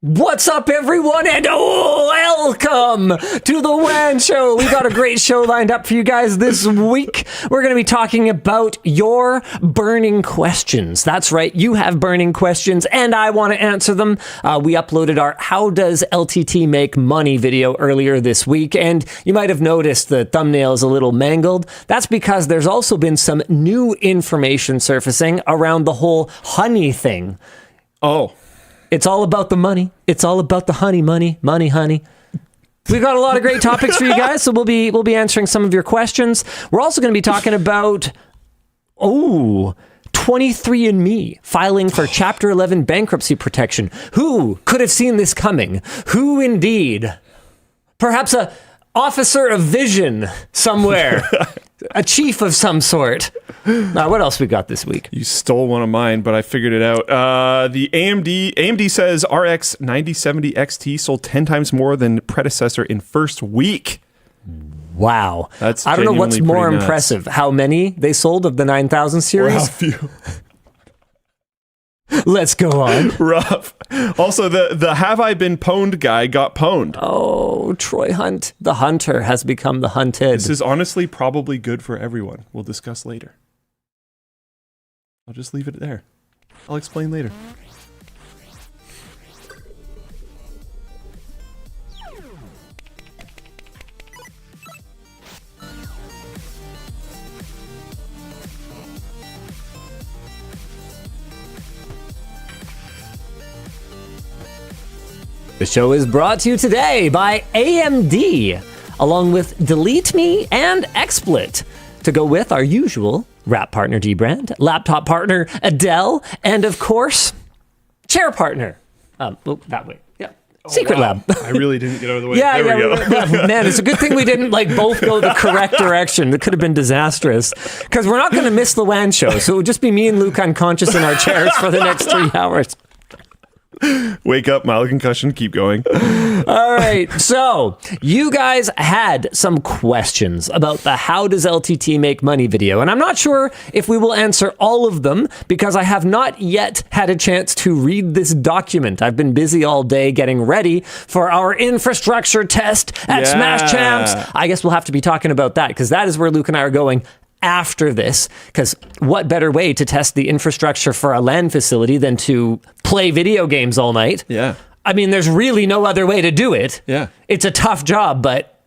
What's up, everyone, and welcome to the WAN Show. We got a great show lined up for you guys this week. We're going to be talking about your burning questions. That's right, you have burning questions, and I want to answer them. We uploaded our How Does LTT Make Money video earlier this week, and you might have noticed the thumbnail is a little mangled. That's because there's also been some new information surfacing around the whole honey thing. Oh. It's all about the money. It's all about the honey, money, honey. We've got a lot of great topics for you guys, so we'll be answering some of your questions. We're also going to be talking about 23andMe filing for Chapter 11 bankruptcy protection. Who could have seen this coming? Who indeed? Perhaps a officer of vision somewhere. A chief of some sort. What else we got this week? You stole one of mine, but I figured it out. The AMD says RX 9070 XT sold 10 times more than predecessor in first week. Wow. That's I don't know what's more nuts. impressive. How many they sold of the 9000 series? Or how few. Let's go on. Rough. Also, the HaveIBeenPwn'd guy got pwned. Oh, Troy Hunt. The hunter has become the hunted. This is honestly probably good for everyone. We'll discuss later. I'll just leave it there. I'll explain later. The show is brought to you today by AMD, along with DeleteMe and XSplit, to go with our usual wrap partner G-Brand, laptop partner Dell, and of course, chair partner. That way. Yeah. Secret Lab. I really didn't get out of the way. Yeah, there we go. Man, it's a good thing we didn't both go the correct direction. It could have been disastrous. Because we're not going to miss the WAN show, so it would just be me and Luke unconscious in our chairs for the next 3 hours. Wake up, mild concussion, keep going. All right, so you guys had some questions about the How Does LTT Make Money video, and I'm not sure if we will answer all of them because I have not yet had a chance to read this document. I've been busy all day getting ready for our infrastructure test at Smash Champs. I guess we'll have to be talking about that because that is where Luke and I are going after this, because what better way to test the infrastructure for a LAN facility than to play video games all night? Yeah. I mean, there's really no other way to do it. Yeah. It's a tough job, but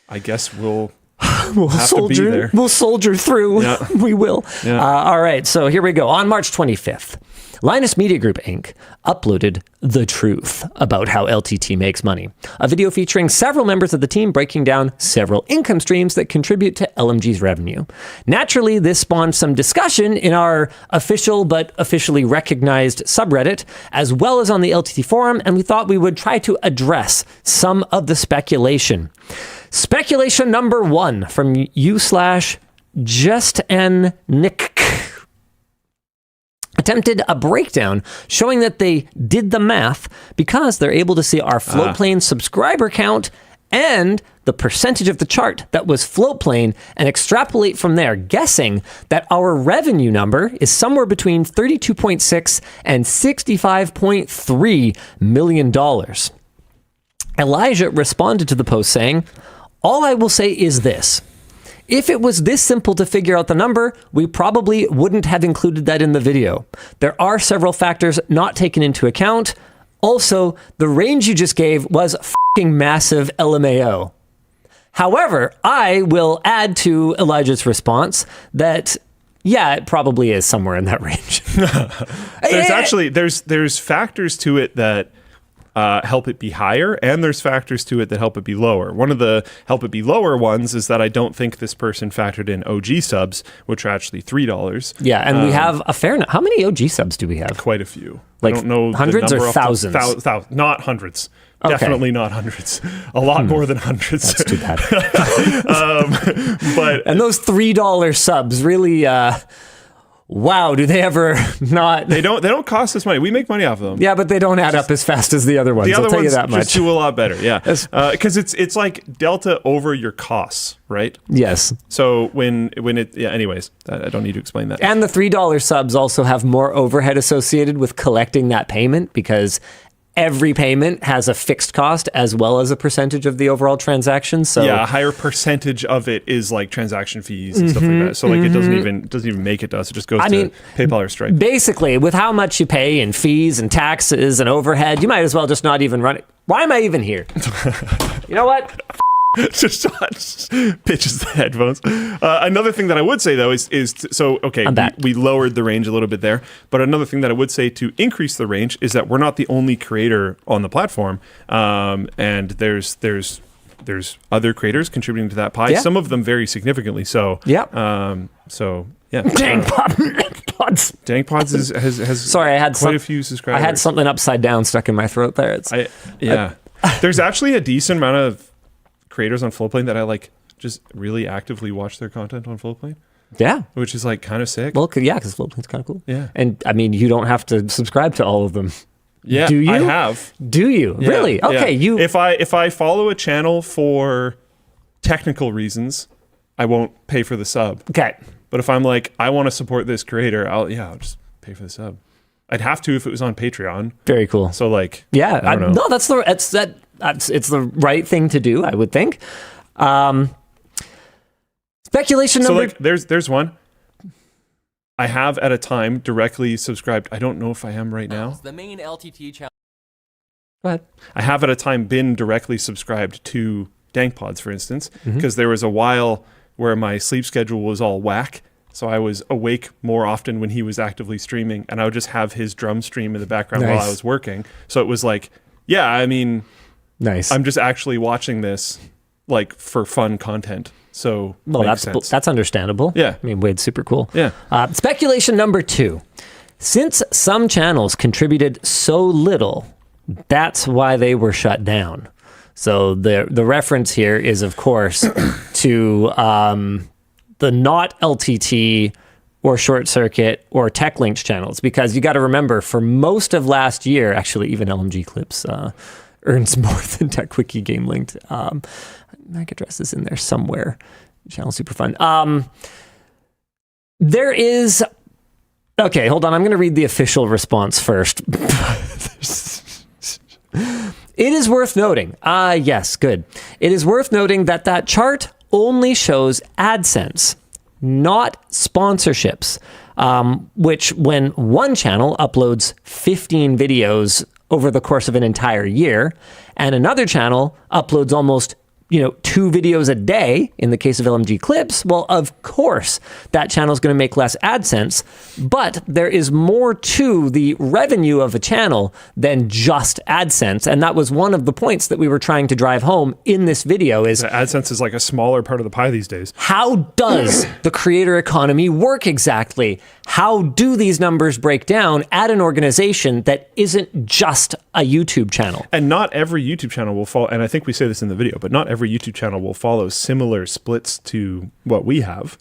I guess we'll soldier. To be there. We'll soldier through. Yeah. We will. Yeah. All right, so here we go. On March 25th, Linus Media Group, Inc. uploaded The Truth About How LTT Makes Money, a video featuring several members of the team breaking down several income streams that contribute to LMG's revenue. Naturally, this spawned some discussion in our official but officially recognized subreddit, as well as on the LTT forum, and we thought we would try to address some of the speculation. Speculation number 1 from u/JustNnick attempted a breakdown showing that they did the math because they're able to see our Floatplane subscriber count and the percentage of the chart that was Floatplane and extrapolate from there, guessing that our revenue number is somewhere between $32.6 and $65.3 million. Elijah responded to the post saying, "All I will say is this. If it was this simple to figure out the number, we probably wouldn't have included that in the video. There are several factors not taken into account. Also, the range you just gave was fucking massive LMAO." However, I will add to Elijah's response that, yeah, it probably is somewhere in that range. There's factors to it that help it be higher, and there's factors to it that help it be lower. One of the help it be lower ones is that I don't think this person factored in OG subs, which are actually $3. Yeah, and we have a fair number. How many OG subs do we have? Quite a few. Like I don't know hundreds the or number thousands? Not hundreds. Okay. Definitely not hundreds. A lot more than hundreds. That's too bad. And those $3 subs really... wow, do they ever not? They don't cost us money. We make money off of them. Yeah, but they don't add up as fast as the other ones. The other I'll tell ones you that much. just do a lot better. Yeah, because it's like delta over your costs, right? Yes. So when it anyways, I don't need to explain that. And the $3 subs also have more overhead associated with collecting that payment because every payment has a fixed cost as well as a percentage of the overall transaction. So yeah, a higher percentage of it is like transaction fees and stuff like that. So like it doesn't even make it to us. It just goes to PayPal or Stripe. Basically, with how much you pay in fees and taxes and overhead, you might as well just not even run it. Why am I even here? You know what? just pitches the headphones. Another thing that I would say though is we lowered the range a little bit there, but another thing that I would say to increase the range is that we're not the only creator on the platform, and there's other creators contributing to that pie. Yeah. Some of them very significantly. So yeah. DankPods has sorry, I had quite a few subscribers. I had something upside down stuck in my throat there. There's actually a decent amount of creators on Floatplane that I like just really actively watch their content on Floatplane. Yeah. Which is like kind of sick. Well, yeah, because Floatplane's kind of cool. Yeah. And I mean, you don't have to subscribe to all of them. Yeah. Do you? I have. Do you? Yeah, really? Okay. Yeah. If I follow a channel for technical reasons, I won't pay for the sub. Okay. But if I'm like, I want to support this creator, I'll just pay for the sub. I'd have to if it was on Patreon. Very cool. So like, yeah, I don't know. No, it's the right thing to do, I would think. Speculation number. So like, there's one. I have at a time directly subscribed. I don't know if I am right now. The main LTT channel. Go ahead. I have at a time been directly subscribed to DankPods, for instance, because there was a while where my sleep schedule was all whack. So I was awake more often when he was actively streaming, and I would just have his drum stream in the background while I was working. So it was like, yeah, I mean, nice. I'm just actually watching this like for fun content. So that's understandable. Yeah. I mean, Wade's super cool. Yeah. Speculation number 2. Since some channels contributed so little, that's why they were shut down. So the reference here is, of course, to the not LTT or Short Circuit or Tech Links channels, because you got to remember, for most of last year, actually even LMG Clips earns more than Tech Quickie Game Linked. MAC address is in there somewhere. Channel super fun. There is. Okay, hold on. I'm going to read the official response first. It is worth noting. Yes, good. It is worth noting that chart only shows AdSense, not sponsorships, which when one channel uploads 15 videos over the course of an entire year, and another channel uploads almost 2 videos a day, in the case of LMG Clips, well, of course, that channel is going to make less AdSense, but there is more to the revenue of a channel than just AdSense, and that was one of the points that we were trying to drive home in this video is... AdSense is like a smaller part of the pie these days. How does the creator economy work exactly? How do these numbers break down at an organization that isn't just a YouTube channel? And not every YouTube channel will follow, and I think we say this in the video, but not every YouTube channel will follow similar splits to what we have.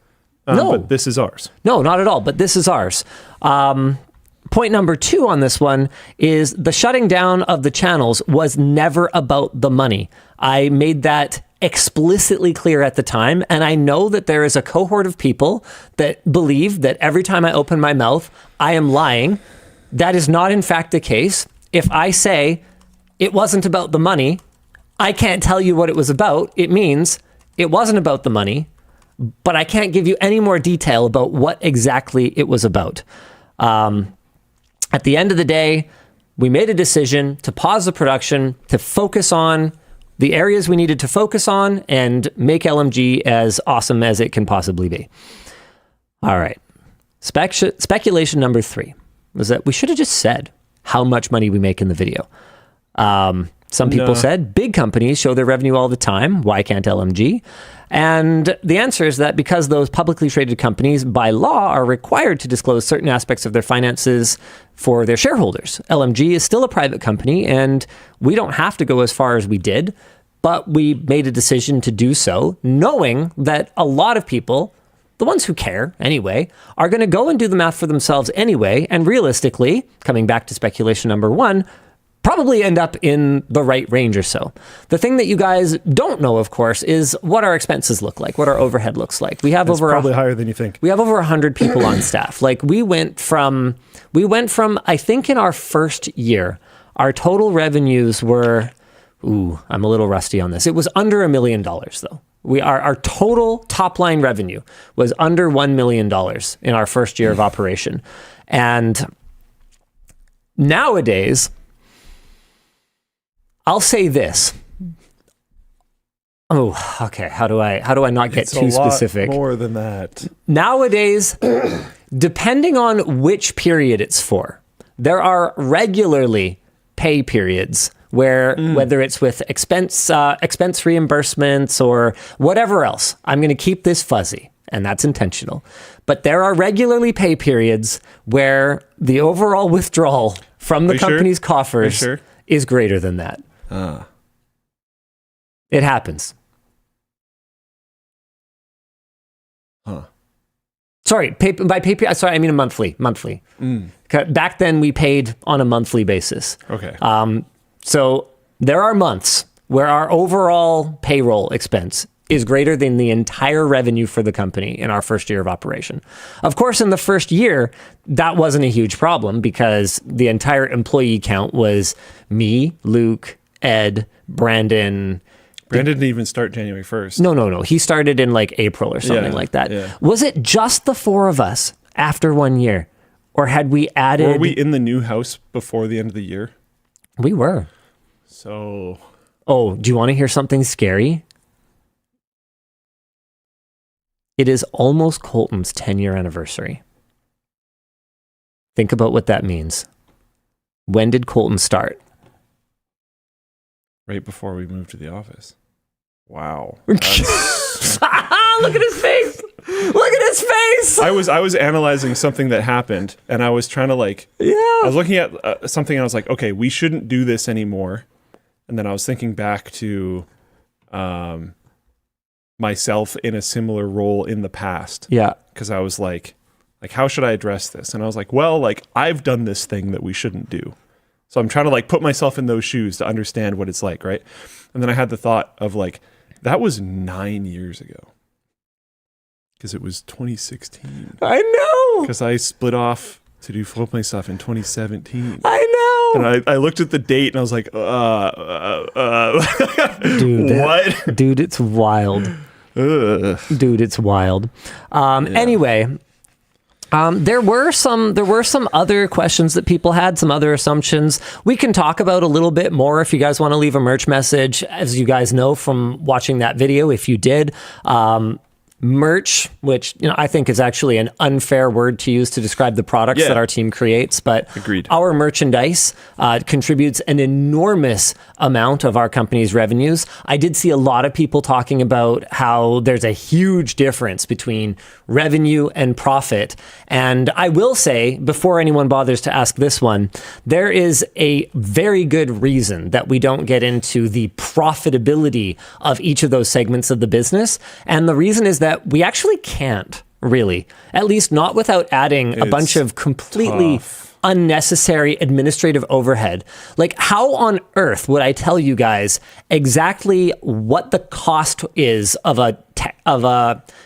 No. But this is ours. No, not at all, but this is ours. Point number 2 on this one is the shutting down of the channels was never about the money. I made that explicitly clear at the time, and I know that there is a cohort of people that believe that every time I open my mouth, I am lying. That is not in fact the case. If I say it wasn't about the money, I can't tell you what it was about. It means it wasn't about the money, but I can't give you any more detail about what exactly it was about. At the end of the day, we made a decision to pause the production, to focus on the areas we needed to focus on, and make LMG as awesome as it can possibly be. All right. Speculation number 3 was that we should have just said how much money we make in the video. Some people said big companies show their revenue all the time. Why can't LMG? And the answer is that because those publicly traded companies by law are required to disclose certain aspects of their finances for their shareholders. LMG is still a private company, and we don't have to go as far as we did, but we made a decision to do so, knowing that a lot of people, the ones who care anyway, are going to go and do the math for themselves anyway, and realistically, coming back to speculation number 1, probably end up in the right range or so. The thing that you guys don't know, of course, is what our expenses look like, what our overhead looks like. We have probably higher than you think. We have over 100 people on staff. Like we went from, I think in our first year, our total revenues were, I'm a little rusty on this. It was under $1 million though. Our total top line revenue was under $1 million in our first year of operation. And nowadays, I'll say this. Oh, okay. How do I not get too specific? More than that. Nowadays, depending on which period it's for, there are regularly pay periods where whether it's with expense reimbursements or whatever else, I'm going to keep this fuzzy, and that's intentional. But there are regularly pay periods where the overall withdrawal from the company's coffers is greater than that. It happens. Sorry, by pay period. Sorry, I mean a monthly. Back then, we paid on a monthly basis. Okay. So there are months where our overall payroll expense is greater than the entire revenue for the company in our first year of operation. Of course, in the first year, that wasn't a huge problem because the entire employee count was me, Luke, Ed, Brandon. Brandon didn't even start January 1st. No. He started in like April or something like that. Yeah. Was it just the four of us after 1 year? Or had we added... Were we in the new house before the end of the year? We were. So... Oh, do you want to hear something scary? It is almost Colton's 10-year anniversary. Think about what that means. When did Colton start? Right before we moved to the office. Wow. Look at his face. Look at his face. I was analyzing something that happened, and I was trying to I was looking at something, and I was like, okay, we shouldn't do this anymore. And then I was thinking back to myself in a similar role in the past. Yeah. Because I was like, how should I address this? And I was like, well, I've done this thing that we shouldn't do. So I'm trying to put myself in those shoes to understand what it's like, right? And then I had the thought of that was 9 years ago. Because it was 2016. I know. Because I split off to do Floatplane stuff in 2017. I know. And I looked at the date and I was like, Dude, what? Dude, it's wild. Dude, it's wild. Anyway, there were some other questions that people had, some other assumptions. We can talk about a little bit more if you guys want to leave a merch message. As you guys know from watching that video, if you did, merch, which I think is actually an unfair word to use to describe the products that our team creates, but Agreed. Our merchandise contributes an enormous amount of our company's revenues. I did see a lot of people talking about how there's a huge difference between revenue and profit. And I will say, before anyone bothers to ask this one, there is a very good reason that we don't get into the profitability of each of those segments of the business. And the reason is that we actually can't, really, at least not without adding a bunch of completely unnecessary administrative overhead. How on earth would I tell you guys exactly what the cost is of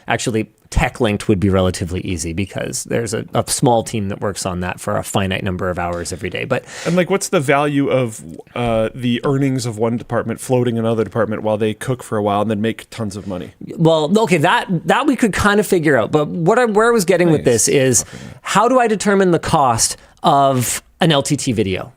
actually tech-linked would be relatively easy because there's a small team that works on that for a finite number of hours every day. And what's the value of the earnings of one department floating another department while they cook for a while and then make tons of money? Well, okay, that we could kind of figure out. But where I was getting with this is, how do I determine the cost of an LTT video?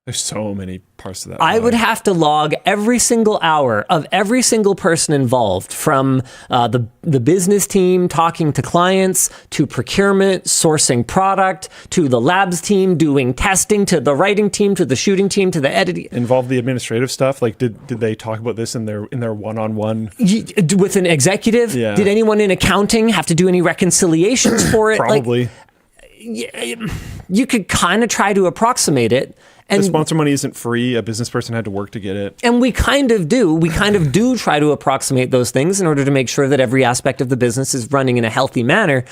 There's so many parts of that. I would have to log every single hour of every single person involved, from the business team talking to clients, to procurement, sourcing product, to the labs team doing testing, to the writing team, to the shooting team, to the editing. Involve the administrative stuff? Did they talk about this in their one-on-one? With an executive? Yeah. Did anyone in accounting have to do any reconciliations for it? Probably. You could kind of try to approximate it. And the sponsor money isn't free. A business person had to work to get it. And we kind of do. We kind of do try to approximate those things in order to make sure that every aspect of the business is running in a healthy manner.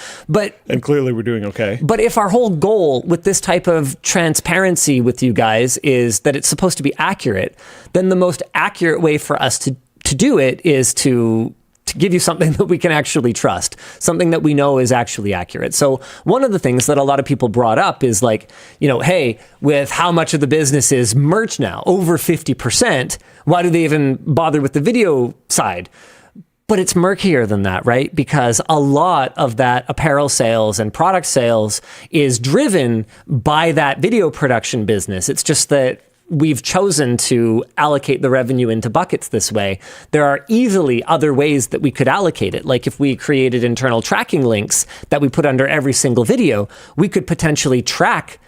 And clearly we're doing okay. But if our whole goal with this type of transparency with you guys is that it's supposed to be accurate, then the most accurate way for us to do it is to to give you something that we can actually trust, something that we know is actually accurate. So one of the things that a lot of people brought up is like, hey, with how much of the business is merch now, over 50%, why do they even bother with the video side? But it's murkier than that, right? Because a lot of that apparel sales and product sales is driven by that video production business. It's just that we've chosen to allocate the revenue into buckets this way. There are easily other ways that we could allocate it. Like if we created internal tracking links that we put under every single video, we could potentially track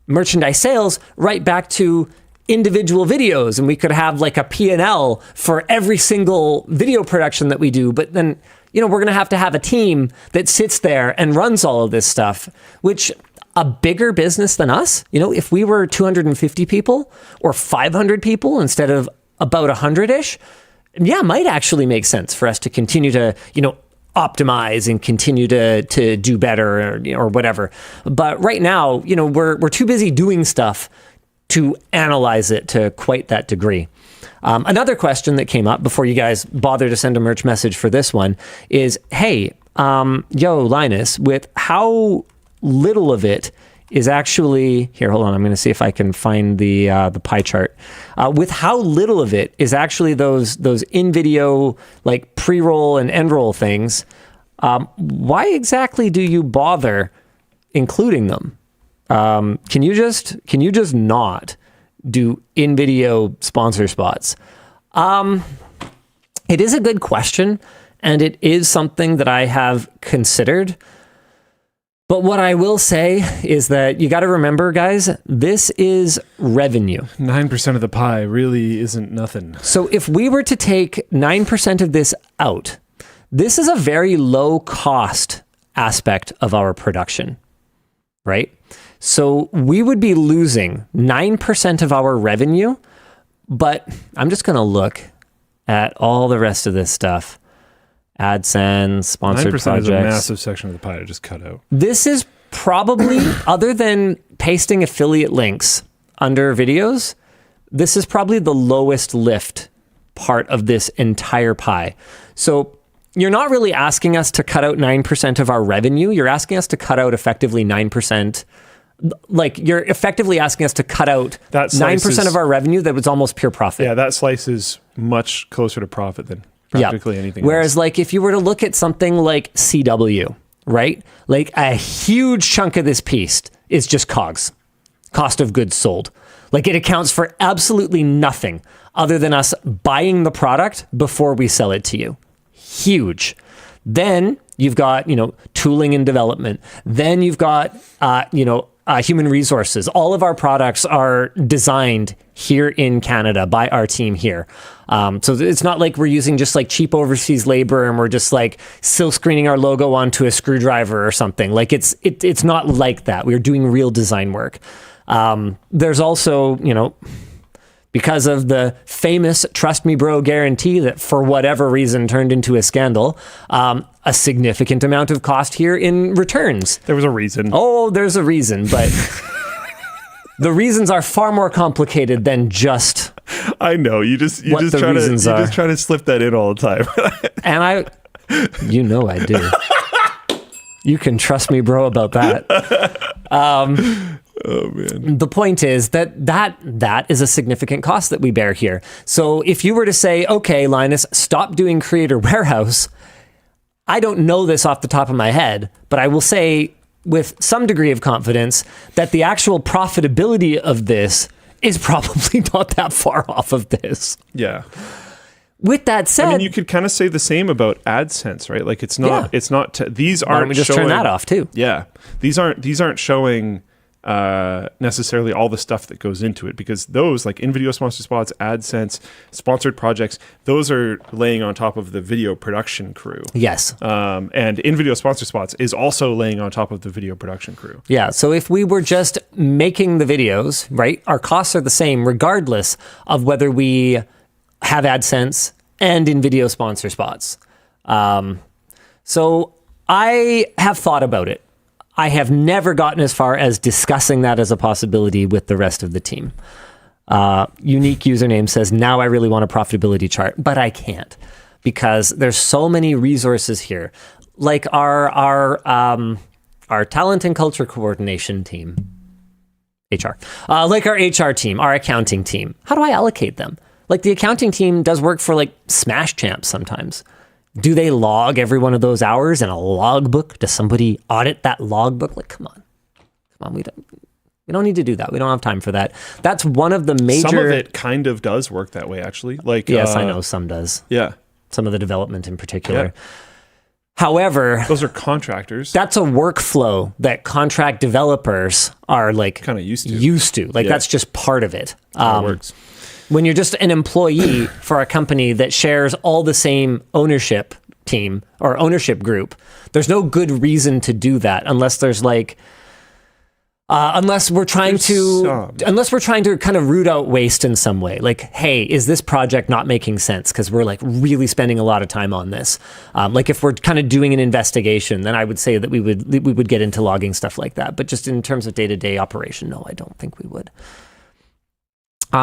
merchandise sales right back to individual videos, and we could have like a P&L for every single video production that we do. But then, we're going to have a team that sits there and runs all of this stuff, which a bigger business than us, if we were 250 people or 500 people instead of about 100-ish, might actually make sense for us to continue to, optimize and continue to do better or whatever. But right now, we're too busy doing stuff to analyze it to quite that degree. Another question that came up before you guys bother to send a merch message for this one is, hey, Linus, with how little of it is actually, here, hold on, I'm going to see if I can find the pie chart. With how little of it is actually those in-video, like pre-roll and end-roll things, why exactly do you bother including them? Can you just not do in-video sponsor spots? It is a good question, and it is something that I have considered. But what I will say is that you got to remember, guys, this is revenue. 9% of the pie really isn't nothing. So if we were to take 9% of this out, this is a very low cost aspect of our production, right? So we would be losing 9% of our revenue, but I'm just going to look at all the rest of this stuff. AdSense, sponsored 9% projects. is a massive section of the pie to just cut out. This is probably, other than pasting affiliate links under videos, this is probably the lowest lift part of this entire pie. So you're not really asking us to cut out 9% of our revenue. You're asking us to cut out effectively 9%. Like, you're effectively asking us to cut out that 9% of our revenue that was almost pure profit. Yeah, that slice is much closer to profit than practically anything Whereas, else. like, if you were to look at something like CW, right? Like, a huge chunk of this piece is just COGS, cost of goods sold. Like, it accounts for absolutely nothing other than us buying the product before we sell it to you. Huge. Then you've got, tooling and development. Then you've got, human resources. All of our products are designed here in Canada by our team here. So it's not like we're using just like cheap overseas labor and we're just like silk screening our logo onto a screwdriver or something. Like it's not like that. We're doing real design work. There's also, because of the famous Trust Me Bro guarantee that for whatever reason turned into a scandal, a significant amount of cost here in returns. There was a reason. Oh, there's a reason, but the reasons are far more complicated than just I know, you just try to slip that in all the time. And I do. You can trust me, bro, about that. Oh man. The point is that is a significant cost that we bear here. So if you were to say, okay, Linus, stop doing Creator Warehouse, I don't know this off the top of my head, but I will say with some degree of confidence that the actual profitability of this is probably not that far off of this. Yeah. With that said, I mean, you could kind of say the same about AdSense, right? Like these aren't why don't we just turn that off too? Yeah. These aren't showing necessarily all the stuff that goes into it, because those, like in-video sponsored spots, AdSense, sponsored projects, those are laying on top of the video production crew. Yes. And in-video sponsored spots is also laying on top of the video production crew. Yeah. So if we were just making the videos, right, our costs are the same regardless of whether we have AdSense and in-video sponsor spots. So I have thought about it. I have never gotten as far as discussing that as a possibility with the rest of the team. Unique username says, now I really want a profitability chart, but I can't. because there's so many resources here, like our talent and culture coordination team, HR, like our HR team, our accounting team. How do I allocate them? Like the accounting team does work for like Smash Champs sometimes. Do they log every one of those hours in a logbook? Does somebody audit that logbook? Like, come on, we don't need to do that. We don't have time for that. That's one of the major. Some of it kind of does work that way, actually. Like, yes, I know some does. Yeah, some of the development in particular. Yeah. However, those are contractors. That's a workflow that contract developers are like kind of used to. Like that's just part of it. How it works. When you're just an employee for a company that shares all the same ownership team or ownership group, there's no good reason to do that unless there's like, unless we're trying to kind of root out waste in some way. Like, hey, is this project not making sense? Because we're like really spending a lot of time on this. Like if we're kind of doing an investigation, then I would say that we would get into logging stuff like that. But just in terms of day-to-day operation, no, I don't think we would.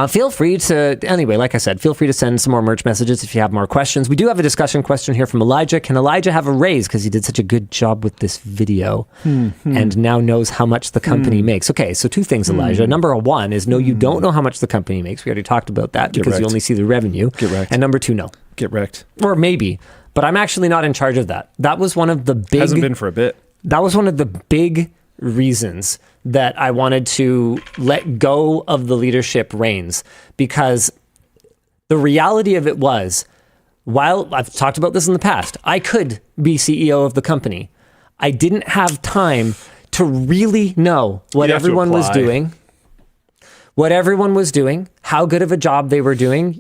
Feel free to, anyway, like I said, feel free to send some more merch messages if you have more questions. We do have a discussion question here from Elijah. Can Elijah have a raise because he did such a good job with this video and now knows how much the company makes? Okay, so two things, Elijah. Number one is no, you don't know how much the company makes. We already talked about that because you only see the revenue. Get wrecked. And number two, no. Get wrecked. Or maybe, but I'm actually not in charge of that. That was one of the big... Hasn't been for a bit. That was one of the big reasons that I wanted to let go of the leadership reins, because the reality of it was, while I've talked about this in the past, I could be CEO of the company. I didn't have time to really know what everyone was doing, how good of a job they were doing,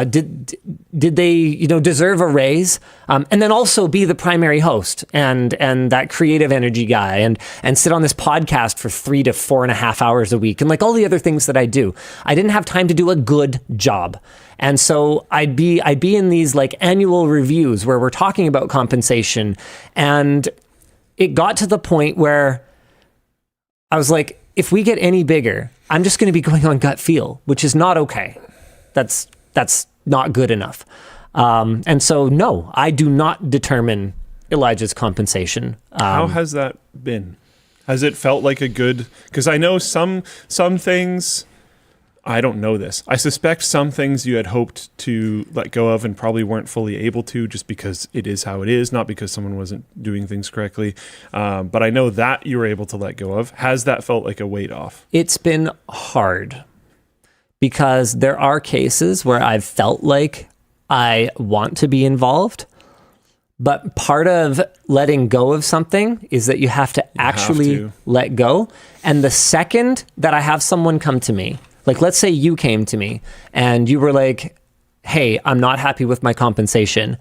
did they deserve a raise, and then also be the primary host and that creative energy guy and sit on this podcast for 3 to 4.5 hours a week and like all the other things that I do. I didn't have time to do a good job. And so I'd be in these like annual reviews where we're talking about compensation, and it got to the point where I was like, if we get any bigger, I'm just going to be going on gut feel, which is not okay. That's not good enough. And so, no, I do not determine Elijah's compensation. How has that been? Has it felt like a good... Because I know some things... I don't know this. I suspect some things you had hoped to let go of and probably weren't fully able to, just because it is how it is, not because someone wasn't doing things correctly. But I know that you were able to let go of. Has that felt like a weight off? It's been hard, because there are cases where I've felt like I want to be involved, but part of letting go of something is that you have to actually let go. And the second that I have someone come to me, like let's say you came to me and you were like, hey, I'm not happy with my compensation.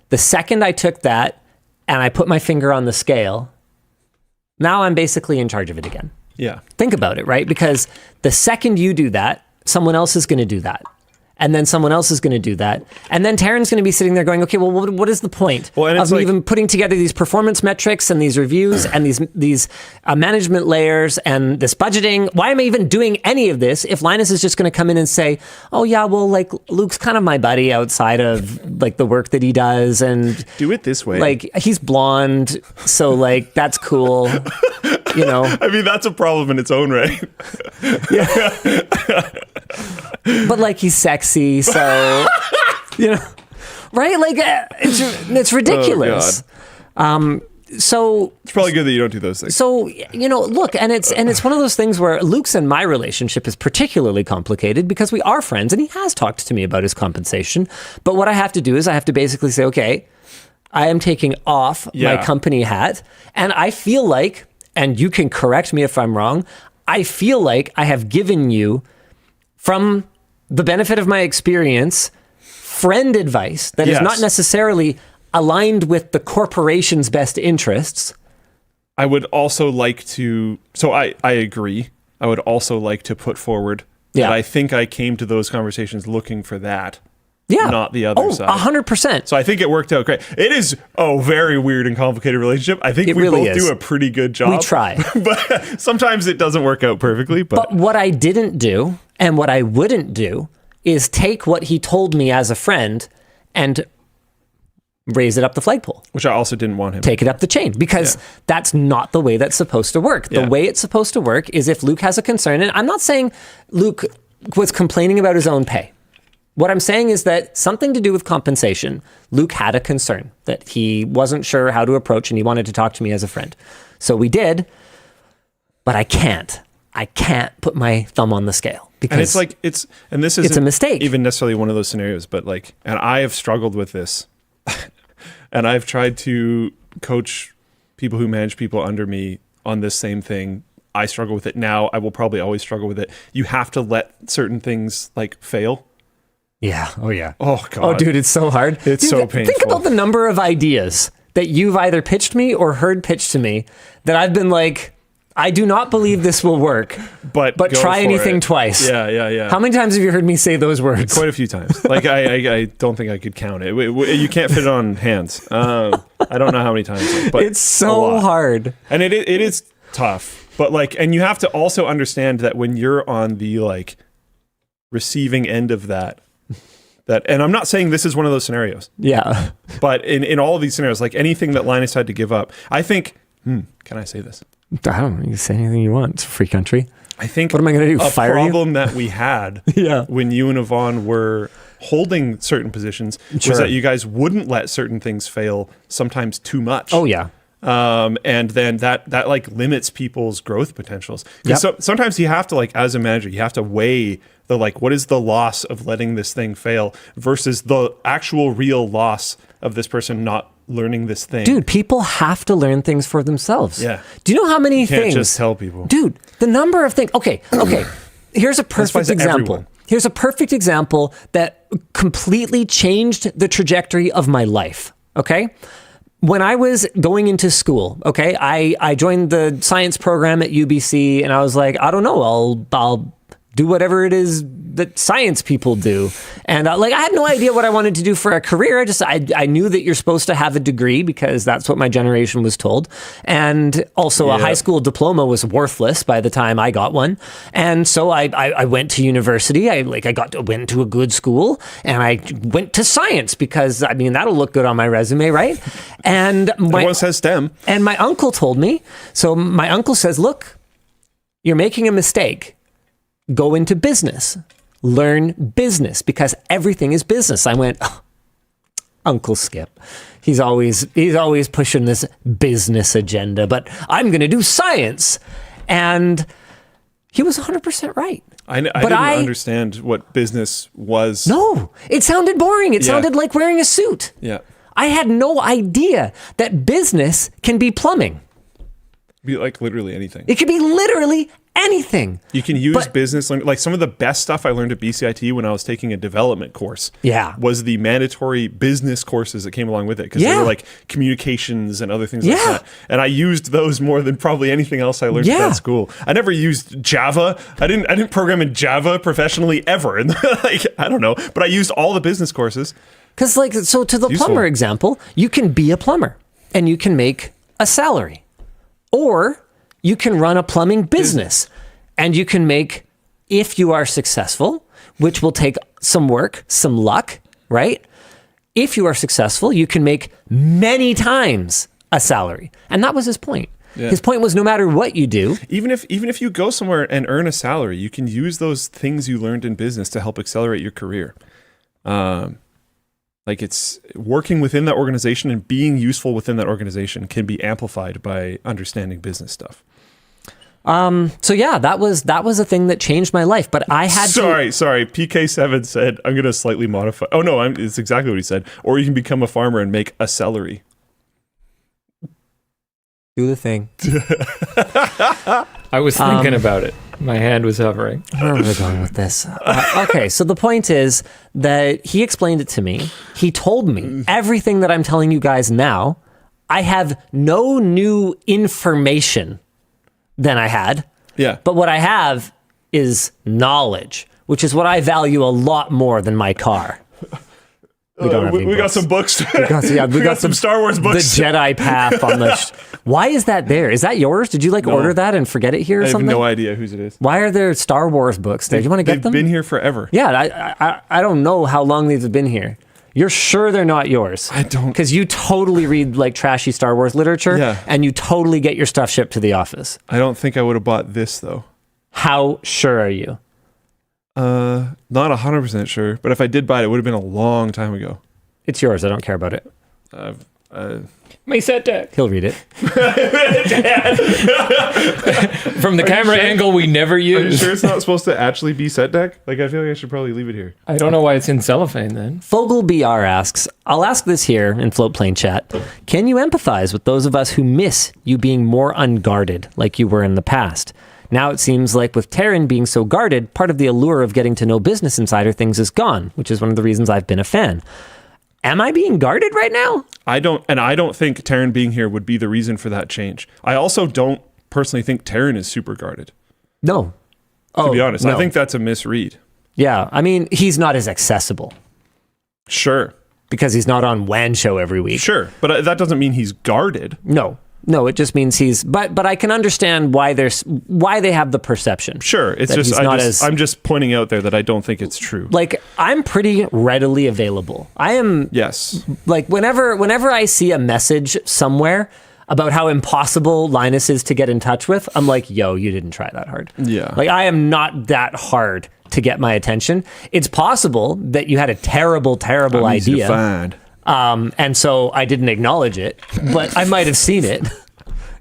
The second I took that and I put my finger on the scale, now I'm basically in charge of it again. Yeah. Think about it, right? Because the second you do that, someone else is going to do that. And then someone else is going to do that. And then Terren's going to be sitting there going, okay, well, what is the point of me even putting together these performance metrics and these reviews and these management layers and this budgeting? Why am I even doing any of this if Linus is just going to come in and say, oh yeah, well, like Luke's kind of my buddy outside of like the work that he does, and do it this way. Like he's blonde, so like that's cool. I mean, that's a problem in its own right. Yeah. But like he's sexy, so right? Like it's ridiculous. So it's probably good that you don't do those things. So look, and it's one of those things where Luke's and my relationship is particularly complicated because we are friends, and he has talked to me about his compensation. But what I have to do is I have to basically say, okay, I am taking off my company hat, and I feel like, and you can correct me if I'm wrong, I feel like I have given you, from the benefit of my experience, friend advice that is not necessarily aligned with the corporation's best interests. I would also like to, so I agree. I would also like to put forward that I think I came to those conversations looking for that. Yeah. Not the other side. 100%. So I think it worked out great. It is a very weird and complicated relationship. I think we both do a pretty good job. We try. But sometimes it doesn't work out perfectly. But what I didn't do and what I wouldn't do is take what he told me as a friend and raise it up the flagpole. Which I also didn't want him. Take it up the chain, because that's not the way that's supposed to work. The way it's supposed to work is if Luke has a concern, and I'm not saying Luke was complaining about his own pay. What I'm saying is that something to do with compensation, Luke had a concern that he wasn't sure how to approach, and he wanted to talk to me as a friend. So we did, but I can't put my thumb on the scale. Because and it's like, and this isn't a mistake. Even necessarily one of those scenarios, but like, and I have struggled with this. And I've tried to coach people who manage people under me on this same thing. I struggle with it now. I will probably always struggle with it. You have to let certain things like fail. Yeah. Oh, yeah. Oh, God. Oh, dude, it's so hard. It's so painful. Think about the number of ideas that you've either pitched me or heard pitched to me that I've been like, I do not believe this will work, but try anything twice. Yeah. How many times have you heard me say those words? Quite a few times. Like, I don't think I could count it. You can't fit it on hands. I don't know how many times, but it's so hard. And it is tough. But like, and you have to also understand that when you're on the like receiving end of that, and I'm not saying this is one of those scenarios. Yeah. But in all of these scenarios, like anything that Linus had to give up, I think, can I say this? I don't know. You can say anything you want. It's a free country. I think what am I going to do? Fire you? A problem that we had when you and Yvonne were holding certain positions was that you guys wouldn't let certain things fail sometimes too much. Oh, yeah. And then that like limits people's growth potentials. So, sometimes you have to, like, as a manager, you have to weigh the, like, what is the loss of letting this thing fail versus the actual real loss of this person not learning this thing. Dude, people have to learn things for themselves. Yeah. Do you know how many things? Can't just tell people. Dude, the number of things. Okay. Here's a perfect example. Everyone. Here's a perfect example that completely changed the trajectory of my life. Okay. When I was going into school, okay, I joined the science program at UBC, and I was like, I don't know, I'll do whatever it is that science people do. And I had no idea what I wanted to do for a career. I knew that you're supposed to have a degree because that's what my generation was told. And also a high school diploma was worthless by the time I got one. And so I went to university. I went to a good school, and I went to science because, I mean, that'll look good on my resume, right? And everyone says STEM. And my uncle told me, so my uncle says, look, you're making a mistake. Go into business, learn business, because everything is business. I went, Uncle Skip, he's always pushing this business agenda, but I'm going to do science. And he was 100% right. I didn't understand what business was. No, it sounded boring. It sounded like wearing a suit. Yeah. I had no idea that business can be plumbing. Be like literally anything. It could be literally anything. You can use business, like some of the best stuff I learned at BCIT when I was taking a development course. Was the mandatory business courses that came along with it, because they were like communications and other things like that. And I used those more than probably anything else I learned at that school. I never used Java. I didn't program in Java professionally ever. And like, I don't know, but I used all the business courses. Because so to the plumber example, you can be a plumber and you can make a salary. Or you can run a plumbing business and you can make, if you are successful, which will take some work, some luck, right? If you are successful, you can make many times a salary. And that was his point. Yeah. His point was, no matter what you do, even if you go somewhere and earn a salary, you can use those things you learned in business to help accelerate your career. Like, it's working within that organization and being useful within that organization can be amplified by understanding business stuff. So yeah, that was a thing that changed my life, but I had Sorry. PK7 said, I'm going to slightly modify. Oh no, it's exactly what he said. Or you can become a farmer and make a celery. Do the thing. I was thinking about it. My hand was hovering. Where are we going with this? Okay, so the point is that he explained it to me. He told me everything that I'm telling you guys now. I have no new information than I had. Yeah. But what I have is knowledge, which is what I value a lot more than my car. We don't have any we got some books. We got some Star Wars books. The Jedi Path on the... Why is that there? Is that yours? Did you order that and forget it here or something? I have no idea whose it is. Why are there Star Wars books there? Do you want to get them? They've been here forever. Yeah, I don't know how long these have been here. You're sure they're not yours? I don't. Because you totally read like trashy Star Wars literature, Yeah. and you totally get your stuff shipped to the office. I don't think I would have bought this though. How sure are you? Not 100% sure, but if I did buy it, it would have been a long time ago. It's yours. I don't care about it. My set deck. He'll read it. From the camera angle we never Are you use. sure it's not supposed to actually be set deck? Like, I feel like I should probably leave it here. I don't know why it's in cellophane then. FogelBR asks, I'll ask this here in Floatplane chat. Can you empathize with those of us who miss you being more unguarded like you were in the past? Now it seems like with Terren being so guarded, part of the allure of getting to know Business Insider things is gone, which is one of the reasons I've been a fan. Am I being guarded right now? I don't think Terren being here would be the reason for that change. I also don't personally think Terren is super guarded. No. To be honest, no. I think that's a misread. Yeah, I mean, he's not as accessible Sure. because he's not on WAN show every week. Sure. But that doesn't mean he's guarded. No, it just means he's. But I can understand why they have the perception. Sure. It's that just, he's not as- I'm just pointing out there that I don't think it's true. Like, I'm pretty readily available. I am. Yes. Like, whenever I see a message somewhere about how impossible Linus is to get in touch with, I'm like, yo, you didn't try that hard. Yeah. Like, I am not that hard to get my attention. It's possible that you had a terrible I'm easy to idea. find. And so I didn't acknowledge it, but I might have seen it.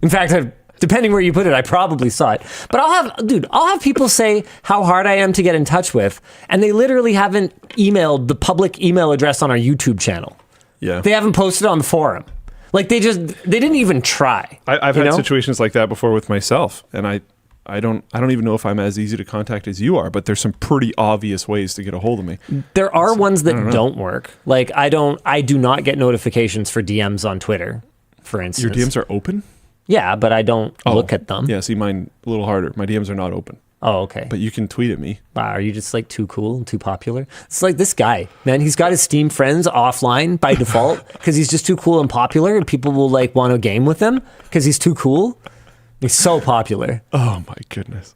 In fact, depending where you put it, I probably saw it. But I'll have people say how hard I am to get in touch with, and they literally haven't emailed the public email address on our YouTube channel. Yeah. They haven't posted on the forum. Like they didn't even try. I've had situations like that before with myself, and I don't even know if I'm as easy to contact as you are, but there's some pretty obvious ways to get a hold of me. There are ones that don't work. Like I do not get notifications for DMs on Twitter, for instance. Your DMs are open? Yeah, but I don't look at them. Yeah, see, mine a little harder. My DMs are not open. Oh, okay. But you can tweet at me. Wow, are you just like too cool and too popular? It's like this guy, man. He's got his Steam friends offline by default because he's just too cool and popular, and people will like want to game with him because he's too cool. He's so popular. Oh my goodness.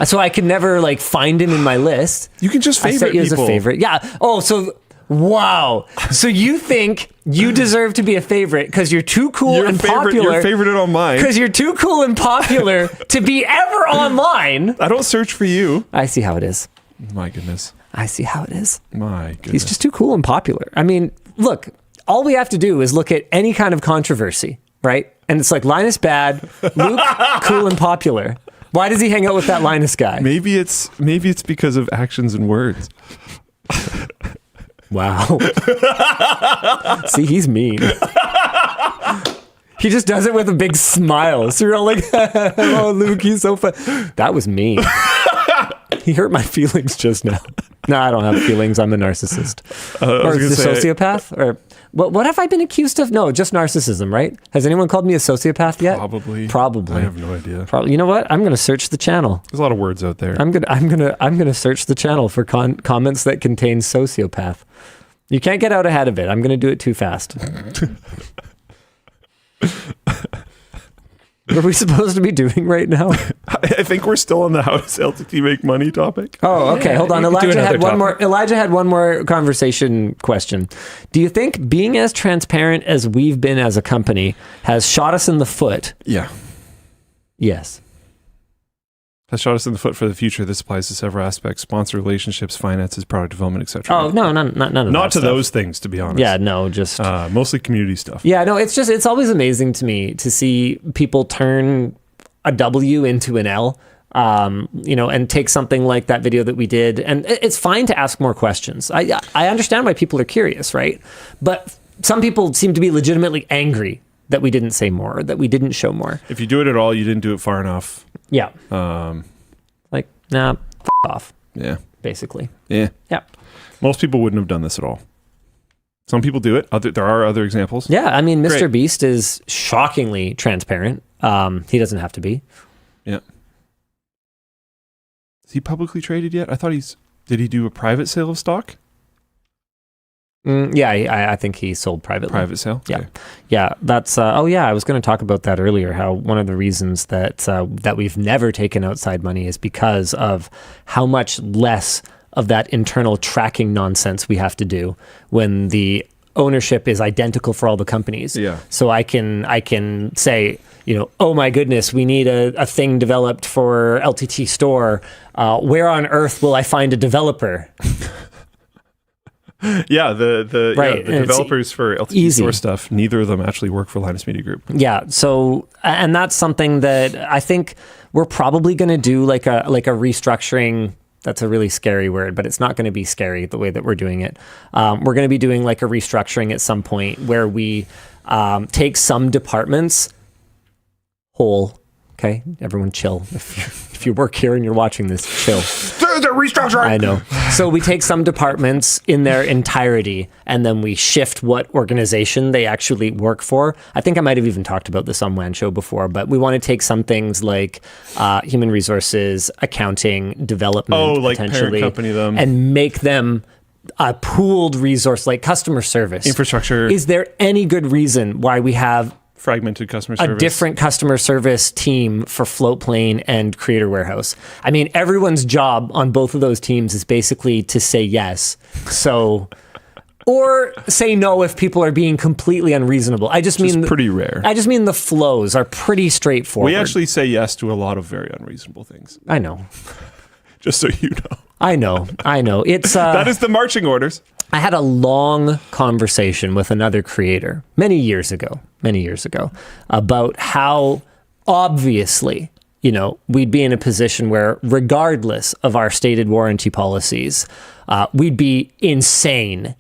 So I could never like find him in my list. You can just I favorite set you people. as a favorite. Yeah. Oh, so wow. So you think you deserve to be a favorite because you're too cool and popular? You're favorited on mine. Because you're too cool and popular to be ever online. I don't search for you. I see how it is. My goodness. I see how it is. My goodness. He's just too cool and popular. I mean, look, all we have to do is look at any kind of controversy, right? And it's like Linus bad, Luke cool and popular. Why does he hang out with that Linus guy? Maybe it's because of actions and words. Wow. See, he's mean. He just does it with a big smile. So you're all like, oh, Luke, he's so fun. That was mean. He hurt my feelings just now. No, I don't have feelings. I'm a narcissist. Or is a sociopath? Or what have I been accused of? No, just narcissism, right? Has anyone called me a sociopath yet? Probably. I have no idea. You know what? I'm going to search the channel. There's a lot of words out there. I'm gonna search the channel for comments that contain sociopath. You can't get out ahead of it. I'm gonna do it too fast. What are we supposed to be doing right now? I think we're still on the how does LTT make money topic. Oh, okay. Yeah, Hold on. we could do Elijah had one more conversation question. Do you think being as transparent as we've been as a company has shot us in the foot? Yeah. Yes. Has shot us in the foot for the future. This applies to several aspects: sponsor relationships, finances, product development, etc. Oh no, none of that Not to stuff. those things, to be honest. Yeah, no, just mostly community stuff. Yeah, no, it's always amazing to me to see people turn a W into an L, and take something like that video that we did. And it's fine to ask more questions. I understand why people are curious, right? But some people seem to be legitimately angry that we didn't say more, or that we didn't show more. If you do it at all, you didn't do it far enough. Yeah. F Off, Yeah. basically. Yeah. Yeah. Most people wouldn't have done this at all. Some people do it. There are other examples. Yeah, I mean, Mr. Great. Beast is shockingly transparent. He doesn't have to be. Yeah. Is he publicly traded yet? I thought did he do a private sale of stock? Yeah, I think he sold privately. Private sale? Yeah. Okay. Yeah, that's. I was going to talk about that earlier. How one of the reasons that we've never taken outside money is because of how much less of that internal tracking nonsense we have to do when the ownership is identical for all the companies. Yeah. So I can say, oh my goodness, we need a thing developed for LTTStore. Where on earth will I find a developer? Yeah, the Right. And developers for LTTStore stuff, neither of them actually work for Linus Media Group. Yeah. So, and that's something that I think we're probably going to do like a restructuring. That's a really scary word, but it's not going to be scary the way that we're doing it. We're going to be doing like a restructuring at some point where we take some departments whole. Okay, everyone chill. If you work here and you're watching this, chill. The restructuring. I know. So we take some departments in their entirety and then we shift what organization they actually work for. I think I might have even talked about this on WAN Show before, but we want to take some things like human resources, accounting, development, like potentially, parent company them, and make them a pooled resource like customer service. Infrastructure. Is there any good reason why we have fragmented customer service, a different customer service team for Floatplane and Creator Warehouse? I mean, everyone's job on both of those teams is basically to say yes. So, or say no if people are being completely unreasonable. It's pretty rare. I just mean the flows are pretty straightforward. We actually say yes to a lot of very unreasonable things. I know. Just so you know. I know. It's that is the marching orders. I had a long conversation with another creator many years ago about how obviously, we'd be in a position where regardless of our stated warranty policies, we'd be insane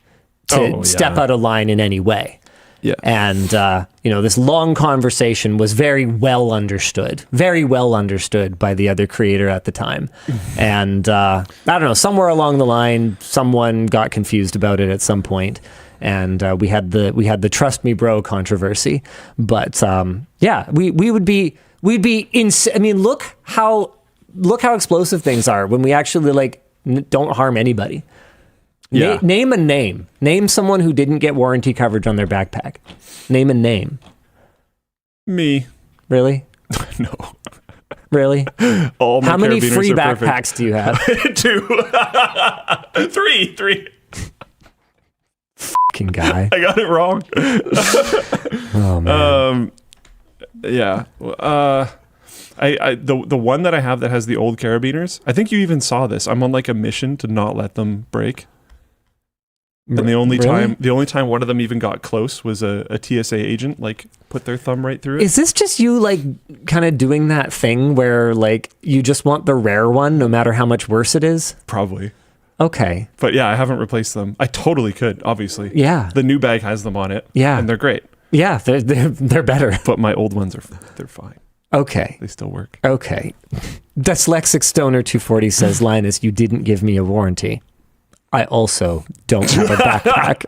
to step out of line in any way. Yeah. And, this long conversation was very well understood by the other creator at the time. And I don't know, somewhere along the line, someone got confused about it at some point. And we had the trust me bro controversy. But we'd be insane. I mean, look how explosive things are when we actually don't harm anybody. Yeah. Name a name. Name someone who didn't get warranty coverage on their backpack. Name a name. Me. Really? No. Really? All my How many carabiners free are backpacks do you have? 2. 3. Fucking guy. I got it wrong. Oh man. Yeah. The one that I have that has the old carabiners, I think you even saw this. I'm on like a mission to not let them break. And the only time one of them even got close was a TSA agent put their thumb right through it. Is this just you kind of doing that thing where you just want the rare one no matter how much worse it is? Probably. Okay. But yeah, I haven't replaced them. I totally could, obviously. Yeah. The new bag has them on it. Yeah. And they're great. Yeah, they're better. But my old ones they're fine. Okay. They still work. Okay. Dyslexic Stoner 240 says, Linus, you didn't give me a warranty. I also don't have a backpack.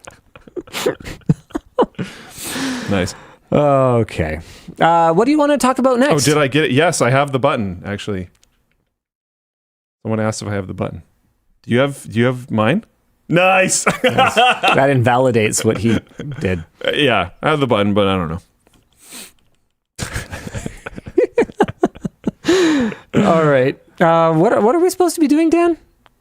Nice. Okay. What do you want to talk about next? Oh, did I get it? Yes, I have the button, actually. Someone asked if I have the button. Do you have mine? Nice. That invalidates what he did. Yeah, I have the button, but I don't know. All right. What are we supposed to be doing, Dan?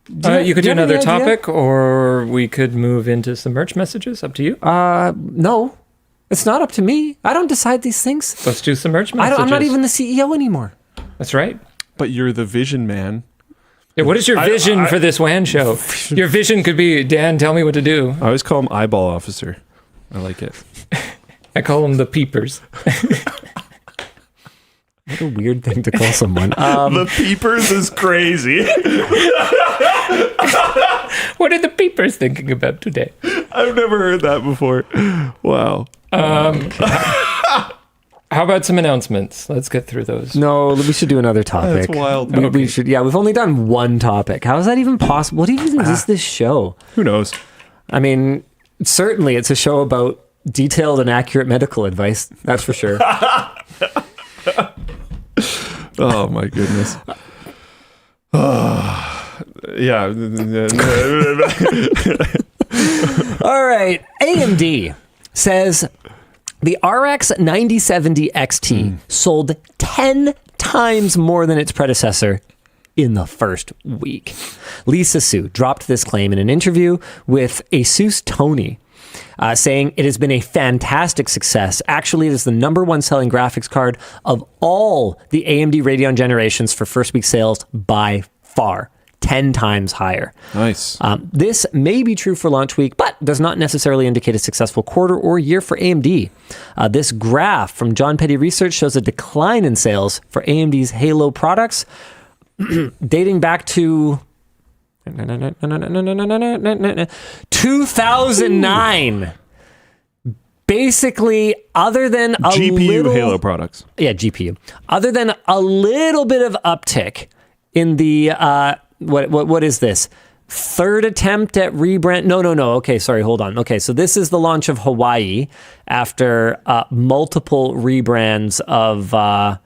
You could do have another any idea? topic, or we could move into some merch messages. Up to you. No. It's not up to me. I don't decide these things. Let's do some merch messages. I'm not even the CEO anymore. That's right. But you're the vision man. Yeah, what is your vision for this WAN show? Your vision could be, Dan, tell me what to do. I always call him eyeball officer. I like it. I call them the peepers. What a weird thing to call someone. The peepers is crazy. What are the peepers thinking about today? I've never heard that before. Wow. How about some announcements? Let's get through those. No, we should do another topic. That's wild. We should. Yeah, we've only done one topic. How is that even possible? What even is this show? Who knows? I mean, certainly it's a show about detailed and accurate medical advice. That's for sure. Oh my goodness. Yeah. All right. AMD says the RX 9070 XT sold 10 times more than its predecessor in the first week. Lisa Su dropped this claim in an interview with Asus Tony, saying it has been a fantastic success. Actually, it is the #1 selling graphics card of all the AMD Radeon generations for first week sales by far. 10 times higher. Nice. This may be true for launch week, but does not necessarily indicate a successful quarter or year for AMD. This graph from John Petty Research shows a decline in sales for AMD's Halo products dating back to 2009. Basically, other than a GPU little, Halo products. Yeah, GPU. Other than a little bit of uptick in the what is this? Third attempt at rebrand? No. Okay, sorry, hold on. Okay, so this is the launch of Hawaii after multiple rebrands of. Oh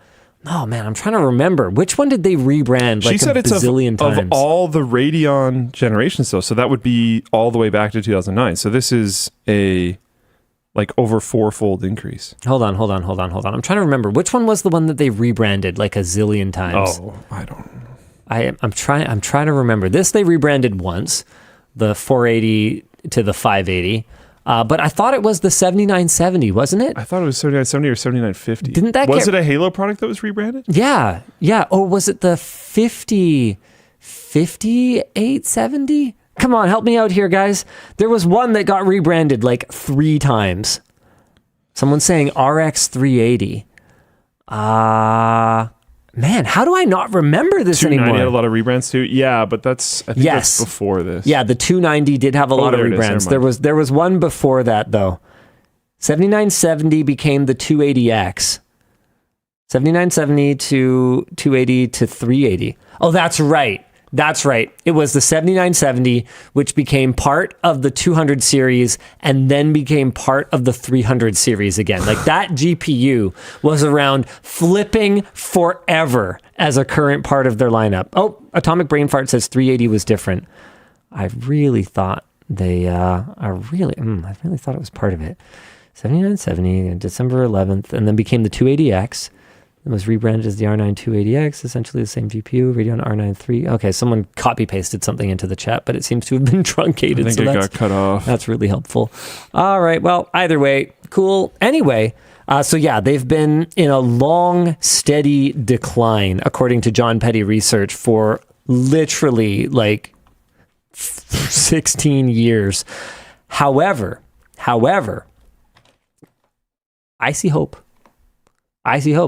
man, I'm trying to remember. Which one did they rebrand? Like she said it's bazillion times. Of all the Radeon generations, though, so that would be all the way back to 2009. So this is a like over 4-fold increase. Hold on. I'm trying to remember which one was the one that they rebranded like a zillion times. Oh, I don't. I'm trying to remember. This they rebranded once, the 480 to the 580. But I thought it was the 7970, wasn't it? I thought it was 7970 or 7950. Didn't that was it a Halo product that was rebranded? Yeah. Or was it the 5870? Come on, help me out here, guys. There was one that got rebranded like 3 times. Someone's saying RX 380. Man, how do I not remember this 290 anymore? had a lot of rebrands too. Yeah, but I think that's before this. Yeah, the 290 did have a lot of rebrands. There was one before that though. 7970 became the 280X. 7970 to 280 to 380. Oh, that's right. It was the 7970, which became part of the 200 series and then became part of the 300 series again. Like that GPU was around flipping forever as a current part of their lineup. Oh, Atomic Brain Fart says 380 was different. I really thought I really thought it was part of it. 7970, December 11th, and then became the 280X. It was rebranded as the R9 280X, essentially the same GPU, Radeon R9 3. Okay, someone copy-pasted something into the chat, but it seems to have been truncated. I think it got cut off. That's really helpful. All right, well, either way, cool. Anyway, so yeah, they've been in a long, steady decline, according to John Petty Research, for literally like 16 years. However, I see hope.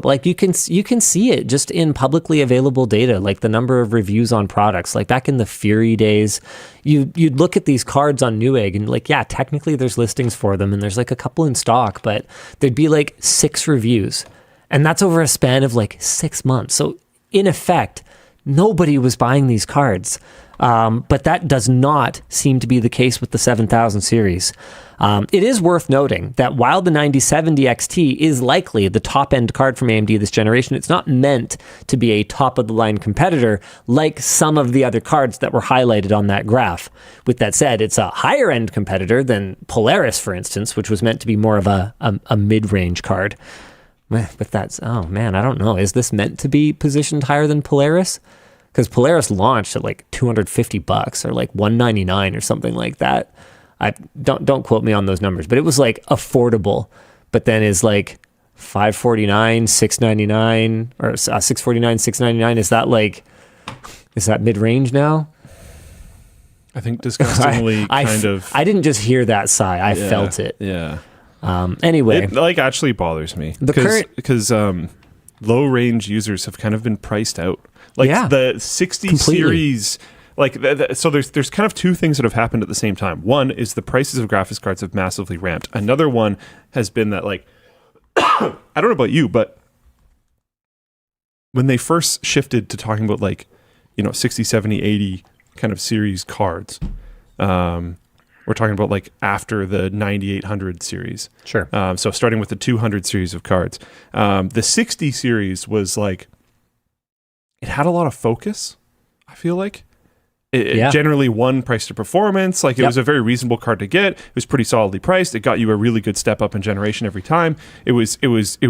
Like you can see it just in publicly available data, like the number of reviews on products. Like back in the Fury days, you'd look at these cards on Newegg and like, yeah, technically there's listings for them and there's like a couple in stock, but there'd be like 6 reviews, and that's over a span of like 6 months. So in effect, nobody was buying these cards. But that does not seem to be the case with the 7000 series. It is worth noting that while the 9070 XT is likely the top-end card from AMD this generation, it's not meant to be a top-of-the-line competitor like some of the other cards that were highlighted on that graph. With that said, it's a higher-end competitor than Polaris, for instance, which was meant to be more of a mid-range card. But that's, oh man, I don't know. Is this meant to be positioned higher than Polaris? Because Polaris launched at like $250 or like $199 or something like that. I don't quote me on those numbers, but it was like affordable. But then is like $549, $699, or $649, $699. Is that mid range now? I think disgustingly kind of. I didn't just hear that sigh. I felt it. Yeah. Anyway, it actually bothers me because low range users have kind of been priced out. The 60 completely. series, so there's kind of 2 things that have happened at the same time. One is the prices of graphics cards have massively ramped. Another one has been that I don't know about you, but when they first shifted to talking about 60, 70, 80 kind of series cards, we're talking about after the 9800 series. Sure. So starting with the 200 series of cards, the 60 series was it had a lot of focus, I feel like. generally one price to performance. Like it was a very reasonable card to get. It was pretty solidly priced. It got you a really good step up in generation every time. It was good. It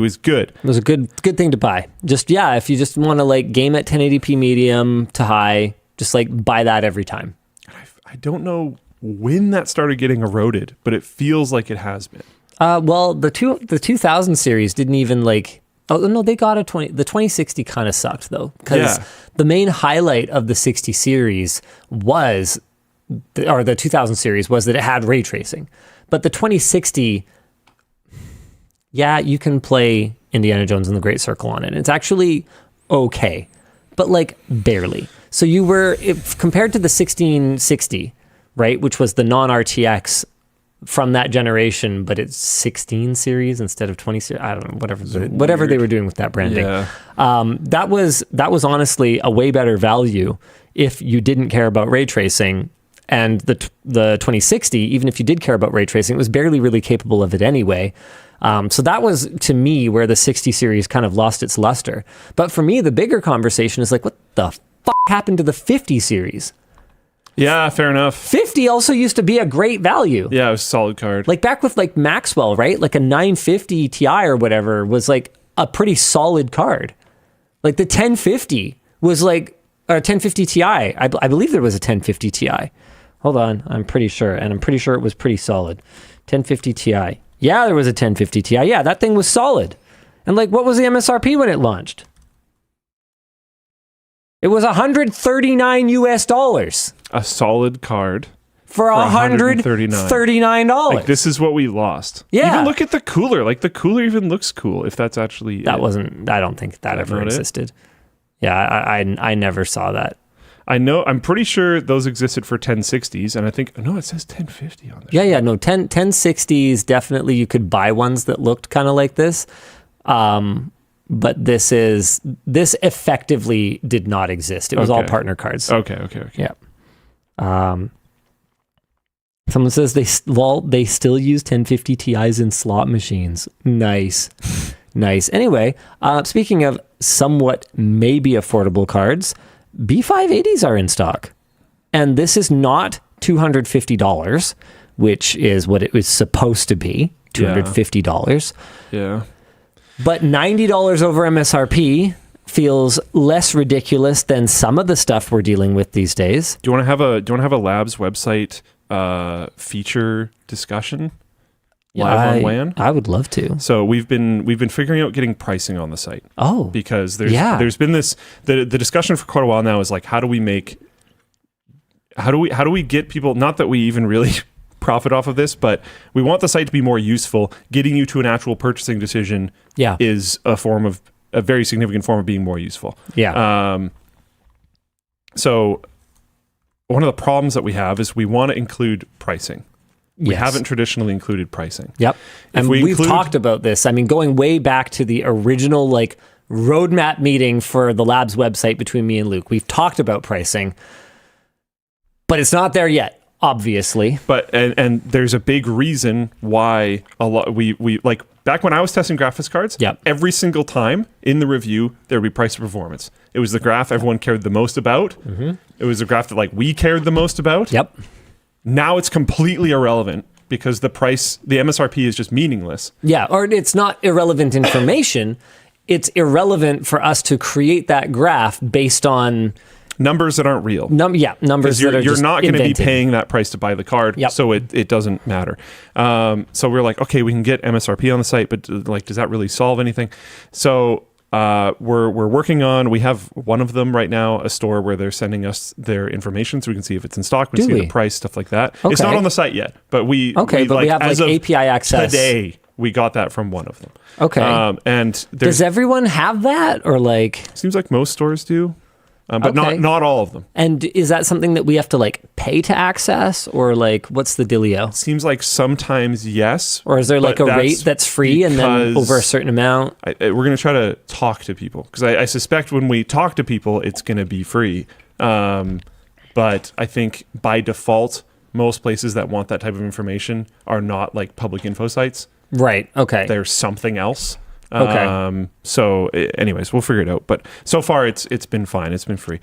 was a good thing to buy. Just if you just want to like game at 1080p medium to high, just like buy that every time. I don't know when that started getting eroded, but it feels like it has been. Well, the 2000 series didn't even like. Oh no, they got the 2060 kind of sucked though, because the main highlight of the 60 series or the 2000 series was that it had ray tracing, but the 2060, you can play Indiana Jones and the Great Circle on it. It's actually okay, but like barely. So compared to the 1660, right, which was the non-RTX from that generation, but it's 16 series instead of 20 series. I don't know, whatever they were doing with that branding. Yeah. That was honestly a way better value if you didn't care about ray tracing. And the 2060, even if you did care about ray tracing, it was barely really capable of it anyway. So that was, to me, where the 60 series kind of lost its luster. But for me, the bigger conversation is like, what the fuck happened to the 50 series? Yeah, fair enough. 50 also used to be a great value. Yeah, it was a solid card. Like back with like Maxwell, right? Like a 950 Ti or whatever was like a pretty solid card. Like the 1050 was like, or 1050 Ti. I believe there was a 1050 Ti. Hold on, I'm pretty sure. And I'm pretty sure it was pretty solid. 1050 Ti. Yeah, there was a 1050 Ti. Yeah, that thing was solid. And like, what was the MSRP when it launched? It was $139. A solid card for $139. Like, this is what we lost. Yeah. Even look at the cooler. Like, the cooler even looks cool, if that's actually I don't think that ever existed. Yeah, I never saw that. I'm pretty sure those existed for 1060s, and I think, it says 1050 on there. Yeah, no, 1060s, definitely you could buy ones that looked kind of like this. But this effectively did not exist. It was all partner cards. Okay. Yeah. Someone says they still use 1050 Ti's in slot machines. Nice. Anyway, speaking of somewhat maybe affordable cards, B580s are in stock. And this is not $250, which is what it was supposed to be, $250. Yeah. But $90 over MSRP feels less ridiculous than some of the stuff we're dealing with these days. Do you want to have a Labs website feature discussion live on WAN? I would love to. So we've been figuring out getting pricing on the site. Oh, because there's been this the discussion for quite a while now is like, how do we get people, not that we even really profit off of this, but we want the site to be more useful. Getting you to an actual purchasing decision is a very significant form of being more useful. Yeah. So one of the problems that we have is we want to include pricing. We haven't traditionally included pricing. Yep. And we've talked about this. I mean, going way back to the original like roadmap meeting for the Labs website between me and Luke, we've talked about pricing, but it's not there yet. Obviously, but and there's a big reason why a lot we like back when I was testing graphics cards. Every single time in the review there would be price to performance. It was the graph everyone cared the most about. Mm-hmm. It was the graph that like we cared the most about. Yep. Now it's completely irrelevant because the MSRP is just meaningless. Yeah, or it's not irrelevant information. It's irrelevant for us to create that graph based on numbers that aren't real. Numbers that are you're just not going to be invented. paying that price to buy the card, so it doesn't matter. So we're like, okay, we can get MSRP on the site, but like, does that really solve anything? So we're working on. We have one of them right now, a store where they're sending us their information so we can see if it's in stock. We can see the price, stuff like that. Okay. It's not on the site yet, but we have like API access today. We got that from one of them. Okay, and does everyone have that, or like? Seems like most stores do. But not all of them. And is that something that we have to like pay to access, or like what's the dealio? Seems like sometimes yes. Or is there like a rate that's free and then over a certain amount? We're going to try to talk to people because I suspect when we talk to people, it's going to be free. But I think by default, most places that want that type of information are not like public info sites. Right. Okay. There's something else. Okay. So anyways, we'll figure it out. But so far it's been fine. It's been free.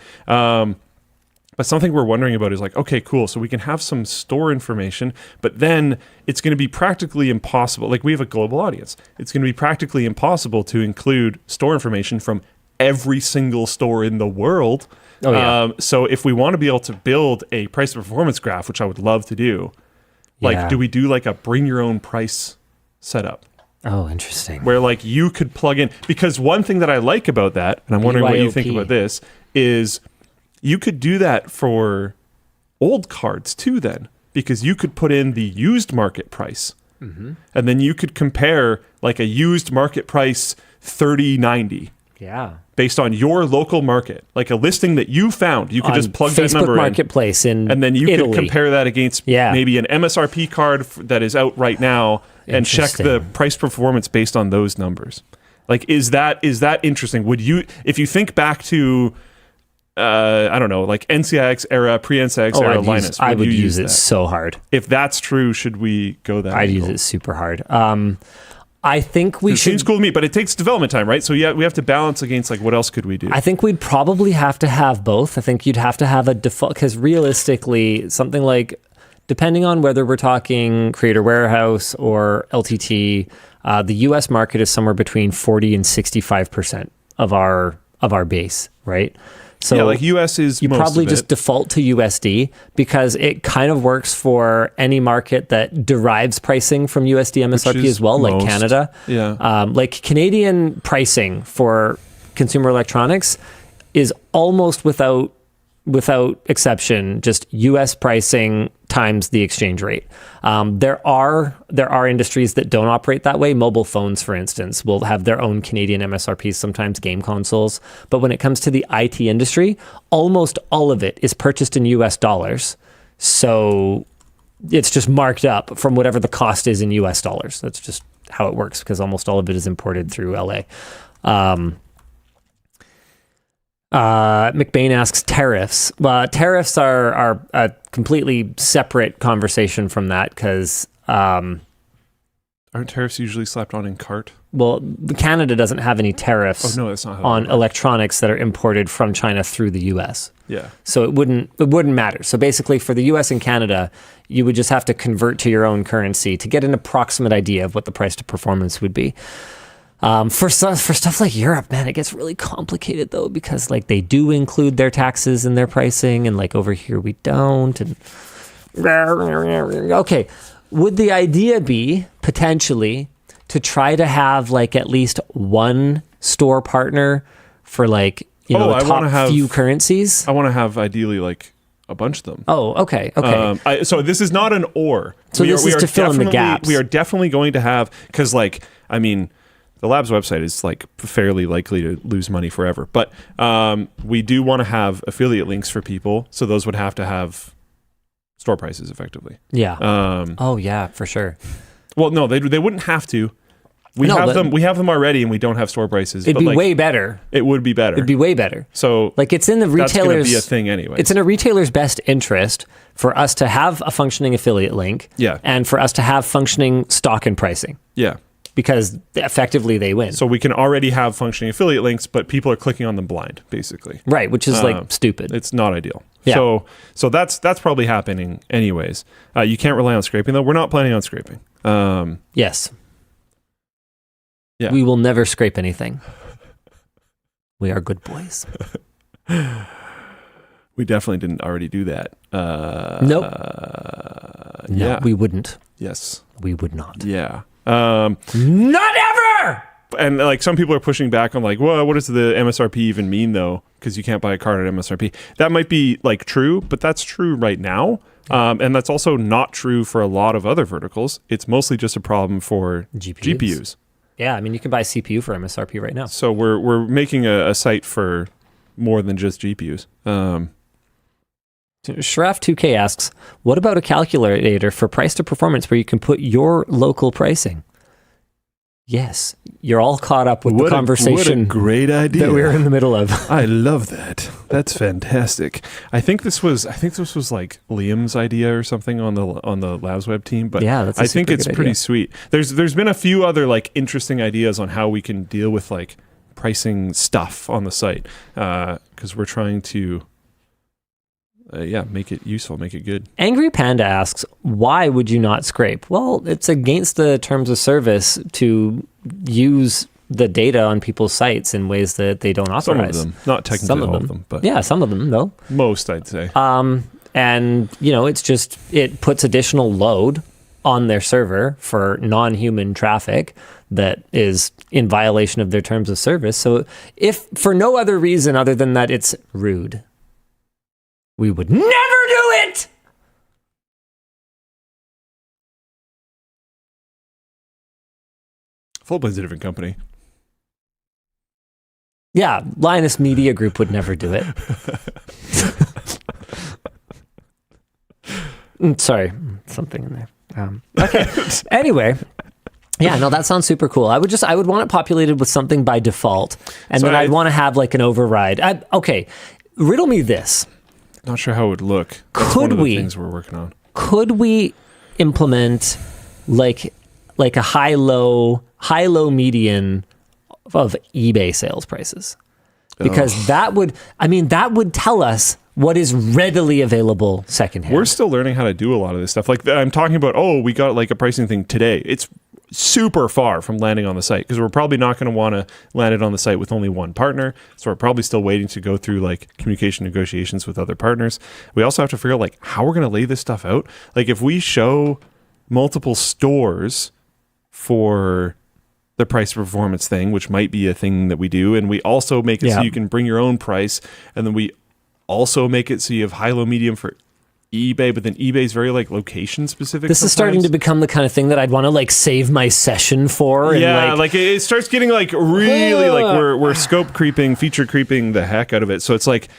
But something we're wondering about is like, okay, cool. So we can have some store information, but then it's going to be practically impossible. Like we have a global audience. It's going to be practically impossible to include store information from every single store in the world. Oh, yeah. So if we want to be able to build a price to performance graph, which I would love to do, like, do we do like a bring your own price setup? Oh, interesting. Where like you could plug in, because one thing that I like about that, and I'm wondering what you think about this, is you could do that for old cards too then, because you could put in the used market price. And then you could compare like a used market price 3090. Yeah. Based on your local market, like a listing that you found, you could just plug that number in. Facebook Marketplace in and then you Italy. could compare that against maybe an MSRP card that is out right now and check the price performance based on those numbers. Like, is that interesting? Would you, if you think back to, I don't know, like NCIX era, pre-NCIX era Linus, I would use it so hard. If that's true, should we go that I'd use it super hard. I think we should. It seems cool to me, but it takes development time, right? So yeah, we have to balance against like what else could we do? I think we'd probably have to have both. I think you'd have to have a default, because realistically, something like, depending on whether we're talking Creator Warehouse or LTT, the US market is somewhere between 40 and 65% of our base, right? So yeah, like US is you most probably of just it. default to USD because it kind of works for any market that derives pricing from USD MSRP as well, like Canada. Yeah. Like Canadian pricing for consumer electronics is almost without exception just US pricing times the exchange rate. There are industries that don't operate that way. Mobile phones, for instance, will have their own Canadian MSRPs, sometimes game consoles. But when it comes to the IT industry, almost all of it is purchased in US dollars. So it's just marked up from whatever the cost is in US dollars. That's just how it works, because almost all of it is imported through LA. McBain asks tariffs. Tariffs are a completely separate conversation from that, because aren't tariffs usually slapped on in cart? Well, Canada doesn't have any tariffs that's not how on electronics that are imported from China through the US. Yeah. So it wouldn't matter. So basically for the US and Canada, you would just have to convert to your own currency to get an approximate idea of what the price to performance would be. For stuff like Europe, man, it gets really complicated though, because like they do include their taxes in their pricing, and like over here we don't. And okay, would the idea be potentially to try to have like at least one store partner for like the top few currencies? I want to have ideally like a bunch of them. Oh, okay. So this is not an or. So this is to fill in the gaps. We are definitely going to have, because like, I mean, the lab's website is like fairly likely to lose money forever, but we do want to have affiliate links for people, so those would have to have store prices effectively. Yeah. Oh yeah, for sure. Well, no, they wouldn't have to. We have them already, and we don't have store prices. It'd be way better. It would be better. It'd be way better. So like it's in the retailer's. That's going to be a thing anyway. It's in a retailer's best interest for us to have a functioning affiliate link. Yeah. And for us to have functioning stock and pricing. Yeah. Because effectively they win. So we can already have functioning affiliate links, but people are clicking on them blind, basically. Right, which is like stupid. It's not ideal. Yeah. So that's probably happening anyways. You can't rely on scraping though. We're not planning on scraping. Yes. Yeah. We will never scrape anything. We are good boys. We definitely didn't already do that. Nope. No, yeah. we wouldn't. Yes. We would not. Yeah. Not ever! And like some people are pushing back on like, well, what does the MSRP even mean though? Because you can't buy a card at MSRP. That might be like true, but that's true right now. And that's also not true for a lot of other verticals. It's mostly just a problem for GPUs. Yeah, I mean, you can buy a CPU for MSRP right now. So we're making a site for more than just GPUs. Shraf2K asks, what about a calculator for price to performance where you can put your local pricing? Yes, you're all caught up with the conversation. What a great idea that we were in the middle of. I love that. That's fantastic. I think this was like Liam's idea or something on the Labs Web team. But yeah, that's I think it's pretty sweet. There's been a few other like interesting ideas on how we can deal with like pricing stuff on the site, because we're trying to yeah, make it useful, make it good. Angry Panda asks, why would you not scrape? Well, it's against the terms of service to use the data on people's sites in ways that they don't authorize. Some of them, not technically all of them, but yeah, some of them though. Most, I'd say. And it's just, it puts additional load on their server for non-human traffic that is in violation of their terms of service. So if for no other reason other than that it's rude, we would never do it. Floatplane's a different company. Yeah, Linus Media Group would never do it. Sorry, something in there. Okay. Anyway, yeah, no, that sounds super cool. I would want it populated with something by default, and then I'd want to have like an override. Okay, riddle me this. Not sure how it would look. That's one of the things we're working on. Could we implement like a high-low median of eBay sales prices? Because that would tell us what is readily available secondhand. We're still learning how to do a lot of this stuff. Like I'm talking about, we got like a pricing thing today. It's super far from landing on the site because we're probably not going to want to land it on the site with only one partner. So we're probably still waiting to go through like communication negotiations with other partners. We also have to figure out like how we're going to lay this stuff out. Like if we show multiple stores for the price performance thing, which might be a thing that we do, and we also make it so you can bring your own price, and then we also make it so you have high, low, medium for eBay, but then eBay's very like location specific. This is starting to become the kind of thing that I'd want to like save my session for. Yeah, like it starts getting like really like we're scope creeping, feature creeping the heck out of it. So it's like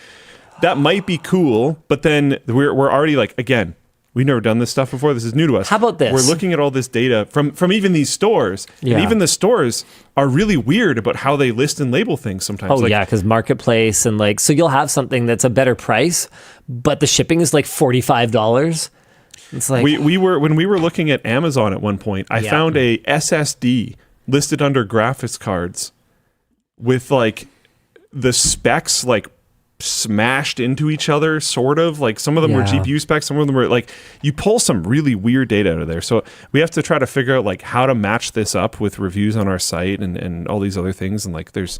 that might be cool, but then we're already like, again, we've never done this stuff before. This is new to us. How about this? We're looking at all this data from even these stores, and even the stores are really weird about how they list and label things sometimes. Oh, yeah, because marketplace and like, so you'll have something that's a better price, but the shipping is like $45. It's like when we were looking at Amazon at one point, I found a SSD listed under graphics cards with like the specs like smashed into each other, sort of like some of them were GPU specs, some of them were like, you pull some really weird data out of there. So we have to try to figure out like how to match this up with reviews on our site and all these other things. And like there's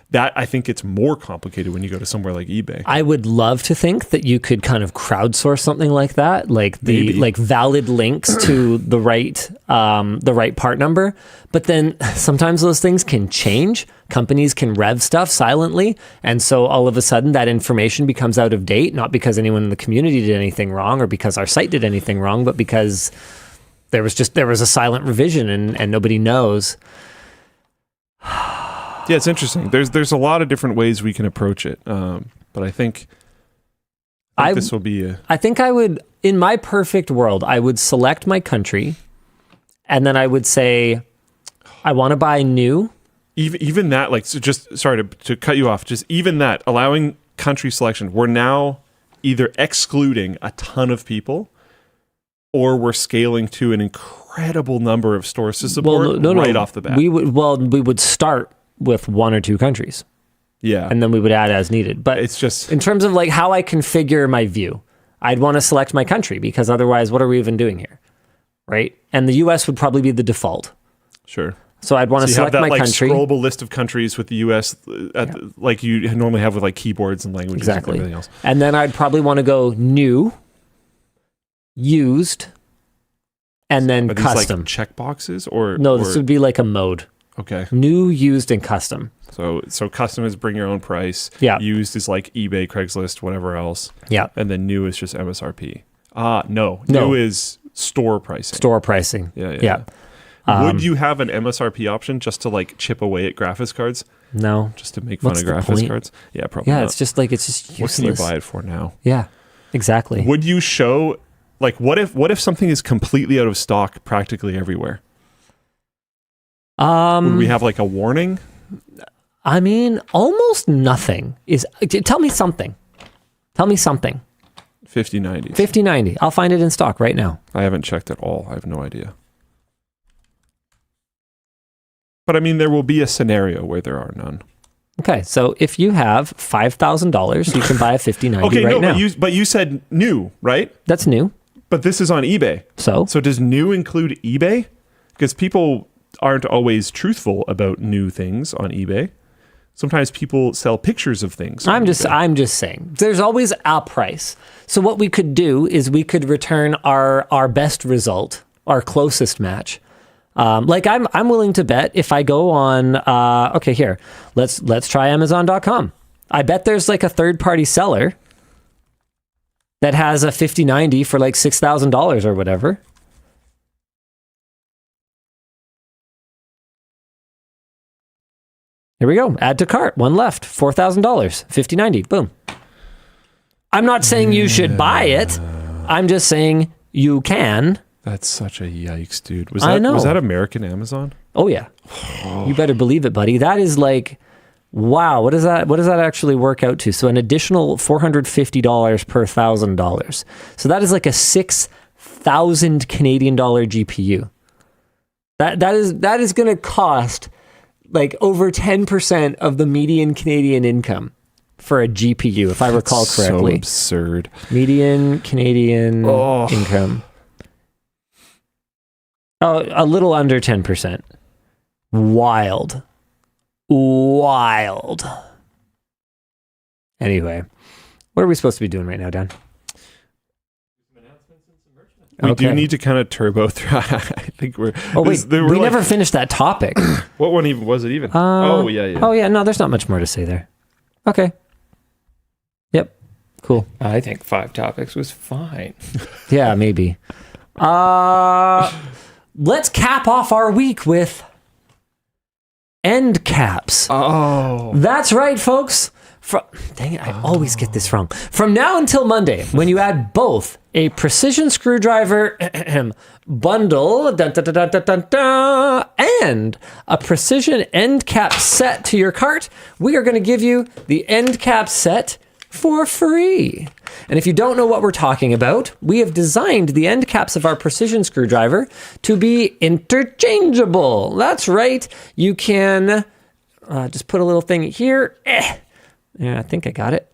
that, I think it's more complicated when you go to somewhere like eBay. I would love to think that you could kind of crowdsource something like that, like like valid links to the right part number. But then sometimes those things can change. Companies can rev stuff silently, and so all of a sudden that information becomes out of date, not because anyone in the community did anything wrong or because our site did anything wrong, but because there was a silent revision and nobody knows. Yeah, it's interesting. There's a lot of different ways we can approach it, but I think this will be I think I would, in my perfect world, I would select my country, and then I would say, I want to buy new. Even that, like, so just sorry to cut you off. Just even that, allowing country selection, we're now either excluding a ton of people, or we're scaling to an incredible number of stores to support off the bat. We would start with one or two countries. Yeah. And then we would add as needed. But it's just in terms of like how I configure my view, I'd want to select my country because otherwise what are we even doing here? Right? And the US would probably be the default. Sure. So I'd want to select my country. Scrollable list of countries with the US like you normally have with like keyboards and languages and everything else. And then I'd probably want to go new, used, and then are these custom. Like checkboxes or no, this would be like a mode. Okay. New, used, and custom. So custom is bring your own price. Yeah. Used is like eBay, Craigslist, whatever else. Yeah. And then new is just MSRP. No. New is store pricing. Store pricing. Yeah. Would you have an MSRP option just to like chip away at graphics cards? No. Just to make fun of graphics cards? Yeah, probably not. It's just useless. What can you buy it for now? Yeah, exactly. Would you show, like, what if something is completely out of stock practically everywhere? Would we have like a warning? I mean, almost nothing is. Tell me something. 5090s. 5090. I'll find it in stock right now. I haven't checked at all. I have no idea. But I mean, there will be a scenario where there are none. Okay, so if you have $5,000, you can buy a 5090 right now. But you said new, right? That's new. But this is on eBay. So does new include eBay? Because people aren't always truthful about new things on eBay. Sometimes people sell pictures of things. I'm just saying, there's always a price. So what we could do is we could return our best result, our closest match. Like I'm willing to bet if I go on, okay, here, let's try Amazon.com. I bet there's like a third-party seller that has a 5090 for like $6,000 or whatever. Here we go. Add to cart. One left. $4,000. 5090. Boom. I'm not saying you should buy it. I'm just saying you can. That's such a yikes, dude. Was that American Amazon? Oh yeah. You better believe it, buddy. That is like, wow. What does that actually work out to? So an additional $450 per $1,000. So that is like a 6,000 Canadian dollar GPU. That is going to cost like over 10% of the median Canadian income for a GPU, if I recall correctly. So absurd. Median Canadian income. Oh, a little under 10%. Wild. Anyway, what are we supposed to be doing right now, Dan? We do need to kind of turbo through. I think we're. Oh wait, we never finished that topic. What one even was it even? Oh yeah. No, there's not much more to say there. Okay. Yep. Cool. I think 5 topics was fine. Yeah, maybe. Let's cap off our week with end caps. Oh, that's right, folks. Dang it, I always get this wrong. From now until Monday, when you add both a precision screwdriver bundle and a precision end cap set to your cart, we are going to give you the end cap set for free. And if you don't know what we're talking about, we have designed the end caps of our precision screwdriver to be interchangeable. That's right. You can just put a little thing here. Yeah, I think I got it.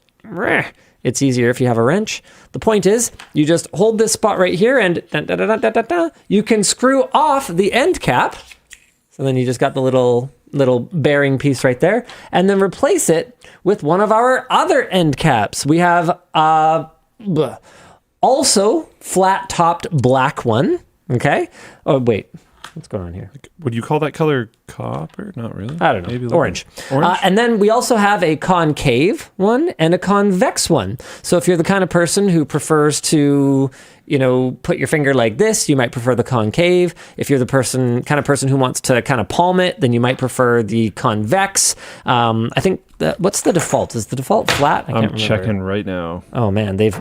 It's easier if you have a wrench. The point is, you just hold this spot right here and you can screw off the end cap. So then you just got the little bearing piece right there, and then replace it with one of our other end caps. We have also flat-topped black one. Okay. Oh wait, what's going on here? Would you call that color copper? Not really. I don't know. Maybe orange. Orange. And then we also have a concave one and a convex one. So if you're the kind of person who prefers to, put your finger like this, you might prefer the concave. If you're the kind of person who wants to kind of palm it, then you might prefer the convex. I think what's the default? Is the default flat? I can't remember. Checking right now. Oh man, they've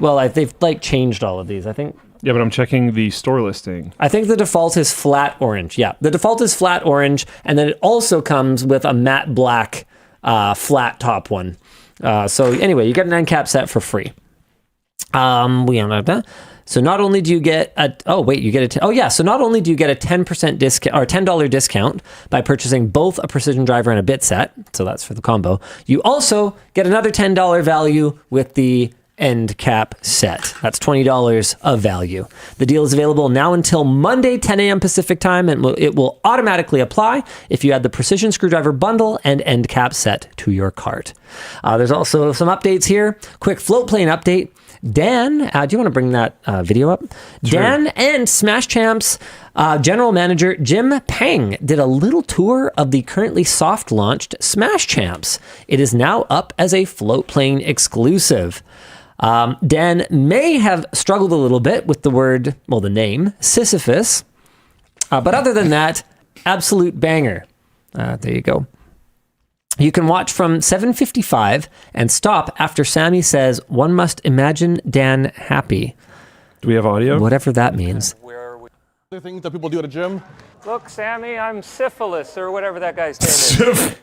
like changed all of these. I think. Yeah, but I'm checking the store listing. I think the default is flat orange. Yeah, the default is flat orange, and then it also comes with a matte black flat top one. So anyway, you get an end cap set for free. So not only do you get so not only do you get a 10% discount or $10 discount by purchasing both a precision driver and a bit set, so that's for the combo, you also get another $10 value with the end cap set. That's $20 of value. The deal is available now until Monday, 10 a.m. Pacific time, and it will automatically apply if you add the precision screwdriver bundle and end cap set to your cart. There's also some updates here. Quick Floatplane update. Dan, do you want to bring that video up? Sure. Dan and Smash Champs general manager Jim Pang did a little tour of the currently soft launched Smash Champs. It is now up as a Floatplane exclusive. Dan may have struggled a little bit with the name, Sisyphus. But other than that, absolute banger. There you go. You can watch from 7:55 and stop after Sammy says, "One must imagine Dan happy." Do we have audio? Whatever that means. Where are we? Other things that people do at a gym. Look, Sammy, I'm syphilis, or whatever that guy's name is.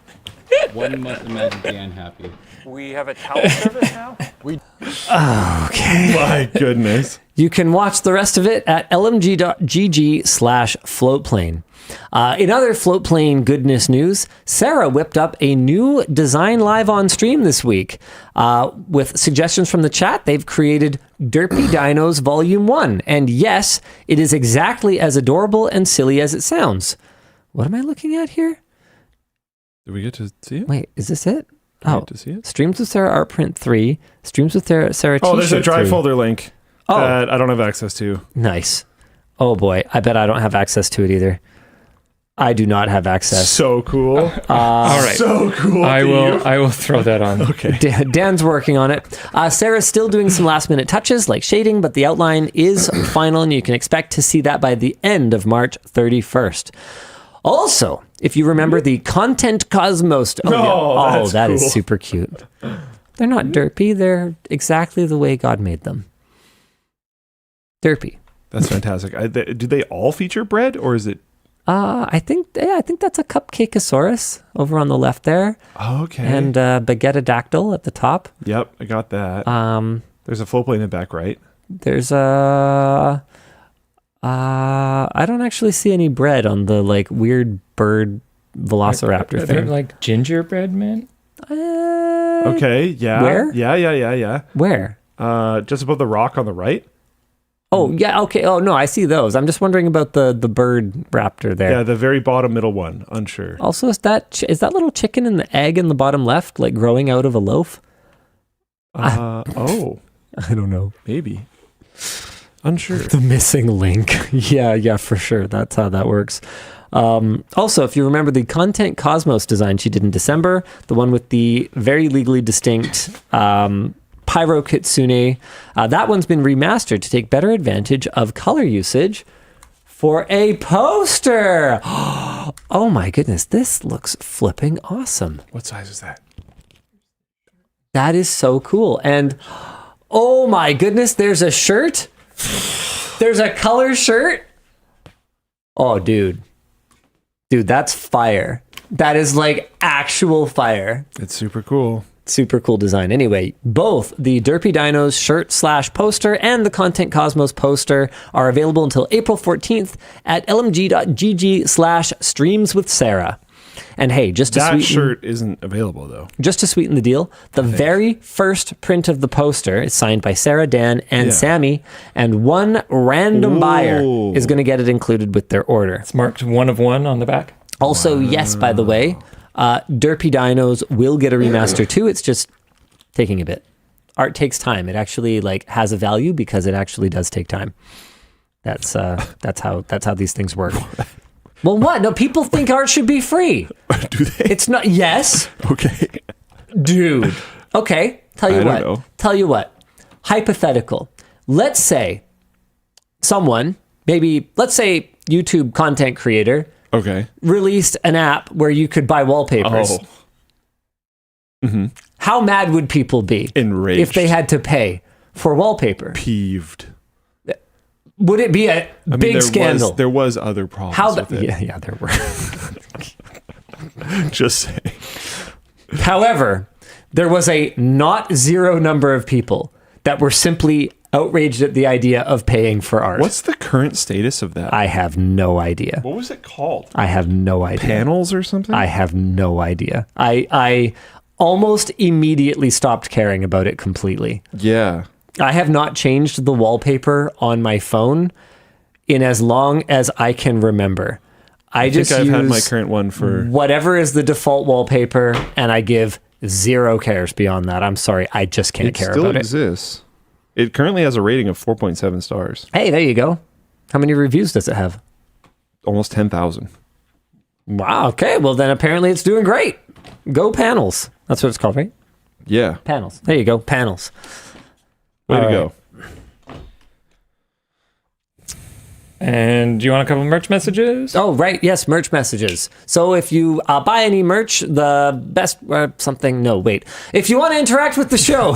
One must imagine Dan happy. We have a towel service now? Okay. My goodness. You can watch the rest of it at lmg.gg/floatplane. In other Floatplane goodness news, Sarah whipped up a new design live on stream this week. With suggestions from the chat, they've created Derpy Dinos Volume 1. And yes, it is exactly as adorable and silly as it sounds. What am I looking at here? Did we get to see it? Wait, is this it? Did we get to see it? Streams with Sarah Art Print 3. Streams with Sarah T-shirt Oh, there's a drive 3. folder link that I don't have access to. Nice. Oh boy, I bet I don't have access to it either. I do not have access. So cool. All right. So cool. I will throw that on. Okay. Dan's working on it. Sarah's still doing some last minute touches like shading, but the outline is final and you can expect to see that by the end of March 31st. Also, if you remember the Content Cosmos... that is cool. super cute. They're not derpy. They're exactly the way God made them. Derpy. That's fantastic. Do they all feature bread, or is it... I think that's a Cupcakeosaurus over on the left there. Oh, okay. And Baguette-a-dactyl at the top. Yep, I got that. There's a Floatplane in the back right. There's a... I don't actually see any bread on the like weird bird velociraptor Are there thing. like gingerbread men? Okay, yeah. Where? Yeah. Where? Just above the rock on the right. Oh, yeah, okay. Oh, no, I see those. I'm just wondering about the bird raptor there. Yeah, the very bottom middle one. Unsure. Also, is that little chicken and the egg in the bottom left like growing out of a loaf? Oh, I don't know. maybe. Unsure. The missing link. yeah, for sure. That's how that works. Also, if you remember the Content Cosmos design she did in December, the one with the very legally distinct Pyro Kitsune, that one's been remastered to take better advantage of color usage for a poster. Oh my goodness, this looks flipping awesome. What size is that? That is so cool. And oh my goodness, there's a shirt. There's a color shirt. Oh, dude, that's fire. That is like actual fire. It's super cool. Super cool design. Anyway, both the Derpy Dinos shirt/poster and the Content Cosmos poster are available until April 14th at lmg.gg/streamswithsarah. And hey, just to That shirt isn't available though. Just to sweeten the deal, the very first print of the poster is signed by Sarah, Dan, and Sammy, and one random buyer is going to get it included with their order. It's marked 1 of 1 on the back. Also, yes, by the way, Derpy Dinos will get a remaster too. It's just taking a bit. Art takes time. It actually like has a value because it actually does take time. That's how these things work. Well, what? No, people think art should be free. Do they? It's not. Yes. Okay. Dude. Okay. Tell you I what. don't know. Tell you what. Hypothetical. Let's say someone, let's say YouTube content creator, Okay. released an app where you could buy wallpapers. Oh. Mm-hmm. How mad would people be Enraged. if they had to pay for wallpaper? Peeved. Would it be a big scandal? There was other problems with it. Yeah, there were. Just saying. However, there was a not zero number of people that were simply outraged at the idea of paying for art. What's the current status of that? I have no idea. What was it called? I have no idea. Panels or something? I have no idea. I almost immediately stopped caring about it completely. Yeah. I have not changed the wallpaper on my phone in as long as I can remember. I just think I've had my use current one for... whatever is the default wallpaper, and I give zero cares beyond that. I'm sorry, I just can't care about it. It still exists. It currently has a rating of 4.7 stars. Hey, there you go. How many reviews does it have? Almost 10,000. Wow, okay. Well, then apparently it's doing great. Go Panels. That's what it's called, right? Yeah. Panels. There you go, Panels. Way to All go. And do you want a couple of merch messages? Oh, right. Yes, merch messages. So if you buy any merch, the best if you want to interact with the show,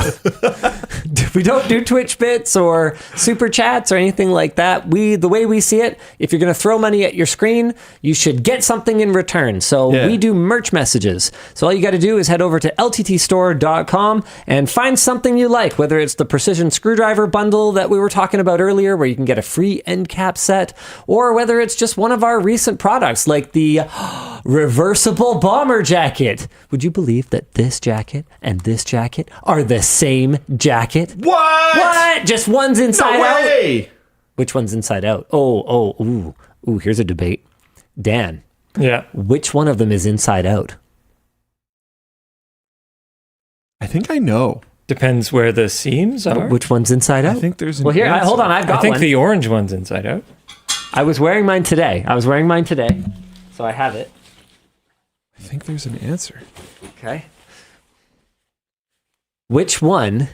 we don't do Twitch bits or super chats or anything like that. The way we see it, if you're going to throw money at your screen, you should get something in return. So we do merch messages. So all you got to do is head over to LTTStore.com and find something you like, whether it's the precision screwdriver bundle that we were talking about earlier, where you can get a free end cap set, or whether it's just one of our recent products like the reversible bomber jacket. Would you believe that this jacket and this jacket are the same jacket? What? Just one's inside out? Which one's inside out? Ooh, here's a debate. Dan. Yeah. Which one of them is inside out? I think I know. Depends where the seams are. Which one's inside out? I think there's an Well, here, answer. hold on. I've got I think one. the orange one's inside out. I was wearing mine today. So I have it. I think there's an answer. Okay. Which one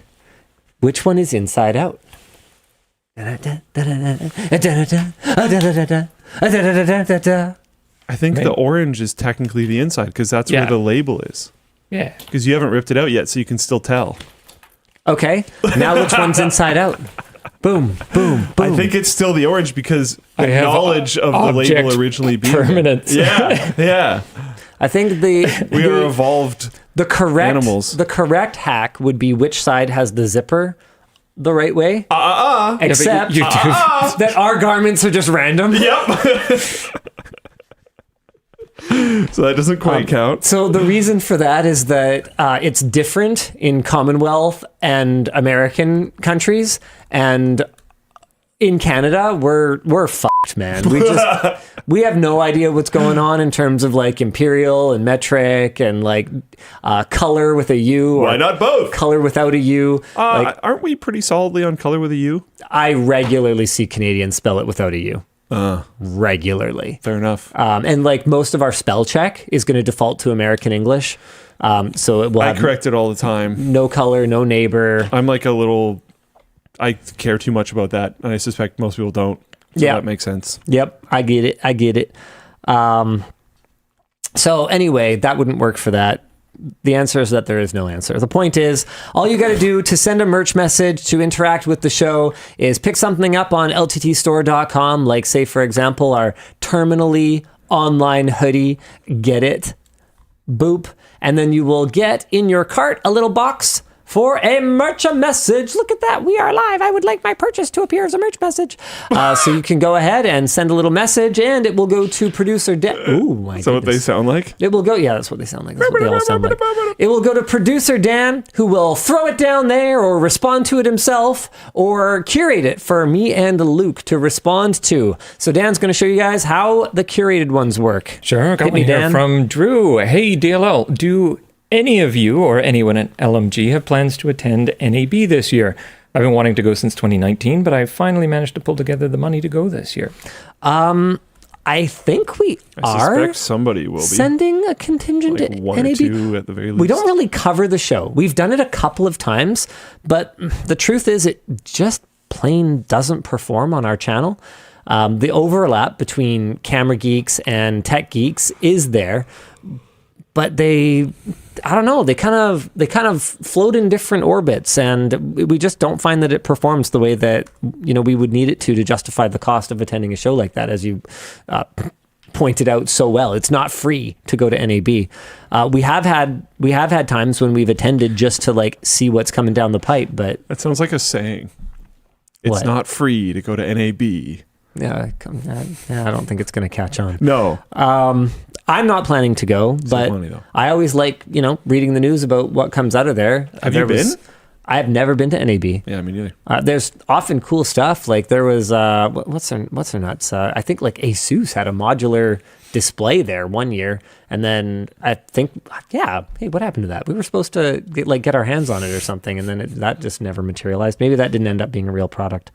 is inside out? I think the orange is technically the inside because that's where the label is. Yeah. Because you haven't ripped it out yet, so you can still tell. Okay. Now which one's inside out? Boom, boom, boom. I think it's still the orange because I the have knowledge of the label object originally being permanence. Yeah. I think We are evolved the correct animals. The correct hack would be which side has the zipper the right way. Except you do. that our garments are just random. Yep. So that doesn't quite count. So the reason for that is that it's different in Commonwealth and American countries, and in Canada we're fucked, man. We have no idea what's going on in terms of like imperial and metric and like color with a U. Why not both? Color without a U. Aren't we pretty solidly on color with a U? I regularly see Canadians spell it without a U. Regularly. Fair enough. And like most of our spell check is going to default to American English. So it will I have correct it all the time. no color, no neighbor. I'm like I care too much about that, and I suspect most people don't. So that makes sense. Yep, I get it. So anyway, that wouldn't work for that. The answer is that there is no answer. The point is, all you got to do to send a merch message to interact with the show is pick something up on LTTStore.com, like say, for example, our terminally online hoodie, get it, boop, and then you will get in your cart a little box for a merch message. Look at that. We are live. I would like my purchase to appear as a merch message. So you can go ahead and send a little message, and it will go to producer Dan. Ooh, my Is that what they goodness. sound like? It will go, yeah, that's what they sound like. That's what they all sound like. It will go to producer Dan, who will throw it down there or respond to it himself or curate it for me and Luke to respond to. So Dan's going to show you guys how the curated ones work. Sure. Got Hit me, one here Dan. from Drew. Hey, DLL, do any of you or anyone at LMG have plans to attend NAB this year? I've been wanting to go since 2019, but I finally managed to pull together the money to go this year. I think we I are suspect somebody will be. sending a contingent Like to one or NAB. two at the very least. We don't really cover the show. We've done it a couple of times, but the truth is it just plain doesn't perform on our channel. The overlap between camera geeks and tech geeks is there, but they kind of float in different orbits, and we just don't find that it performs the way that we would need it to justify the cost of attending a show like that, as you pointed out so well. It's not free to go to NAB. We have had times when we've attended just to like see what's coming down the pipe, but That sounds like a saying. It's What? not free to go to NAB. I don't think it's going to catch on. No. I'm not planning to go, but funny, though. I always like, reading the news about what comes out of there. Have you been? I have never been to NAB. Yeah, me neither. There's often cool stuff. Like there was, what's their nuts? I think like ASUS had a modular display there one year. And then I think, hey, what happened to that? We were supposed to get our hands on it or something. And then that just never materialized. Maybe that didn't end up being a real product.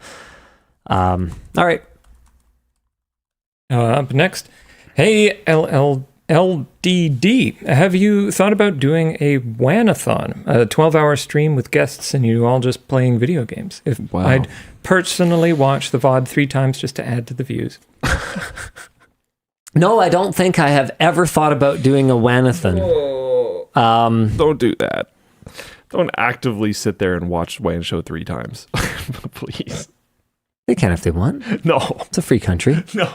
All right. Up next, hey, LDD, have you thought about doing a WANathon, a 12-hour stream with guests and you all just playing video games? Wow. I'd personally watch the VOD 3 times just to add to the views. No, I don't think I have ever thought about doing a WANathon. Don't do that. Don't actively sit there and watch WAN show 3 times. Please. They can if they want. No. It's a free country. No.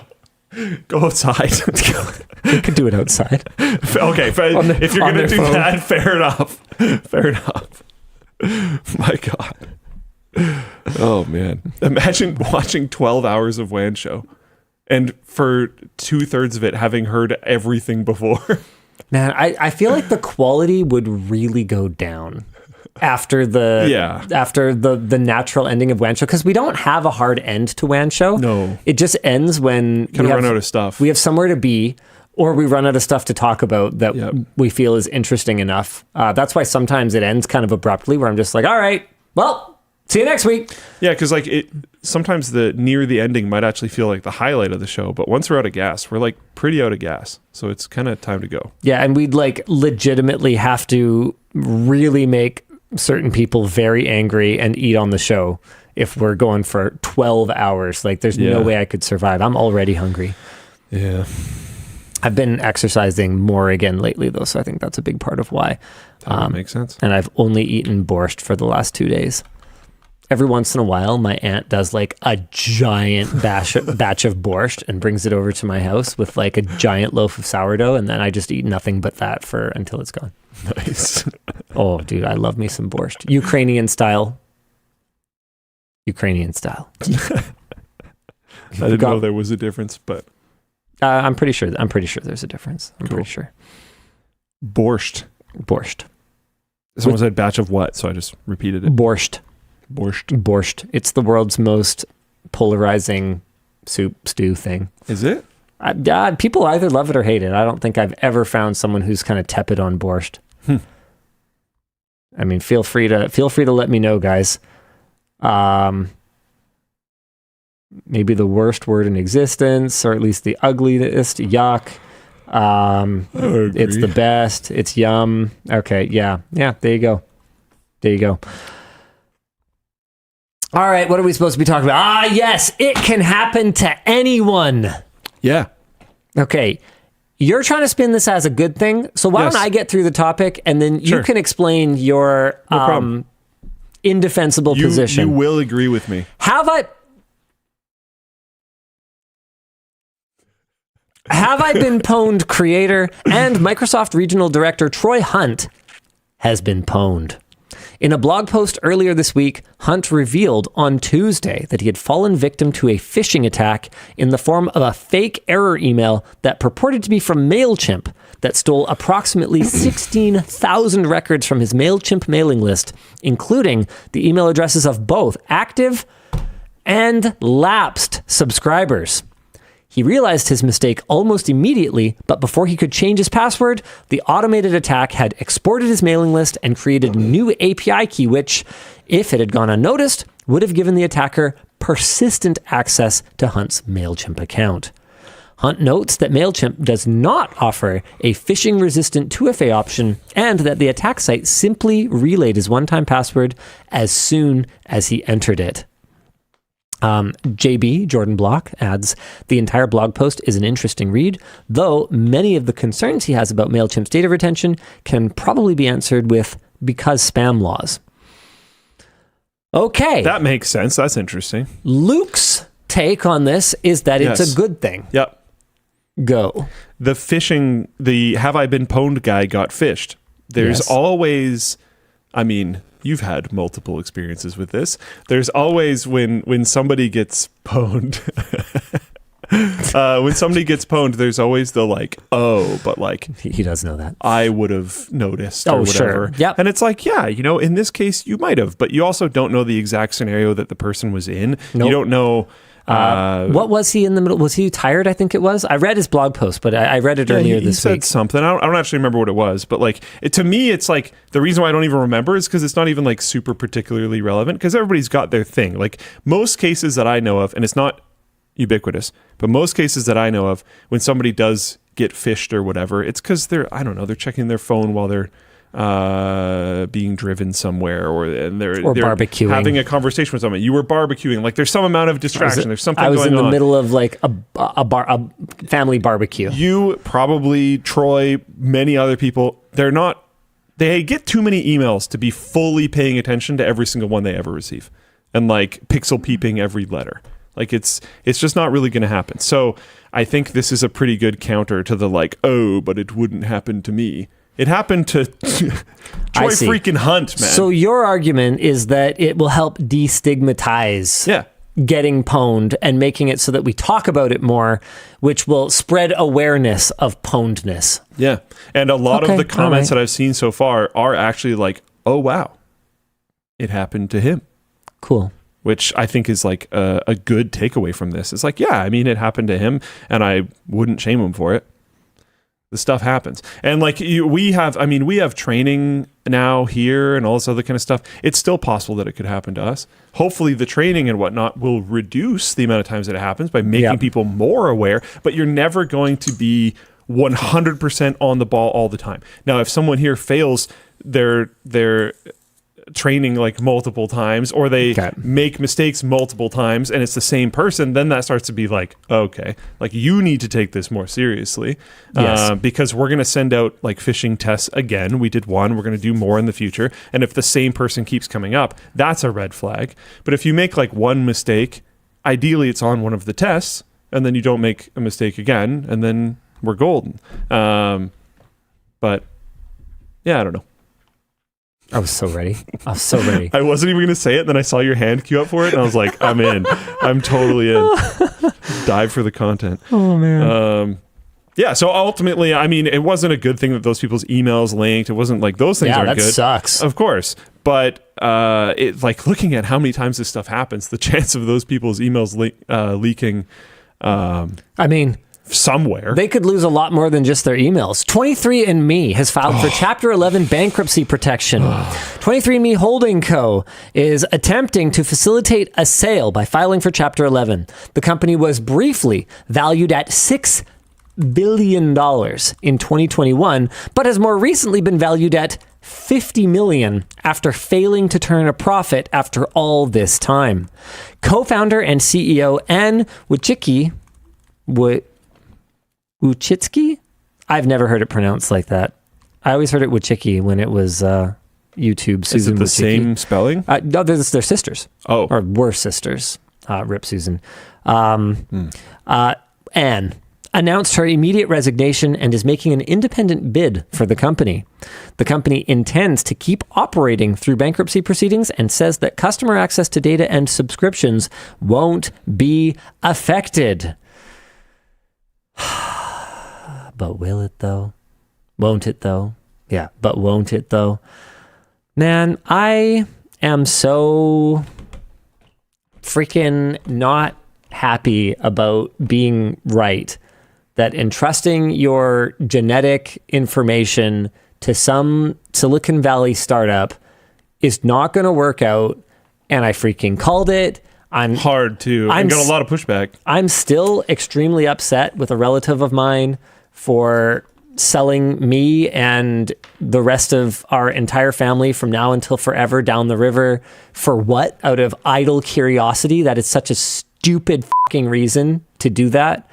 Go outside. They could do it outside. Okay, if you're going to do that, fair enough. Fair enough. My God. Oh, man. Imagine watching 12 hours of WAN show and for 2/3 of it having heard everything before. Man, I feel like the quality would really go down after the natural ending of WAN show, because we don't have a hard end to WAN show. No. It just ends when Kind of run out of stuff. We have somewhere to be, or we run out of stuff to talk about that we feel is interesting enough. That's why sometimes it ends kind of abruptly, where I'm just like, all right, well, see you next week. Yeah, because like sometimes the near the ending might actually feel like the highlight of the show, but once we're out of gas, we're like pretty out of gas. So it's kind of time to go. Yeah, and we'd like legitimately have to really make certain people very angry and eat on the show if we're going for 12 hours. Like there's no way I could survive. I'm already hungry. Yeah. I've been exercising more again lately though, so I think that's a big part of why. That makes sense. And I've only eaten borscht for the last 2 days. Every once in a while, my aunt does like a giant batch of borscht and brings it over to my house with like a giant loaf of sourdough, and then I just eat nothing but that until it's gone. Nice. Oh, dude, I love me some borscht. Ukrainian style. I didn't know there was a difference, but I'm pretty sure there's a difference. I'm pretty sure. Borscht. Someone said batch of what? So I just repeated it. Borscht. It's the world's most polarizing stew thing. Is it? People either love it or hate it. I don't think I've ever found someone who's kind of tepid on borscht. I mean, feel free to let me know, guys. Maybe the worst word in existence, or at least the ugliest. Yuck. It's the best. It's yum. Okay, yeah. There you go. All right, what are we supposed to be talking about? Yes, it can happen to anyone. Yeah. Okay, you're trying to spin this as a good thing, so why don't I get through the topic, and then you can explain your indefensible position. You will agree with me. Have I been pwned creator and Microsoft Regional Director Troy Hunt has been pwned. In a blog post earlier this week, Hunt revealed on Tuesday that he had fallen victim to a phishing attack in the form of a fake error email that purported to be from MailChimp that stole approximately 16,000 records from his MailChimp mailing list, including the email addresses of both active and lapsed subscribers. He realized his mistake almost immediately, but before he could change his password, the automated attack had exported his mailing list and created a new API key, which, if it had gone unnoticed, would have given the attacker persistent access to Hunt's MailChimp account. Hunt notes that MailChimp does not offer a phishing-resistant 2FA option, and that the attack site simply relayed his one-time password as soon as he entered it. JB, Jordan Block, adds, the entire blog post is an interesting read, though many of the concerns he has about MailChimp's data retention can probably be answered with because spam laws. Okay. That makes sense. That's interesting. Luke's take on this is that it's a good thing. Yep. Go. The phishing, the Have I Been Pwned guy got phished. There's always, I mean, you've had multiple experiences with this. There's always when somebody gets pwned. When somebody gets pwned, there's always the like, oh, but like he does know that. I would have noticed or whatever. Sure. Yep. And it's like, yeah, you know, in this case you might have, but you also don't know the exact scenario that the person was in. Nope. You don't know what was he in the middle? Was he tired? I think it was. I read his blog post, but I read it earlier this week. He said something. I don't actually remember what it was, but like to me, it's like the reason why I don't even remember is because it's not even like super particularly relevant because everybody's got their thing. Like most cases that I know of, and it's not ubiquitous, but most cases that I know of, when somebody does get phished or whatever, it's because they're checking their phone while they're being driven somewhere, they're barbecuing, having a conversation with someone. You were barbecuing. Like there's some amount of distraction. There's something going on. I was in the middle of like a family barbecue. You probably, Troy, many other people, they get too many emails to be fully paying attention to every single one they ever receive, and like pixel peeping every letter. Like it's just not really going to happen. So I think this is a pretty good counter to the like, oh, but it wouldn't happen to me. It happened to Troy freaking Hunt, man. So your argument is that it will help destigmatize getting pwned and making it so that we talk about it more, which will spread awareness of pwnedness. Yeah. And a lot of the comments that I've seen so far are actually like, oh, wow, it happened to him. Cool. Which I think is like a good takeaway from this. It's like, yeah, I mean, it happened to him and I wouldn't shame him for it. The stuff happens. And like we have training now here and all this other kind of stuff. It's still possible that it could happen to us. Hopefully the training and whatnot will reduce the amount of times that it happens by making people more aware, but you're never going to be 100% on the ball all the time. Now, if someone here fails their training like multiple times, or they make mistakes multiple times and it's the same person, then that starts to be like, okay, like you need to take this more seriously. Because we're going to send out like phishing tests again. We did one, we're going to do more in the future, and if the same person keeps coming up, that's a red flag. But if you make like one mistake, ideally it's on one of the tests, and then you don't make a mistake again, and then we're golden. But yeah, I don't know. I was so ready. I wasn't even going to say it. Then I saw your hand queue up for it. And I was like, I'm in. I'm totally in. Dive for the content. Oh, man. Yeah. So ultimately, I mean, it wasn't a good thing that those people's emails linked. It wasn't like those things aren't good. Yeah, that sucks. Of course. But it like looking at how many times this stuff happens, the chance of those people's emails leaking. I mean, somewhere they could lose a lot more than just their emails. 23andMe has filed for Chapter 11 bankruptcy protection. 23andMe Holding Co. is attempting to facilitate a sale by filing for Chapter 11. The company was briefly valued at $6 billion in 2021, but has more recently been valued at $50 million after failing to turn a profit after all this time. Co-founder and CEO Ann Wojcicki? I've never heard it pronounced like that. I always heard it Wojcicki when it was YouTube. Susan Is it the Wojcicki. same spelling? No, they're sisters. Oh. Or were sisters. Rip Susan. Anne announced her immediate resignation and is making an independent bid for the company. The company intends to keep operating through bankruptcy proceedings and says that customer access to data and subscriptions won't be affected. But will it though? Won't it though? Yeah, but won't it though? Man, I am so freaking not happy about being right that entrusting your genetic information to some Silicon Valley startup is not going to work out, and I freaking called it. I'm got a lot of pushback. I'm still extremely upset with a relative of mine for selling me and the rest of our entire family from now until forever down the river for what? Out of idle curiosity. That is such a stupid fucking reason to do that.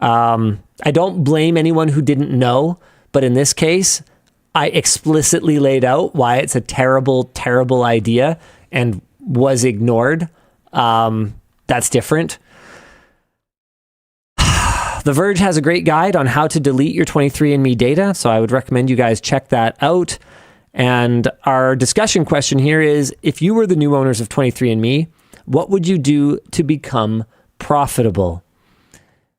I don't blame anyone who didn't know, but in this case, I explicitly laid out why it's a terrible, terrible idea and was ignored. That's different. The Verge has a great guide on how to delete your 23andMe data, so I would recommend you guys check that out. And our discussion question here is, if you were the new owners of 23andMe, what would you do to become profitable?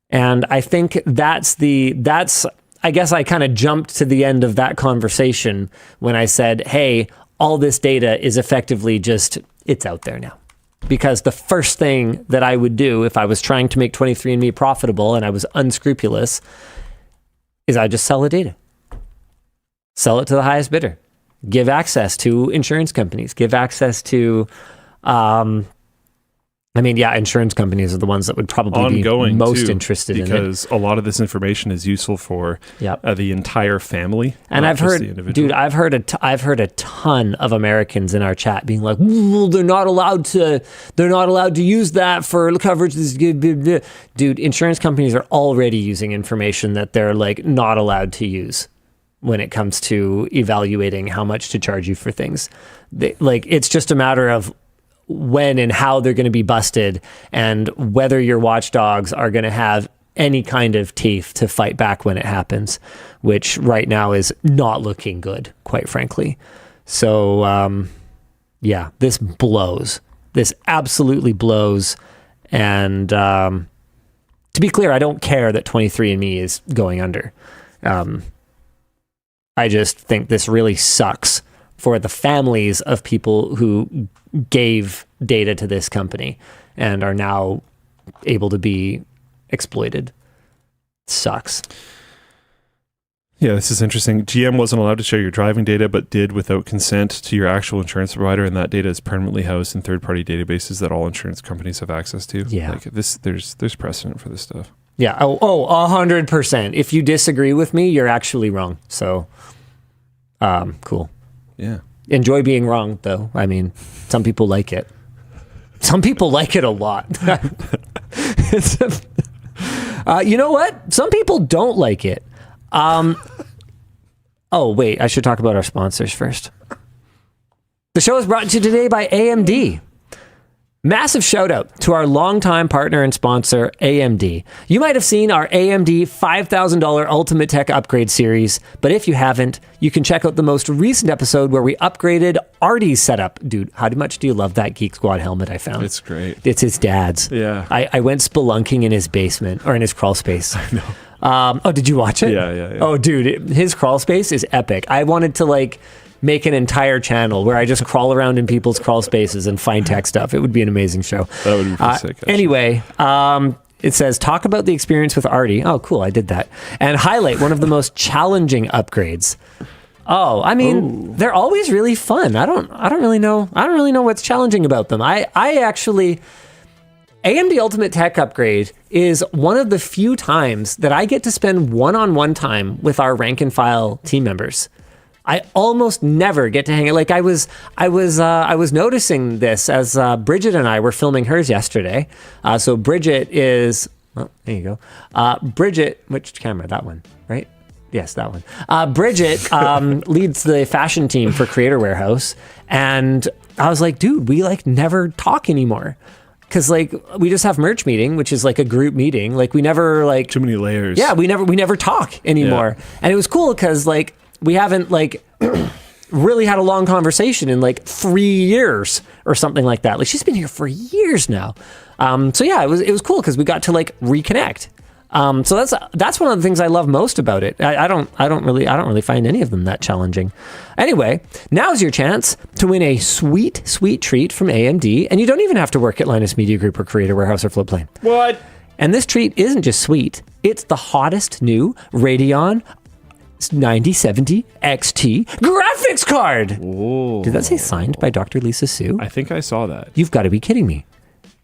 And I think that's I guess I kind of jumped to the end of that conversation when I said, hey, all this data is effectively just, it's out there now. Because the first thing that I would do if I was trying to make 23andMe profitable and I was unscrupulous is I'd just sell the data. Sell it to the highest bidder. Give access to insurance companies. Give access to I mean, yeah, insurance companies are the ones that would probably Ongoing be most too, interested in it. because a lot of this information is useful for the entire family. And I've heard, dude, I've heard a ton of Americans in our chat being like, well, they're not allowed to use that for coverage. Dude, insurance companies are already using information that they're like not allowed to use when it comes to evaluating how much to charge you for things. It's just a matter of when and how they're going to be busted and whether your watchdogs are going to have any kind of teeth to fight back when it happens, which right now is not looking good, quite frankly. So, this blows. This absolutely blows. And to be clear, I don't care that 23andMe is going under. I just think this really sucks for the families of people who gave data to this company and are now able to be exploited. It sucks. Yeah, this is interesting. GM wasn't allowed to share your driving data, but did without consent to your actual insurance provider, and that data is permanently housed in third-party databases that all insurance companies have access to. Yeah. There's precedent for this stuff. Yeah. 100%. If you disagree with me, you're actually wrong. So, cool. Yeah. Enjoy being wrong, though. I mean, some people like it. Some people like it a lot. You know what? Some people don't like it. Wait, I should talk about our sponsors first. The show is brought to you today by AMD. Massive shout out to our longtime partner and sponsor, AMD. You might have seen our AMD $5,000 Ultimate Tech Upgrade series, but if you haven't, you can check out the most recent episode where we upgraded Artie's setup. Dude, how much do you love that Geek Squad helmet I found? It's great. It's his dad's. Yeah. I went spelunking in his basement, or in his crawl space. I know. Did you watch it? Yeah. Oh, dude, his crawl space is epic. I wanted to make an entire channel where I just crawl around in people's crawl spaces and find tech stuff. It would be an amazing show. That would be pretty sick. Actually. Anyway, it says, talk about the experience with Artie. Oh, cool. I did that. And highlight one of the most challenging upgrades. Oh, I mean, they're always really fun. I don't really know what's challenging about them. I actually, AMD Ultimate Tech Upgrade is one of the few times that I get to spend one-on-one time with our rank and file team members. I almost never get to hang out. I was noticing this as Bridget and I were filming hers yesterday. So Bridget is, there you go. Bridget, which camera? That one, right? Yes, that one. Bridget leads the fashion team for Creator Warehouse, and I was like, dude, we never talk anymore. Because we just have merch meeting, which is a group meeting. We never too many layers. Yeah, we never talk anymore. Yeah. And it was cool because we haven't really had a long conversation in 3 years or something like that. She's been here for years now. So yeah, it was cool because we got to reconnect. So that's one of the things I love most about it. I don't really find any of them that challenging. Anyway, now's your chance to win a sweet treat from AMD, and you don't even have to work at Linus Media Group or Creator Warehouse or Floatplane. What? And this treat isn't just sweet; it's the hottest new Radeon 9070 XT graphics card. Whoa. Did that say signed by Dr. Lisa Su? I think I saw that. You've got to be kidding me.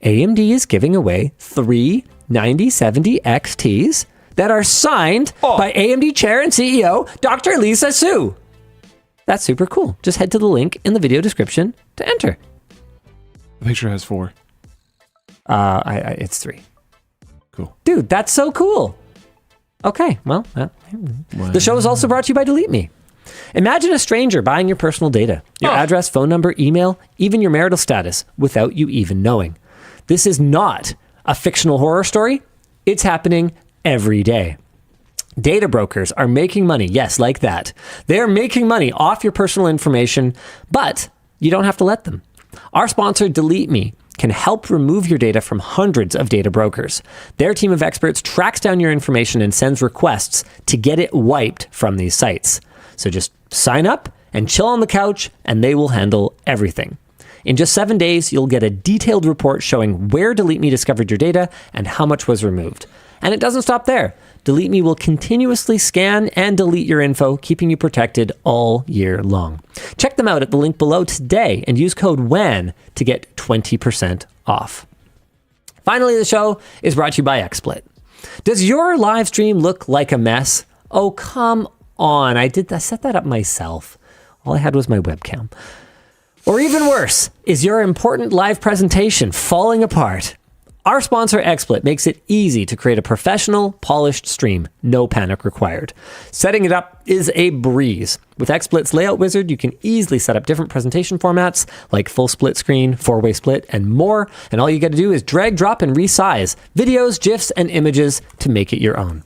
AMD is giving away 3 9070 XTs that are signed by AMD Chair and CEO Dr. Lisa Su. That's super cool. Just head to the link in the video description to enter. The picture has 4. It's 3. Cool. Dude, that's so cool. Okay, well, the show is also brought to you by DeleteMe. Imagine a stranger buying your personal data, your address, phone number, email, even your marital status, without you even knowing. This is not a fictional horror story. It's happening every day. Data brokers are making money, yes, like that. They're making money off your personal information, but you don't have to let them. Our sponsor, DeleteMe, can help remove your data from hundreds of data brokers. Their team of experts tracks down your information and sends requests to get it wiped from these sites. So just sign up and chill on the couch, and they will handle everything. In just 7 days, you'll get a detailed report showing where DeleteMe discovered your data and how much was removed. And it doesn't stop there. DeleteMe will continuously scan and delete your info, keeping you protected all year long. Check them out at the link below today and use code WAN to get 20% off. Finally, the show is brought to you by XSplit. Does your live stream look like a mess? Oh, come on. I set that up myself. All I had was my webcam. Or even worse, is your important live presentation falling apart? Our sponsor, XSplit, makes it easy to create a professional, polished stream. No panic required. Setting it up is a breeze. With XSplit's layout wizard, you can easily set up different presentation formats like full split screen, 4-way split, and more. And all you got to do is drag, drop, and resize videos, GIFs, and images to make it your own.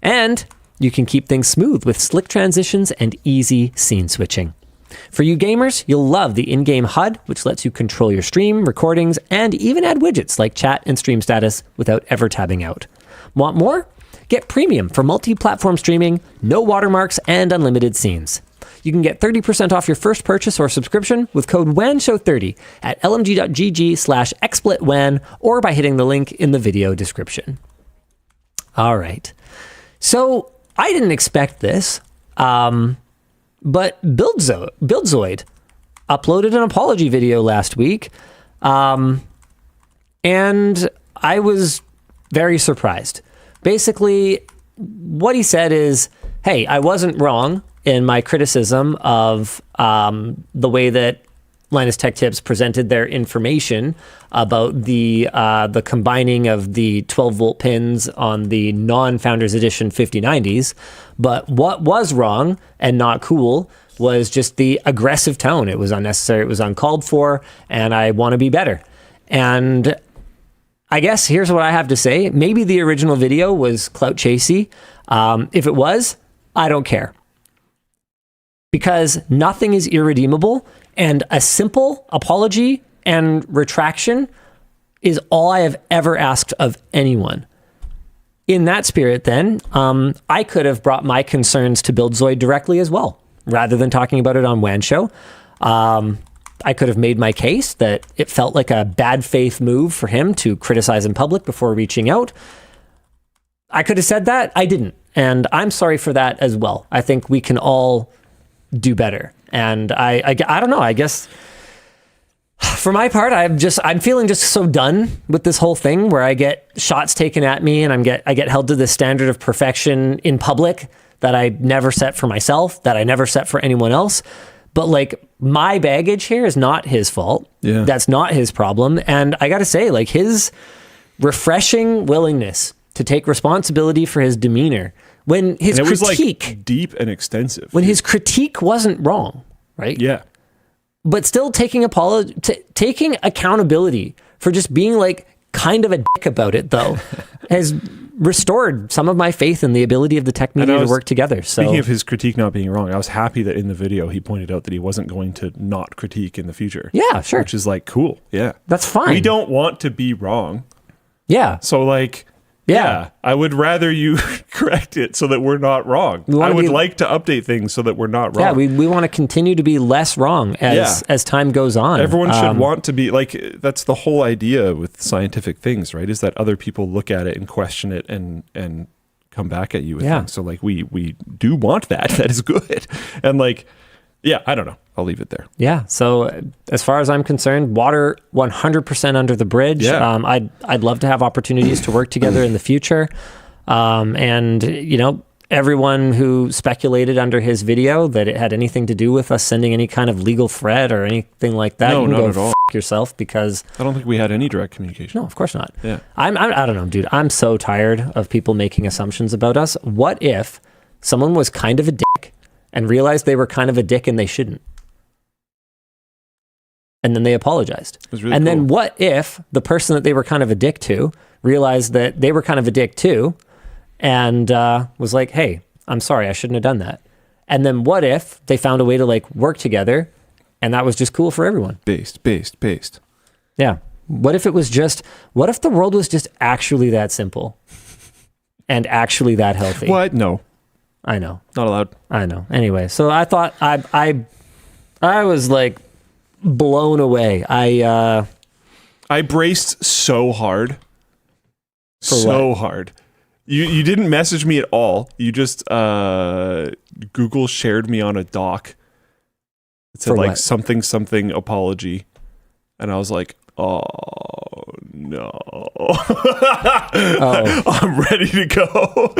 And you can keep things smooth with slick transitions and easy scene switching. For you gamers, you'll love the in-game HUD, which lets you control your stream, recordings, and even add widgets like chat and stream status without ever tabbing out. Want more? Get premium for multi-platform streaming, no watermarks, and unlimited scenes. You can get 30% off your first purchase or subscription with code WANSHOW30 at lmg.gg/xsplitwan or by hitting the link in the video description. All right. So I didn't expect this. But BuildZoid uploaded an apology video last week, and I was very surprised. Basically, what he said is, hey, I wasn't wrong in my criticism of the way that Linus Tech Tips presented their information about the combining of the 12-volt pins on the non-Founders Edition 5090s. But what was wrong and not cool was just the aggressive tone. It was unnecessary. It was uncalled for, and I want to be better. And I guess here's what I have to say. Maybe the original video was clout chasey. If it was, I don't care. Because nothing is irredeemable, and a simple apology and retraction is all I have ever asked of anyone. In that spirit, then, I could have brought my concerns to BuildZoid directly as well, rather than talking about it on WAN Show. I could have made my case that it felt like a bad faith move for him to criticize in public before reaching out. I could have said that. I didn't. And I'm sorry for that as well. I think we can all do better. And I don't know, I guess for my part, I'm feeling just so done with this whole thing where I get shots taken at me and I get held to this standard of perfection in public that I never set for myself, that I never set for anyone else. But like, my baggage here is not his fault. Yeah. That's not his problem. And I got to say, like, his refreshing willingness to take responsibility for his demeanor when his critique was like deep and extensive. When his critique wasn't wrong, right? Yeah. But still taking accountability for just being like kind of a dick about it, though, has restored some of my faith in the ability of the tech media to work together. So, speaking of his critique not being wrong, I was happy that in the video he pointed out that he wasn't going to not critique in the future. Yeah, sure. Which is like, cool. Yeah. That's fine. We don't want to be wrong. Yeah. So like, yeah, I would rather you correct it so that we're not wrong. I would like to update things so that we're not wrong. Yeah, we want to continue to be less wrong as time goes on. Everyone should want to be, like, that's the whole idea with scientific things, right? Is that other people look at it and question it and come back at you with things. So like we do want that. That is good. And like, yeah, I don't know. I'll leave it there. Yeah. So as far as I'm concerned, water 100% under the bridge. Yeah. I'd love to have opportunities to work together in the future. And, you know, everyone who speculated under his video that it had anything to do with us sending any kind of legal threat or anything like that, you can go f*** yourself, because I don't think we had any direct communication. No, of course not. Yeah. I don't know, dude. I'm so tired of people making assumptions about us. What if someone was kind of a dick and realized they were kind of a dick and they shouldn't? And then they apologized. Really and cool. then what if the person that they were kind of a dick to realized that they were kind of a dick too and was like, hey, I'm sorry, I shouldn't have done that. And then what if they found a way to like work together and that was just cool for everyone? Based. Yeah. What if the world was just actually that simple and actually that healthy? What? No. I know. Not allowed. I know. Anyway, so I thought I was like blown away. I braced so hard. For hard. You didn't message me at all. You just Google shared me on a doc. It said For like what? something apology. And I was like, oh no. I'm ready to go.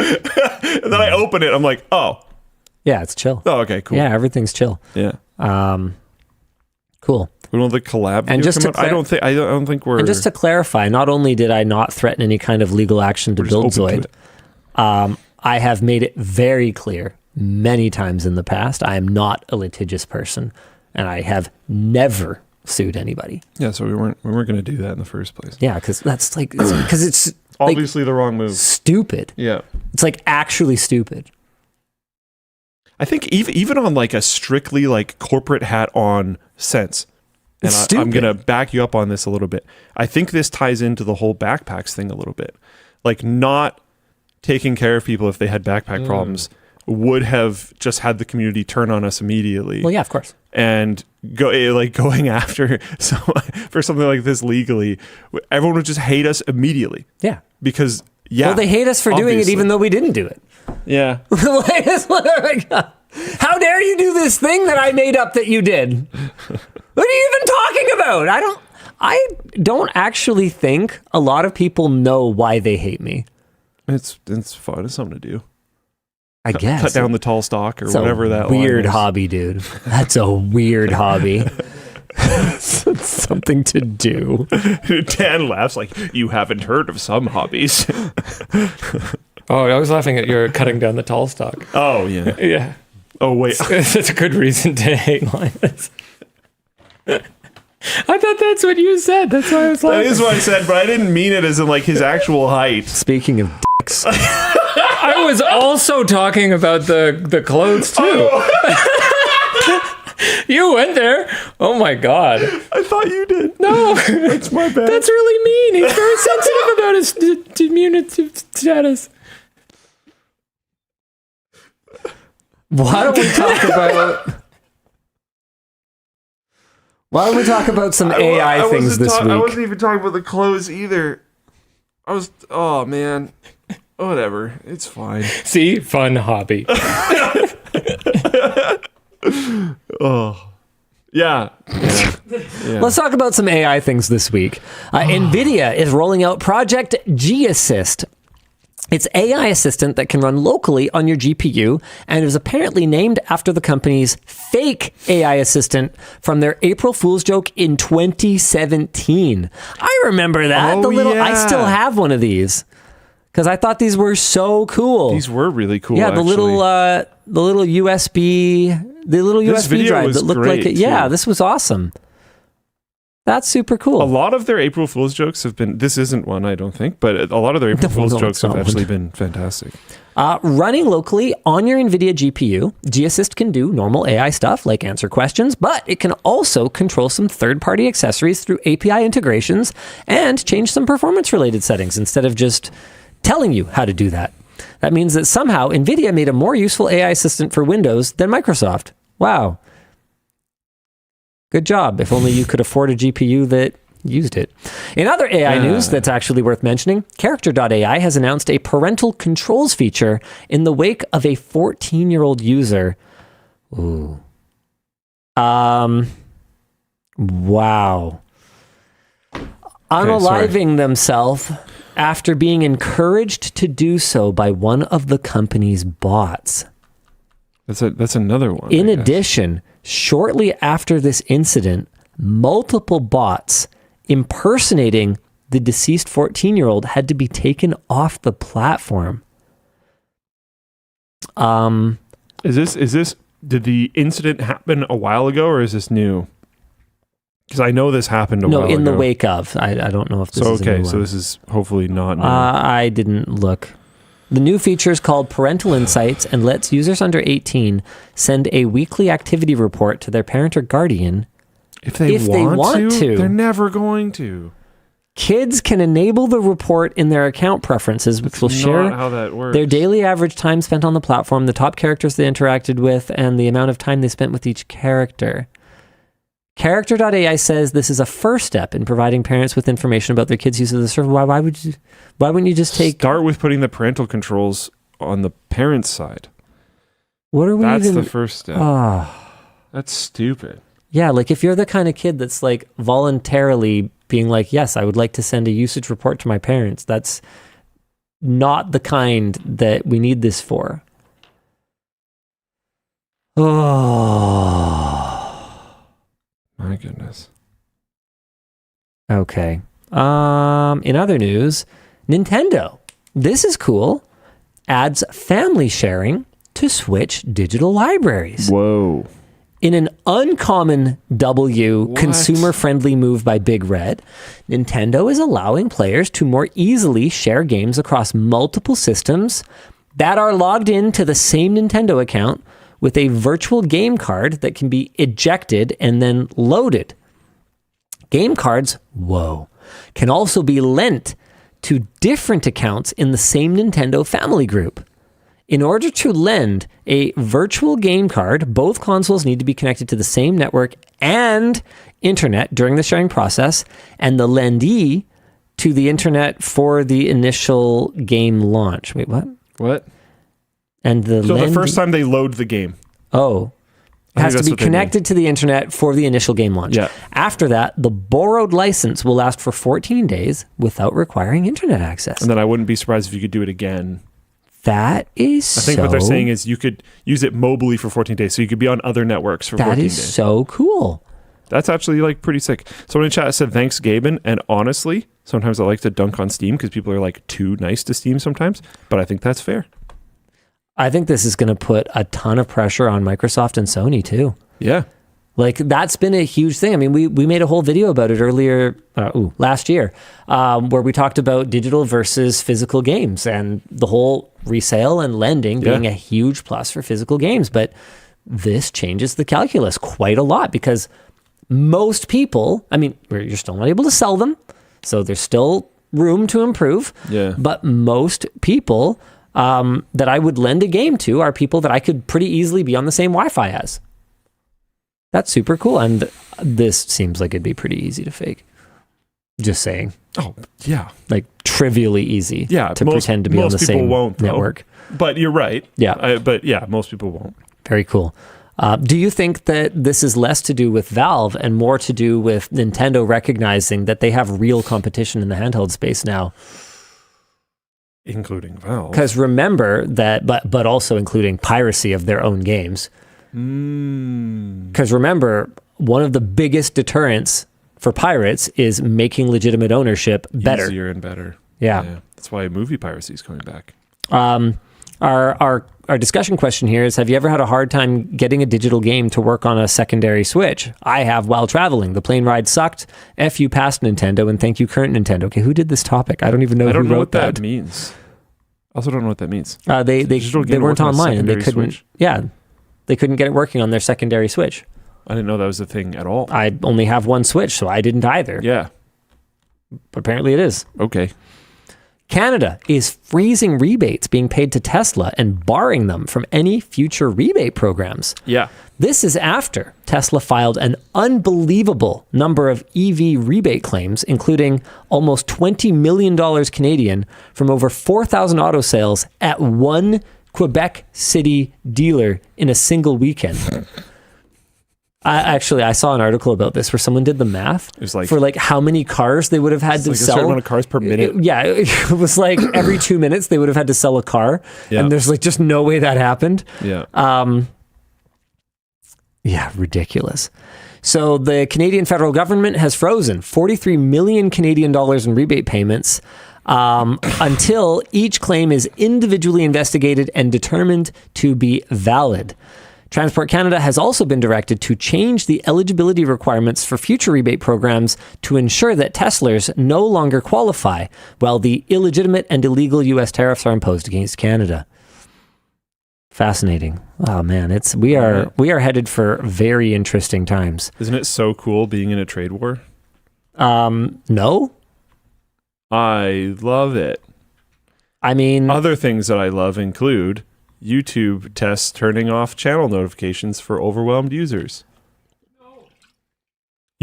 And then I open it. I'm like, oh. Yeah, it's chill. Oh, okay, cool. Yeah, everything's chill. Yeah. Cool. We want the collab video just come to out? I don't think we're... And just to clarify, not only did I not threaten any kind of legal action to BuildZoid, I have made it very clear many times in the past, I am not a litigious person, and I have never sued anybody. Yeah, so we weren't going to do that in the first place. Yeah, because that's like, because it's obviously the wrong move. Stupid. Yeah. It's like actually stupid. I think even on like a strictly like corporate hat on sense, and I'm going to back you up on this a little bit. I think this ties into the whole backpacks thing a little bit. Like not taking care of people if they had backpack problems would have just had the community turn on us immediately. Well, yeah, of course. And going after for something like this legally, everyone would just hate us immediately. Yeah. Because, well, they hate us for doing it even though we didn't do it. Yeah. How dare you do this thing that I made up that you did? What are you even talking about? I don't actually think a lot of people know why they hate me. It's fun. It's something to do. I guess. Cut down the tall stock or it's whatever that weird line is. hobby, dude. That's a weird hobby. It's something to do. Dan laughs like, you haven't heard of some hobbies. Oh, I was laughing at your cutting down the tall stock. Oh, yeah. Yeah. Oh, wait. That's a good reason to hate Linus. I thought that's what you said. That's why I was laughing. That is what I said, but I didn't mean it as in like his actual height. Speaking of dicks. I was also talking about the clothes too. Oh. You went there. Oh my god. I thought you did. No. That's my bad. That's really mean. He's very sensitive about his diminutive status. Why don't we talk about some AI things this week? I wasn't even talking about the clothes either. Oh man. Whatever. It's fine. See? Fun hobby. Oh. Yeah. Let's talk about some AI things this week. NVIDIA is rolling out Project G-Assist. It's AI assistant that can run locally on your GPU and is apparently named after the company's fake AI assistant from their April Fool's joke in 2017. I remember that. I still have one of these because I thought these were so cool. These were really cool. Yeah, the little USB drive that looked like it. Yeah, this was awesome. That's super cool. A lot of their April Fool's jokes have been, this isn't one, I don't think, but a lot of their April Fool's jokes have actually been fantastic. Running locally on your NVIDIA GPU, G-Assist can do normal AI stuff like answer questions, but it can also control some third-party accessories through API integrations and change some performance-related settings instead of just telling you how to do that. That means that somehow NVIDIA made a more useful AI assistant for Windows than Microsoft. Wow. Good job. If only you could afford a GPU that used it. In other AI news that's actually worth mentioning, Character.ai has announced a parental controls feature in the wake of a 14-year-old user. Ooh. Wow. Unaliving themselves after being encouraged to do so by one of the company's bots. That's another one. In addition, shortly after this incident, multiple bots impersonating the deceased 14-year-old had to be taken off the platform. Did the incident happen a while ago or is this new? Because I know this happened a while ago. No, in the wake of. I don't know if this is a new one. So this is hopefully not new. I didn't look. The new feature is called Parental Insights and lets users under 18 send a weekly activity report to their parent or guardian if they want to. They're never going to. Kids can enable the report in their account preferences, which will share how that works. Their daily average time spent on the platform, the top characters they interacted with, and the amount of time they spent with each character. Character.ai says this is a first step in providing parents with information about their kids' use of the service. Why wouldn't you just start with putting the parental controls on the parent's side? That's the first step. That's stupid. Yeah, like if you're the kind of kid that's like voluntarily being like, yes, I would like to send a usage report to my parents. That's not the kind that we need this for. Oh, My goodness. okay. In other news, Nintendo, this is cool, adds family sharing to Switch digital libraries. Whoa. In an uncommon consumer-friendly move by Big Red, Nintendo is allowing players to more easily share games across multiple systems that are logged into the same Nintendo account with a virtual game card that can be ejected and then loaded. Game cards, can also be lent to different accounts in the same Nintendo family group. In order to lend a virtual game card, both consoles need to be connected to the same network and internet during the sharing process, and the lendee to the internet for the initial game launch. Wait, what? What? And the So the first time they load the game. it has to that's be what they mean. connected to the internet for the initial game launch. Yeah. After that, the borrowed license will last for 14 days without requiring internet access. And then I wouldn't be surprised if you could do it again. That is I think what they're saying is you could use it mobily for 14 days. So you could be on other networks for 14 that days. is so cool. That's actually like pretty sick. Someone in chat said, thanks, Gaben. And honestly, sometimes I like to dunk on Steam because people are like too nice to Steam sometimes. But I think that's fair. I think this is going to put a ton of pressure on Microsoft and Sony too. Yeah. Like that's been a huge thing. I mean, we made a whole video about it earlier, last year, where we talked about digital versus physical games and the whole resale and lending being a huge plus for physical games. But this changes the calculus quite a lot because most people, I mean, you're still not able to sell them, so there's still room to improve. Yeah. But most people that I would lend a game to are people that I could pretty easily be on the same Wi-Fi as. That's super cool. And this seems like it'd be pretty easy to fake. Just saying. Oh, yeah. Like trivially easy to pretend to be on the same network. But you're right. Yeah. But yeah, most people won't. Very cool. Do you think that this is less to do with Valve and more to do with Nintendo recognizing that they have real competition in the handheld space now? Including Valve. Because remember that, but also including piracy of their own games. Because remember, one of the biggest deterrents for pirates is making legitimate ownership better. Easier and better. Yeah. That's why movie piracy is coming back. Our discussion question here is, have you ever had a hard time getting a digital game to work on a secondary Switch? I have while traveling. The plane ride sucked. F you past Nintendo and thank you current Nintendo. Okay, who did this topic? I don't even know who wrote that. I don't know what that means. I also don't know what that means. They weren't online and they couldn't. Switch? Yeah, they couldn't get it working on their secondary Switch. I didn't know that was a thing at all. I only have one Switch, so I didn't either. Yeah. But apparently it is. Okay. Canada is freezing rebates being paid to Tesla and barring them from any future rebate programs. Yeah. This is after Tesla filed an unbelievable number of EV rebate claims, including almost $20 million Canadian from over 4,000 auto sales at one Quebec City dealer in a single weekend. I saw an article about this where someone did the math for like how many cars they would have had to sell. A certain amount of cars per minute. It was like every 2 minutes they would have had to sell a car. Yeah. And there's like just no way that happened. Yeah. Yeah, ridiculous. So the Canadian federal government has frozen 43 million Canadian dollars in rebate payments until each claim is individually investigated and determined to be valid. Transport Canada has also been directed to change the eligibility requirements for future rebate programs to ensure that Teslers no longer qualify, while the illegitimate and illegal U.S. tariffs are imposed against Canada. Fascinating. Oh man, we are headed for very interesting times. Isn't it so cool being in a trade war? No. I love it. I mean, other things that I love include YouTube tests turning off channel notifications for overwhelmed users.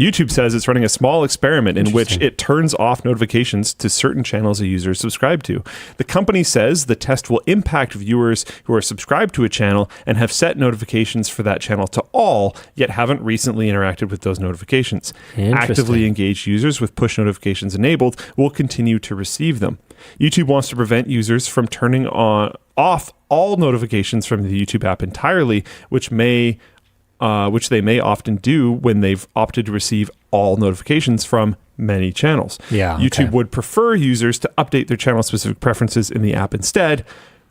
YouTube says it's running a small experiment in which it turns off notifications to certain channels a user is subscribed to. The company says the test will impact viewers who are subscribed to a channel and have set notifications for that channel to all, yet haven't recently interacted with those notifications. Actively engaged users with push notifications enabled will continue to receive them. YouTube wants to prevent users from turning off all notifications from the YouTube app entirely, which they may often do when they've opted to receive all notifications from many channels. YouTube would prefer users to update their channel-specific preferences in the app instead,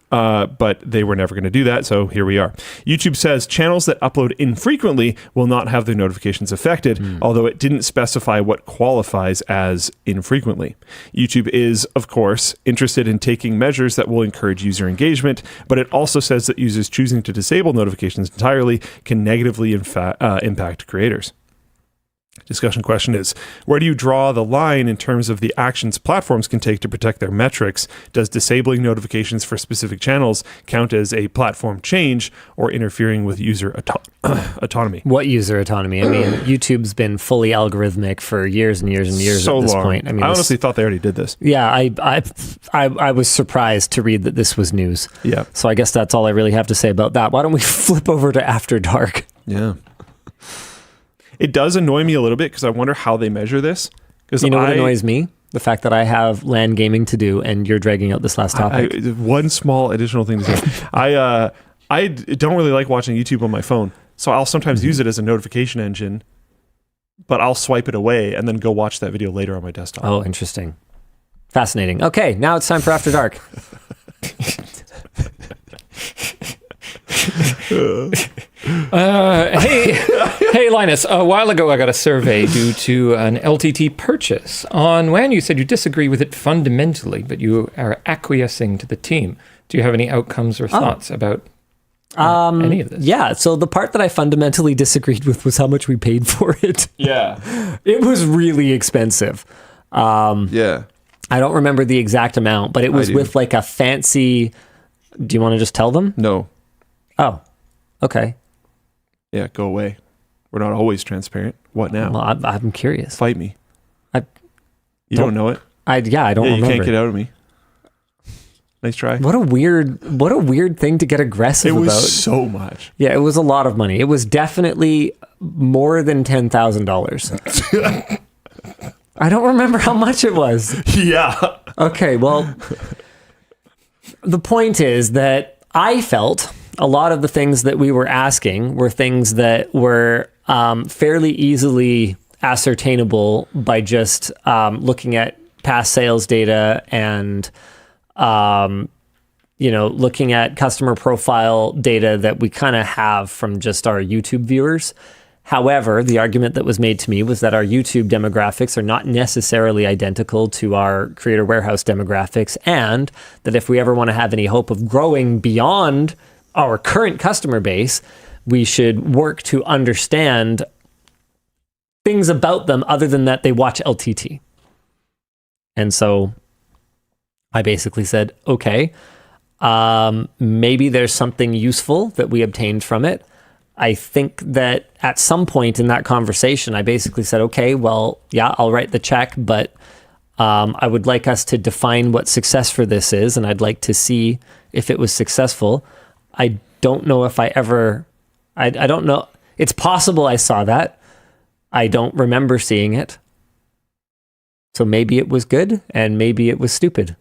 but they were never going to do that, so here we are. YouTube says channels that upload infrequently will not have their notifications affected, although it didn't specify what qualifies as infrequently. YouTube is, of course, interested in taking measures that will encourage user engagement, but it also says that users choosing to disable notifications entirely can negatively impact creators. Discussion question is, where do you draw the line in terms of the actions platforms can take to protect their metrics? Does disabling notifications for specific channels count as a platform change or interfering with user autonomy? What user autonomy? I mean, YouTube's been fully algorithmic for years and years and years at this point. I mean, I honestly thought they already did this. Yeah, I was surprised to read that this was news. Yeah. So I guess that's all I really have to say about that. Why don't we flip over to After Dark? Yeah. It does annoy me a little bit because I wonder how they measure this. You know what annoys me? The fact that I have LAN gaming to do and you're dragging out this last topic. One small additional thing to say. I don't really like watching YouTube on my phone, so I'll sometimes use it as a notification engine, but I'll swipe it away and then go watch that video later on my desktop. Oh, interesting. Fascinating. Okay, now it's time for After Dark. Hey, Linus. A while ago, I got a survey due to an LTT purchase on WAN. You said you disagree with it fundamentally, but you are acquiescing to the team. Do you have any outcomes or thoughts about any of this? Yeah. So the part that I fundamentally disagreed with was how much we paid for it. Yeah. It was really expensive. Yeah. I don't remember the exact amount, but it was with like a fancy. Do you want to just tell them? No. Oh, okay. Yeah, go away. We're not always transparent. What now? Well, I'm curious. Fight me. You don't know it? I don't remember. You can't get out of me. Nice try. What a weird thing to get aggressive about. It was so much. Yeah, it was a lot of money. It was definitely more than $10,000. I don't remember how much it was. Yeah. Okay, well, the point is that I felt a lot of the things that we were asking were things that were fairly easily ascertainable by just looking at past sales data and looking at customer profile data that we kind of have from just our YouTube viewers. However, the argument that was made to me was that our YouTube demographics are not necessarily identical to our Creator Warehouse demographics, and that if we ever want to have any hope of growing beyond our current customer base, we should work to understand things about them other than that they watch LTT. And so I basically said, okay, maybe there's something useful that we obtained from it. I think that at some point in that conversation, I basically said, okay, well, yeah, I'll write the check, but I would like us to define what success for this is, and I'd like to see if it was successful. I don't know if I ever, I don't know. It's possible I saw that. I don't remember seeing it. So maybe it was good and maybe it was stupid.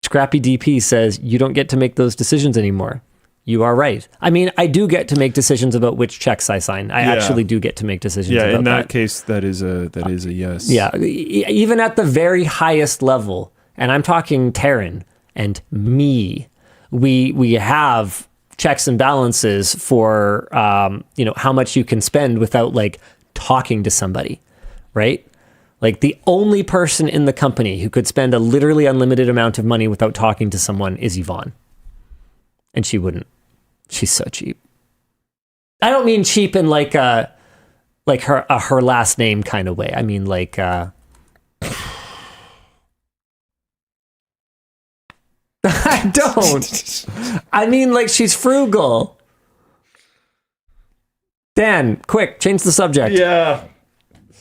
Scrappy DP says, you don't get to make those decisions anymore. You are right. I mean, I do get to make decisions about which checks I sign. I actually do get to make decisions about that. Yeah, in that case, that is a yes. Yeah, even at the very highest level, and I'm talking Terren and me, we have checks and balances for how much you can spend without like talking to somebody, right? Like the only person in the company who could spend a literally unlimited amount of money without talking to someone is Yvonne. And she wouldn't. She's so cheap. I don't mean cheap in like her last name kind of way. I mean like I don't. I mean like she's frugal. Dan, quick, change the subject. Yeah.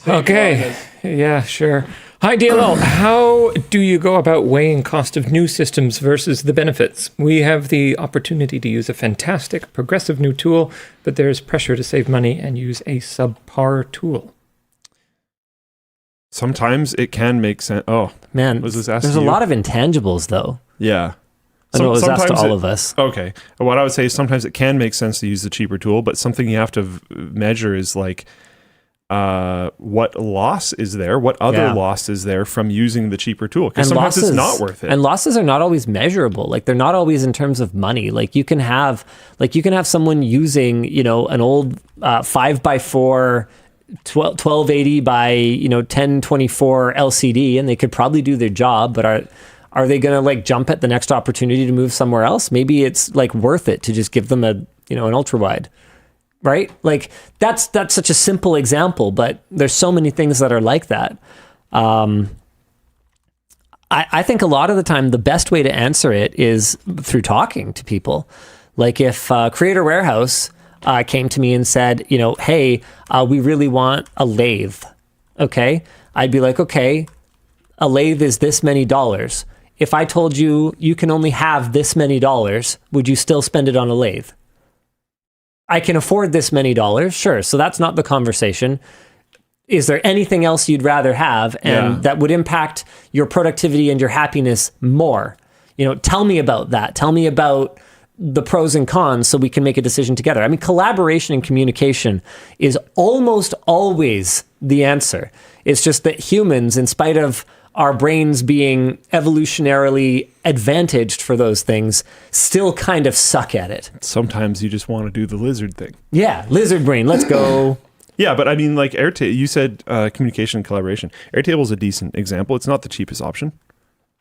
Okay. Yeah, sure. Hi, DLL. How do you go about weighing cost of new systems versus the benefits? We have the opportunity to use a fantastic, progressive new tool, but there's pressure to save money and use a subpar tool. Sometimes it can make sense. Oh, Man, was this asked there's to a you? lot of intangibles, though. Yeah. I know it was asked to Sometimes all of us. Okay. What I would say is sometimes it can make sense to use the cheaper tool, but something you have to measure is like what loss is there? What other loss is there from using the cheaper tool? Because sometimes it's not worth it. And losses are not always measurable. Like they're not always in terms of money. Like you can have someone using, an old 5x4 1280 by 1024 LCD, and they could probably do their job, but are they going to like jump at the next opportunity to move somewhere else? Maybe it's like worth it to just give them an ultra wide, right? Like that's such a simple example, but there's so many things that are like that. I think a lot of the time the best way to answer it is through talking to people. Like if Creator Warehouse came to me and said, hey, we really want a lathe. Okay. I'd be like, okay, a lathe is this many dollars. If I told you you can only have this many dollars, would you still spend it on a lathe? I can afford this many dollars. Sure. So that's not the conversation. Is there anything else you'd rather have and that would impact your productivity and your happiness more? Tell me about that. Tell me about the pros and cons so we can make a decision together. I mean, collaboration and communication is almost always the answer. It's just that humans, in spite of our brains being evolutionarily advantaged for those things, still kind of suck at it. Sometimes you just want to do the lizard thing. Yeah, lizard brain, let's go. Yeah, but I mean, like Airtable, you said communication and collaboration. Airtable is a decent example. It's not the cheapest option.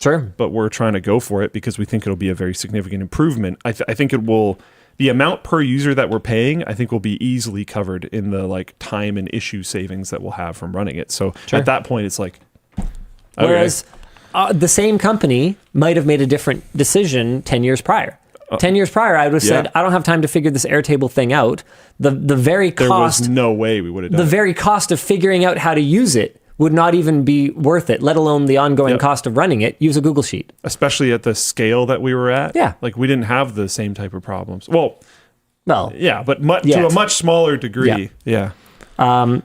Sure. But we're trying to go for it because we think it'll be a very significant improvement. I think it will, the amount per user that we're paying, I think will be easily covered in the like time and issue savings that we'll have from running it. So at that point, it's like, whereas the same company might have made a different decision 10 years prior. 10 years prior, I would have said, I don't have time to figure this Airtable thing out. The very cost... There was no way we would have done the very cost of figuring out how to use it would not even be worth it, let alone the ongoing cost of running it. Use a Google Sheet. Especially at the scale that we were at. Yeah. Like we didn't have the same type of problems. Well, yeah, but to a much smaller degree. Yeah.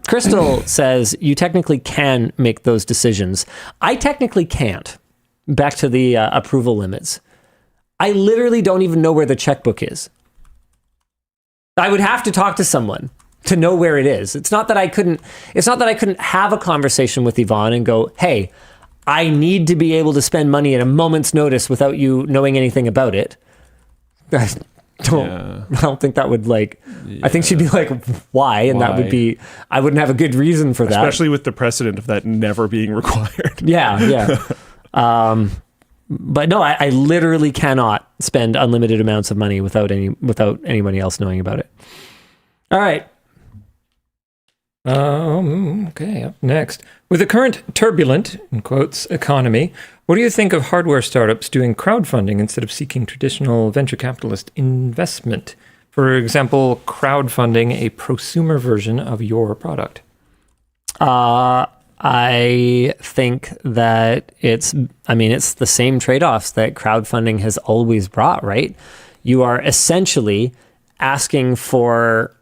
Crystal says, you technically can make those decisions. I technically can't. Back to the approval limits. I literally don't even know where the checkbook is. I would have to talk to someone to know where it is. It's not that I couldn't have a conversation with Yvonne and go, hey, I need to be able to spend money at a moment's notice without you knowing anything about it. I don't think that would I think she'd be like, why? And that would be, I wouldn't have a good reason for that. Especially with the precedent of that never being required. Yeah. But no, I literally cannot spend unlimited amounts of money without anybody else knowing about it. All right. Okay, up next. With the current turbulent, in quotes, economy, what do you think of hardware startups doing crowdfunding instead of seeking traditional venture capitalist investment? For example, crowdfunding a prosumer version of your product. I think that it's the same trade-offs that crowdfunding has always brought, right? You are essentially asking for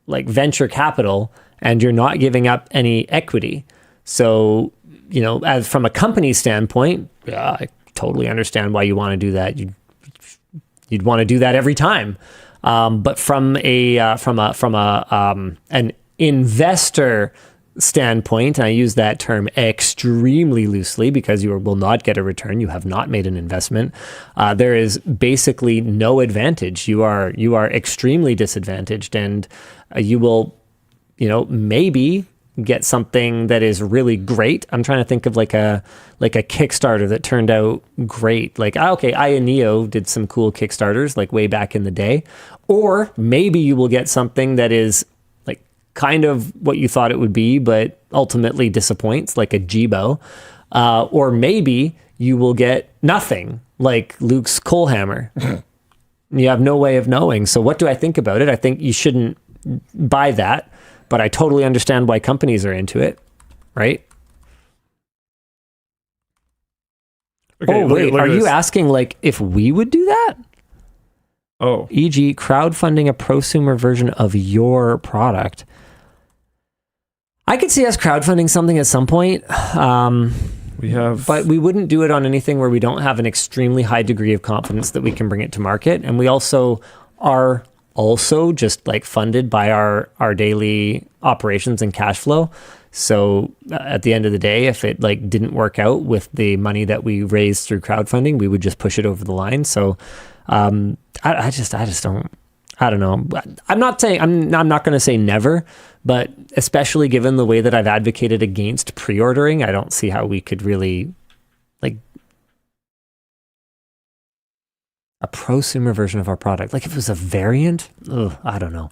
like venture capital and you're not giving up any equity. So, as from a company standpoint, I totally understand why you want to do that. You'd want to do that every time. But from an investor standpoint, and I use that term extremely loosely because you will not get a return. You have not made an investment. There is basically no advantage. You are extremely disadvantaged, and you will, maybe get something that is really great. I'm trying to think of like a Kickstarter that turned out great. Like, Neo did some cool Kickstarters like way back in the day. Or maybe you will get something that is like kind of what you thought it would be, but ultimately disappoints, like a Jibo. Or maybe you will get nothing, like Luke's coal hammer. You have no way of knowing. So what do I think about it? I think you shouldn't buy that, but I totally understand why companies are into it, right? Okay, oh, wait, look are at you this. asking like if we would do that? Oh, E.g., crowdfunding a prosumer version of your product. I could see us crowdfunding something at some point, we have. but we wouldn't do it on anything where we don't have an extremely high degree of confidence that we can bring it to market. And we also are just like funded by our daily operations and cash flow. So at the end of the day, if it like didn't work out with the money that we raised through crowdfunding, we would just push it over the line. So I just don't. I don't know. I'm not going to say never, but especially given the way that I've advocated against pre-ordering, I don't see how we could really like a prosumer version of our product. Like if it was a variant, I don't know.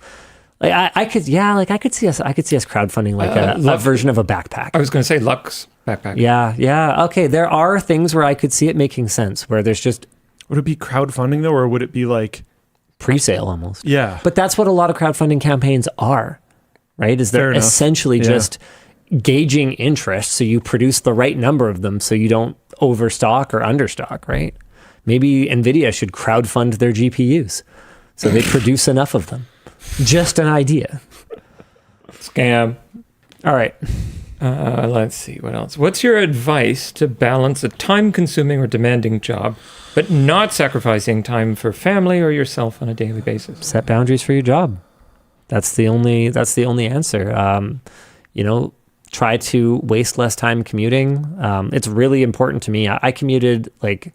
Like I could see us crowdfunding like a version of a backpack. I was going to say Lux backpack. Yeah. Okay, there are things where I could see it making sense, where there's just Would it be crowdfunding though, or would it be like pre-sale almost? Yeah. But that's what a lot of crowdfunding campaigns are, right? Is they're Fair enough. essentially Yeah. just gauging interest, so you produce the right number of them so you don't overstock or understock, right? Maybe NVIDIA should crowdfund their GPUs so they produce enough of them. Just an idea. Scam. All right. Let's see, what else? What's your advice to balance a time-consuming or demanding job, but not sacrificing time for family or yourself on a daily basis? Set boundaries for your job. That's the only answer. Try to waste less time commuting. It's really important to me. I commuted like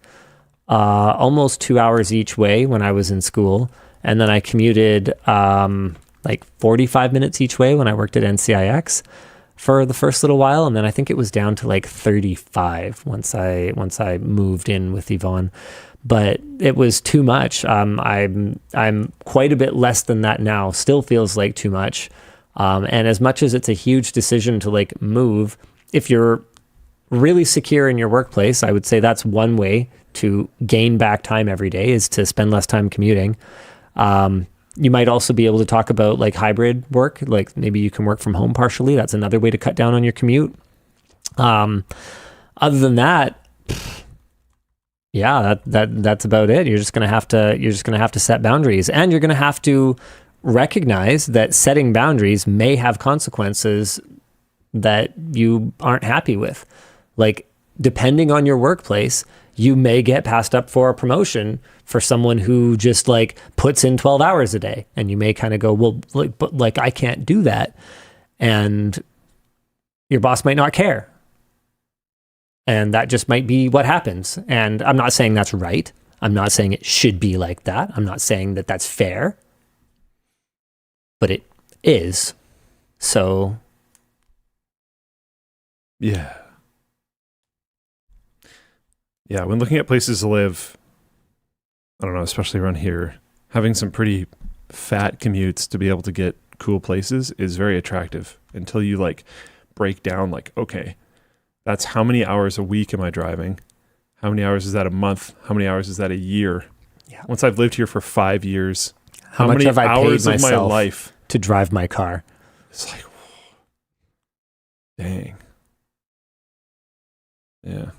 almost 2 hours each way when I was in school, and then I commuted like 45 minutes each way when I worked at NCIX for the first little while, and then I think it was down to like 35 once I moved in with Yvonne. But it was too much. I'm quite a bit less than that now. Still feels like too much. And as much as it's a huge decision to like move, if you're really secure in your workplace, I would say that's one way to gain back time every day, is to spend less time commuting. You might also be able to talk about like hybrid work, like maybe you can work from home partially. That's another way to cut down on your commute. Other than that, yeah, that's about it. You're just gonna have to set boundaries, and you're gonna have to recognize that setting boundaries may have consequences that you aren't happy with. Like, depending on your workplace, you may get passed up for a promotion for someone who just like puts in 12 hours a day, and you may kind of go, well, but I can't do that. And your boss might not care. And that just might be what happens. And I'm not saying that's right. I'm not saying it should be like that. I'm not saying that that's fair. But it is. So. Yeah. Yeah, when looking at places to live, I don't know, especially around here, having some pretty fat commutes to be able to get cool places is very attractive until you like break down like, okay, that's how many hours a week am I driving? How many hours is that a month? How many hours is that a year? Yeah. Once I've lived here for 5 years, How much many have I paid hours of my myself life to drive my car? It's like, dang. Yeah.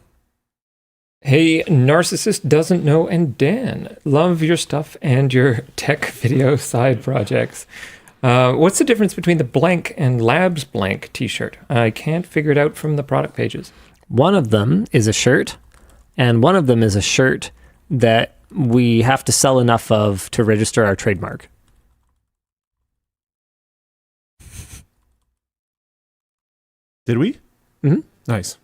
Hey, Narcissist Doesn't Know and Dan, love your stuff and your tech video side projects. What's the difference between the blank and Labs blank t-shirt? I can't figure it out from the product pages. One of them is a shirt, and one of them is a shirt that we have to sell enough of to register our trademark. Did we? Mhm. Nice.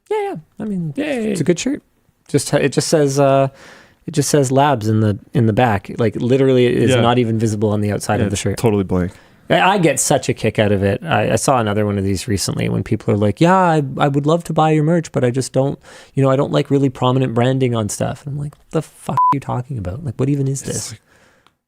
Yeah. I mean, Yay. it's a good shirt. It just says Labs in the back. Like literally, it is Yeah. not even visible on the outside of the shirt. Totally blank. I get such a kick out of it. I saw another one of these recently when people are like, yeah, I would love to buy your merch, but I just don't, I don't like really prominent branding on stuff. And I'm like, what the fuck are you talking about? Like, what even is this?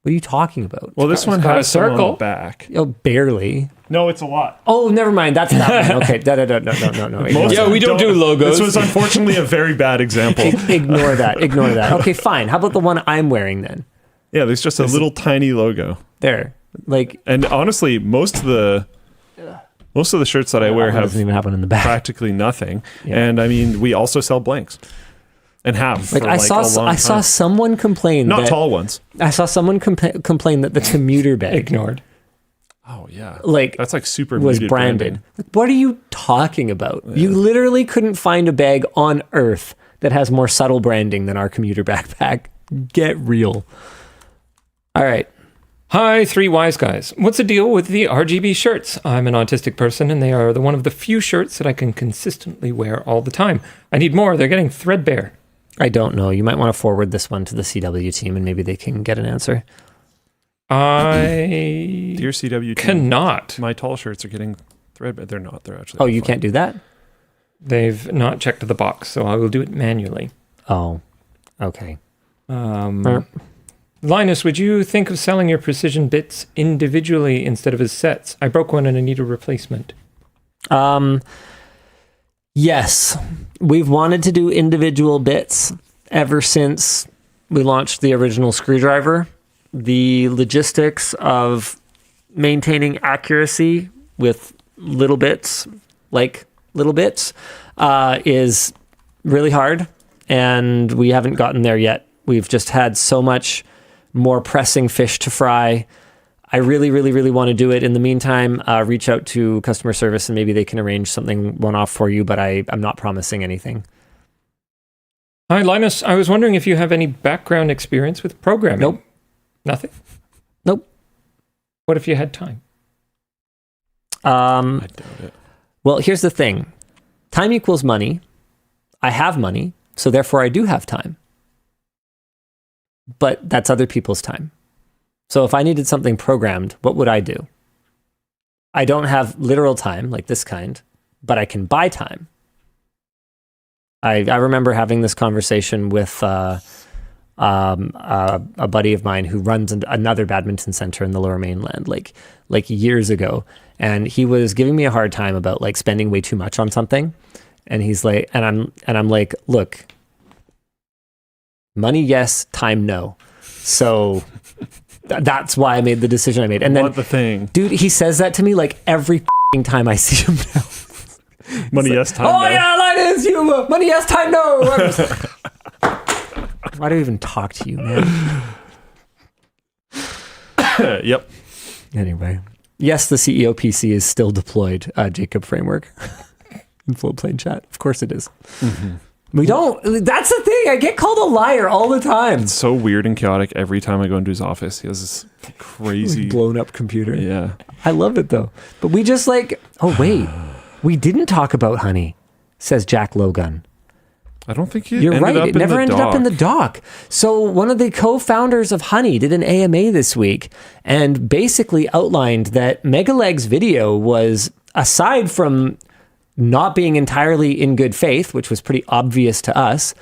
What are you talking about? Well, this one got has a some on circle. the back. Oh, barely. No, it's a lot. Oh, never mind. That's that one. Okay. No. Ignore Yeah, that. we don't do logos. This was unfortunately a very bad example. Ignore that. Okay, fine. How about the one I'm wearing then? Yeah, there's just a little tiny logo. There. Like, And honestly, most of the shirts that I wear that have doesn't even happen in the back. practically nothing. Yeah. And I mean, we also sell blanks and have Like for I like saw, a long I saw time. someone complain. Not that, tall ones. I saw someone complain that the commuter bag Ignored. Oh yeah, like that's like super was muted branded. branding. Like, what are you talking about? You literally couldn't find a bag on Earth that has more subtle branding than our commuter backpack. Get real. All right. Hi, three wise guys. What's the deal with the RGB shirts? I'm an autistic person, and they are one of the few shirts that I can consistently wear all the time. I need more. They're getting threadbare. I don't know. You might want to forward this one to the CW team, and maybe they can get an answer. I Dear CW team, cannot. my tall shirts are getting threadbare. They're not. They're actually. Oh, you can't do that? They've not checked the box, so I will do it manually. Oh, okay. Linus, would you think of selling your precision bits individually instead of as sets? I broke one and I need a replacement. Yes, we've wanted to do individual bits ever since we launched the original screwdriver. The logistics of maintaining accuracy with little bits, is really hard, and we haven't gotten there yet. We've just had so much more pressing fish to fry. I really, really, really want to do it. In the meantime, reach out to customer service and maybe they can arrange something one-off for you, but I'm not promising anything. Hi, Linus. I was wondering if you have any background experience with programming. Nope. Nothing? Nope. What if you had time? I doubt it. Well, here's the thing. Time equals money. I have money, so therefore I do have time. But that's other people's time. So if I needed something programmed, what would I do? I don't have literal time like this kind, but I can buy time. I remember having this conversation with a buddy of mine who runs another badminton center in the Lower Mainland, like years ago, and he was giving me a hard time about like spending way too much on something, and he's like, and I'm like, look, money yes, time no. So that's why I made the decision I made. And then What the thing? dude, he says that to me like every time I see him now. Money yes, time Oh no. yeah, Linus, you money yes, time no. Why do I even talk to you, man? Yep. Anyway, yes, the CEO PC is still deployed. Jacob Framework in Floatplane chat. Of course it is. Mm-hmm. We don't. That's the thing. I get called a liar all the time. It's so weird and chaotic every time I go into his office. He has this crazy. Blown up computer. Yeah. I love it though. But we just like. Oh wait, we didn't talk about Honey, says Jack Logan. I don't think it You're ended right. up It in never the ended up in the doc. doc. So one of the co-founders of Honey did an AMA this week and basically outlined that MegaLag's video was, aside from not being entirely in good faith, which was pretty obvious to us,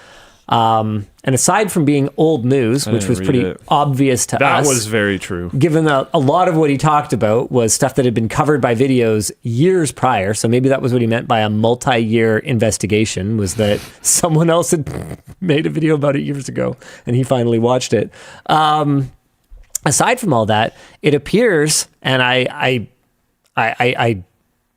and aside from being old news, which didn't was read pretty it. obvious to That us. was very true. Given that a lot of what he talked about was stuff that had been covered by videos years prior. So maybe that was what he meant by a multi-year investigation, was that someone else had made a video about it years ago and he finally watched it. Aside from all that, it appears, and I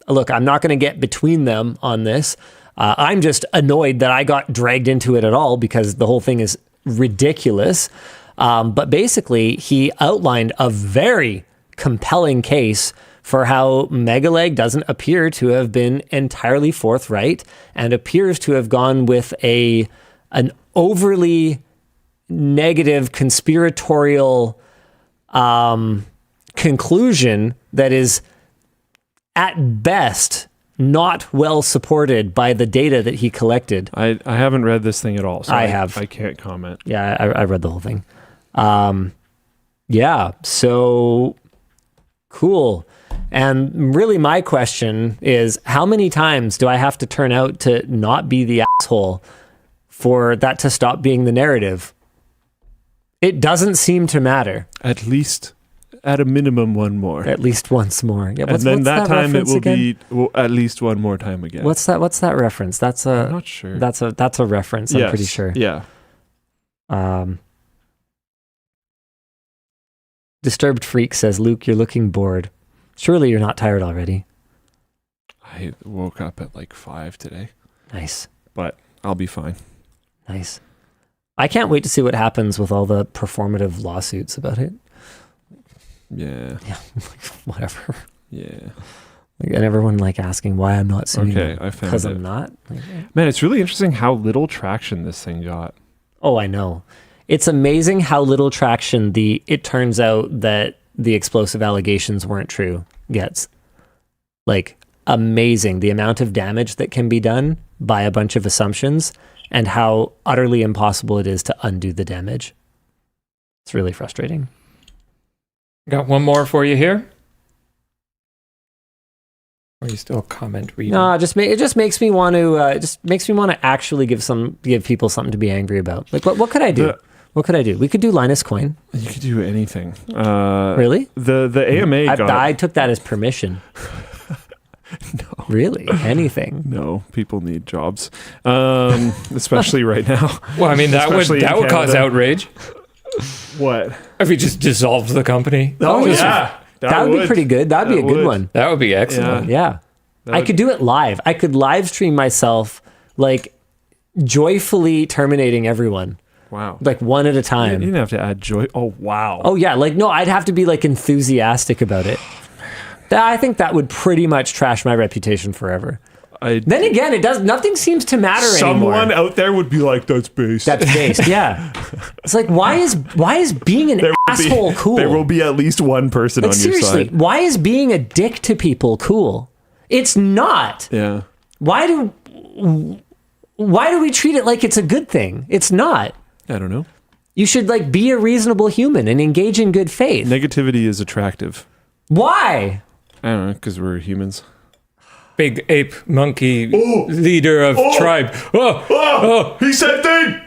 look, I'm not going to get between them on this. I'm just annoyed that I got dragged into it at all because the whole thing is ridiculous. But basically, he outlined a very compelling case for how MegaLag doesn't appear to have been entirely forthright and appears to have gone with an overly negative conspiratorial conclusion that is at best not well supported by the data that he collected. I haven't read this thing at all. So I have. I can't comment. Yeah, I read the whole thing. Yeah, so cool. And really my question is, how many times do I have to turn out to not be the asshole for that to stop being the narrative? It doesn't seem to matter. At least, at a minimum, one more. At least once more. Yeah, And then that time it reference will again? be at least one more time again. What's that reference? That's I'm not sure. That's a reference, I'm pretty sure. Yeah. Disturbed Freak says, Luke, you're looking bored. Surely you're not tired already. I woke up at like 5 today, Nice. but I'll be fine. Nice. I can't wait to see what happens with all the performative lawsuits about it. Yeah. Yeah, whatever. Yeah. Like, and everyone like asking why I'm not suing Okay, them. I found Because it. I'm not. Like, Man, it's really interesting how little traction this thing got. oh, I know. It's amazing how little traction it turns out that the explosive allegations weren't true gets. Like, amazing the amount of damage that can be done by a bunch of assumptions and how utterly impossible it is to undo the damage. It's really frustrating. Got one more for you here. Or are you still comment reading? No, it just makes me want to actually give people something to be angry about. Like, what could I do? What could I do? We could do Linus Coin. You could do anything. Really? The AMA I took that as permission. No. Really? Anything? No, people need jobs, especially right now. Well, I mean, that Especially in would cause Canada. outrage What? if we just dissolved the company. Oh, Just- yeah. That would be pretty good. That'd be a good one. That would be excellent. Yeah. I could do it live. I could live stream myself, like, joyfully terminating everyone, Wow. like one at a You time. didn't have to add joy. Oh, wow. Oh, yeah. Like, no, I'd have to be, like, enthusiastic about it. I think that would pretty much trash my reputation forever. Then again, nothing seems to matter anymore. Someone out there would be like, that's based. That's based, yeah. It's like, why is being an asshole cool? There will be at least one person like, on your seriously, side. why is being a dick to people cool? It's not. Yeah. Why do we treat it like it's a good thing? It's not. I don't know. You should like be a reasonable human and engage in good faith. Negativity is attractive. Why? I don't know, because we're humans. Big ape monkey leader of tribe. He said thing!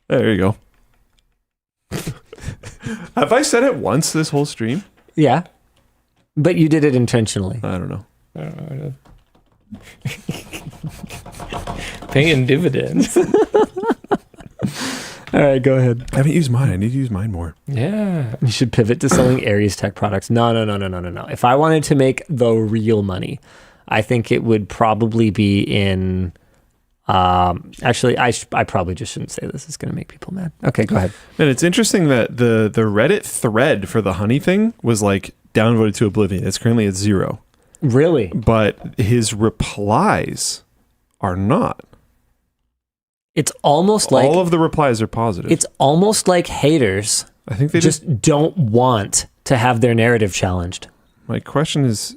There you go. Have I said it once this whole stream? Yeah. But you did it intentionally. I don't know. Paying dividends. All right, go ahead. I haven't used mine. I need to use mine more. Yeah. You should pivot to selling Aries Tech products. No. If I wanted to make the real money, I think it would probably be in... actually, I probably just shouldn't say this. It's going to make people mad. Okay, go ahead. And it's interesting that the Reddit thread for the honey thing was like downvoted to oblivion. It's currently at 0. Really? But his replies are not. It's almost like... All of the replies are positive. It's almost like haters I think they just don't want to have their narrative challenged. My question is,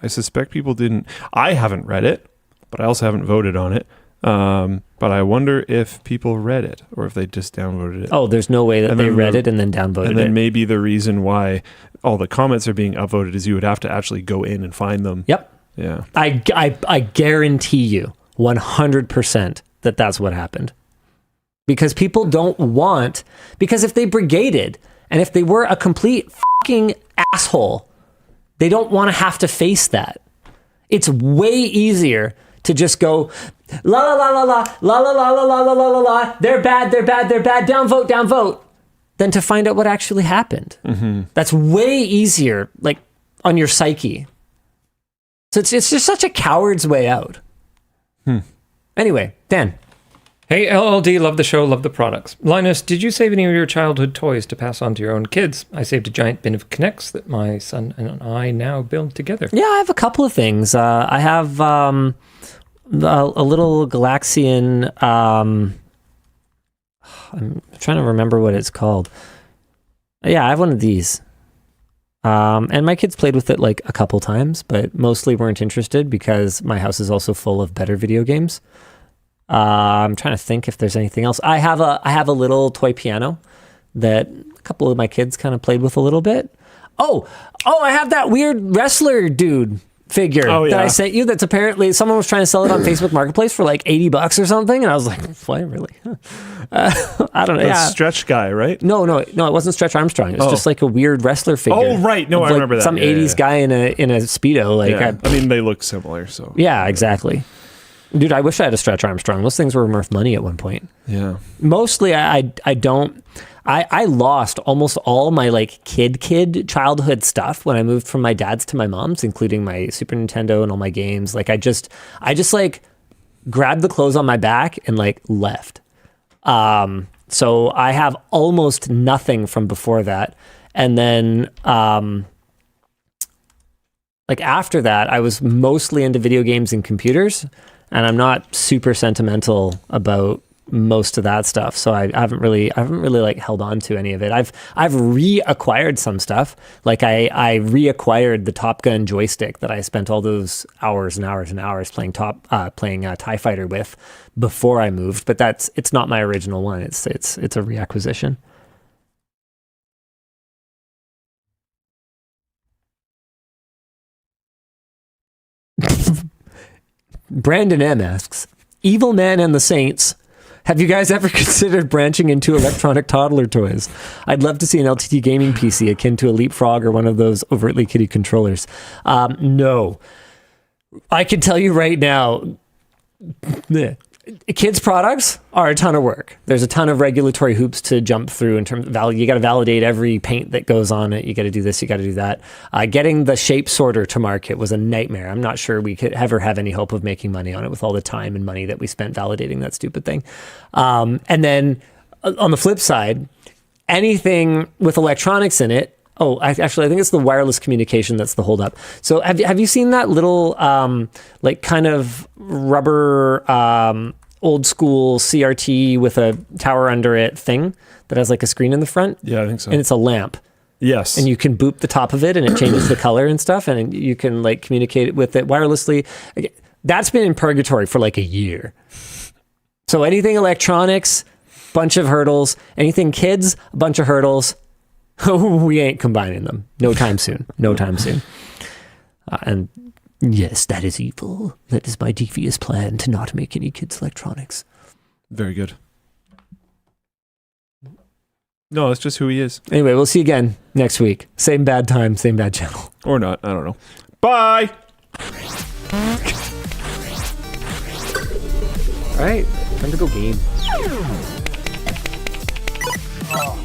I suspect people didn't... I haven't read it, but I also haven't voted on it. But I wonder if people read it or if they just downvoted it. Oh, there's no way that And they then read it and then downvoted And then it. maybe the reason why all the comments are being upvoted is you would have to actually go in and find them. Yep. Yeah. I guarantee you 100% that that's what happened. Because people don't want... Because if they brigaded and if they were a complete fucking asshole, they don't want to have to face that. It's way easier to just go... La la la la la la la la la la la la la la. They're bad. Downvote. Than to find out what actually happened. Mm-hmm. That's way easier, like on your psyche. So it's just such a coward's way out. Anyway, Dan. Hey, LLD, love the show, love the products. Linus, did you save any of your childhood toys to pass on to your own kids? I saved a giant bin of Kinects that my son and I now build together. Yeah, I have a couple of things. I have a little Galaxian. I'm trying to remember what it's called. Yeah, I have one of these. And my kids played with it like a couple times, but mostly weren't interested because my house is also full of better video games. I'm trying to think if there's anything else. I have a little toy piano that a couple of my kids kind of played with a little bit. Oh, I have that weird wrestler dude figure that I sent you. That's apparently someone was trying to sell it on Facebook Marketplace for like $80 or something, and I was like, "Why really?" I don't know. The stretch guy, right? No, it wasn't Stretch Armstrong. It was just like a weird wrestler figure. Oh, right. No, I remember that. Some 80s guy in a Speedo. Like, I mean, they look similar, so. yeah, exactly. Dude, I wish I had a Stretch Armstrong. Those things were worth money at one point. Yeah. Mostly, I don't. I lost almost all my like kid childhood stuff when I moved from my dad's to my mom's, including my Super Nintendo and all my games. Like I just like grabbed the clothes on my back and like left. So I have almost nothing from before that. And then like after that, I was mostly into video games and computers, and I'm not super sentimental about most of that stuff. So I haven't really like held on to any of it. I've reacquired some stuff. Like I reacquired the Top Gun joystick that I spent all those hours and hours and hours playing TIE Fighter with before I moved, but it's not my original one. It's a reacquisition. Brandon M asks, Evil Man and the Saints, have you guys ever considered branching into electronic toddler toys? I'd love to see an LTT gaming PC akin to a Leapfrog or one of those overtly kiddie controllers. No. I can tell you right now, kids' products are a ton of work. There's a ton of regulatory hoops to jump through in terms of you got to validate every paint that goes on it. You got to do this, you got to do that. Getting the shape sorter to market was a nightmare. I'm not sure we could ever have any hope of making money on it with all the time and money that we spent validating that stupid thing. And then on the flip side, anything with electronics in it, I think it's the wireless communication that's the holdup. So have you seen that little like kind of rubber old school CRT with a tower under it thing that has like a screen in the front? Yeah, I think so. And it's a lamp. Yes. And you can boop the top of it and it changes the color and stuff, and you can like communicate with it wirelessly. That's been in purgatory for like a year. So anything electronics, bunch of hurdles. Anything kids, a bunch of hurdles. We ain't combining them. No time soon. No time soon. And yes, that is evil. That is my devious plan to not make any kids' electronics. Very good. No, that's just who he is. Anyway, we'll see you again next week. Same bad time, same bad channel. Or not. I don't know. Bye! All right, time to go game. Oh.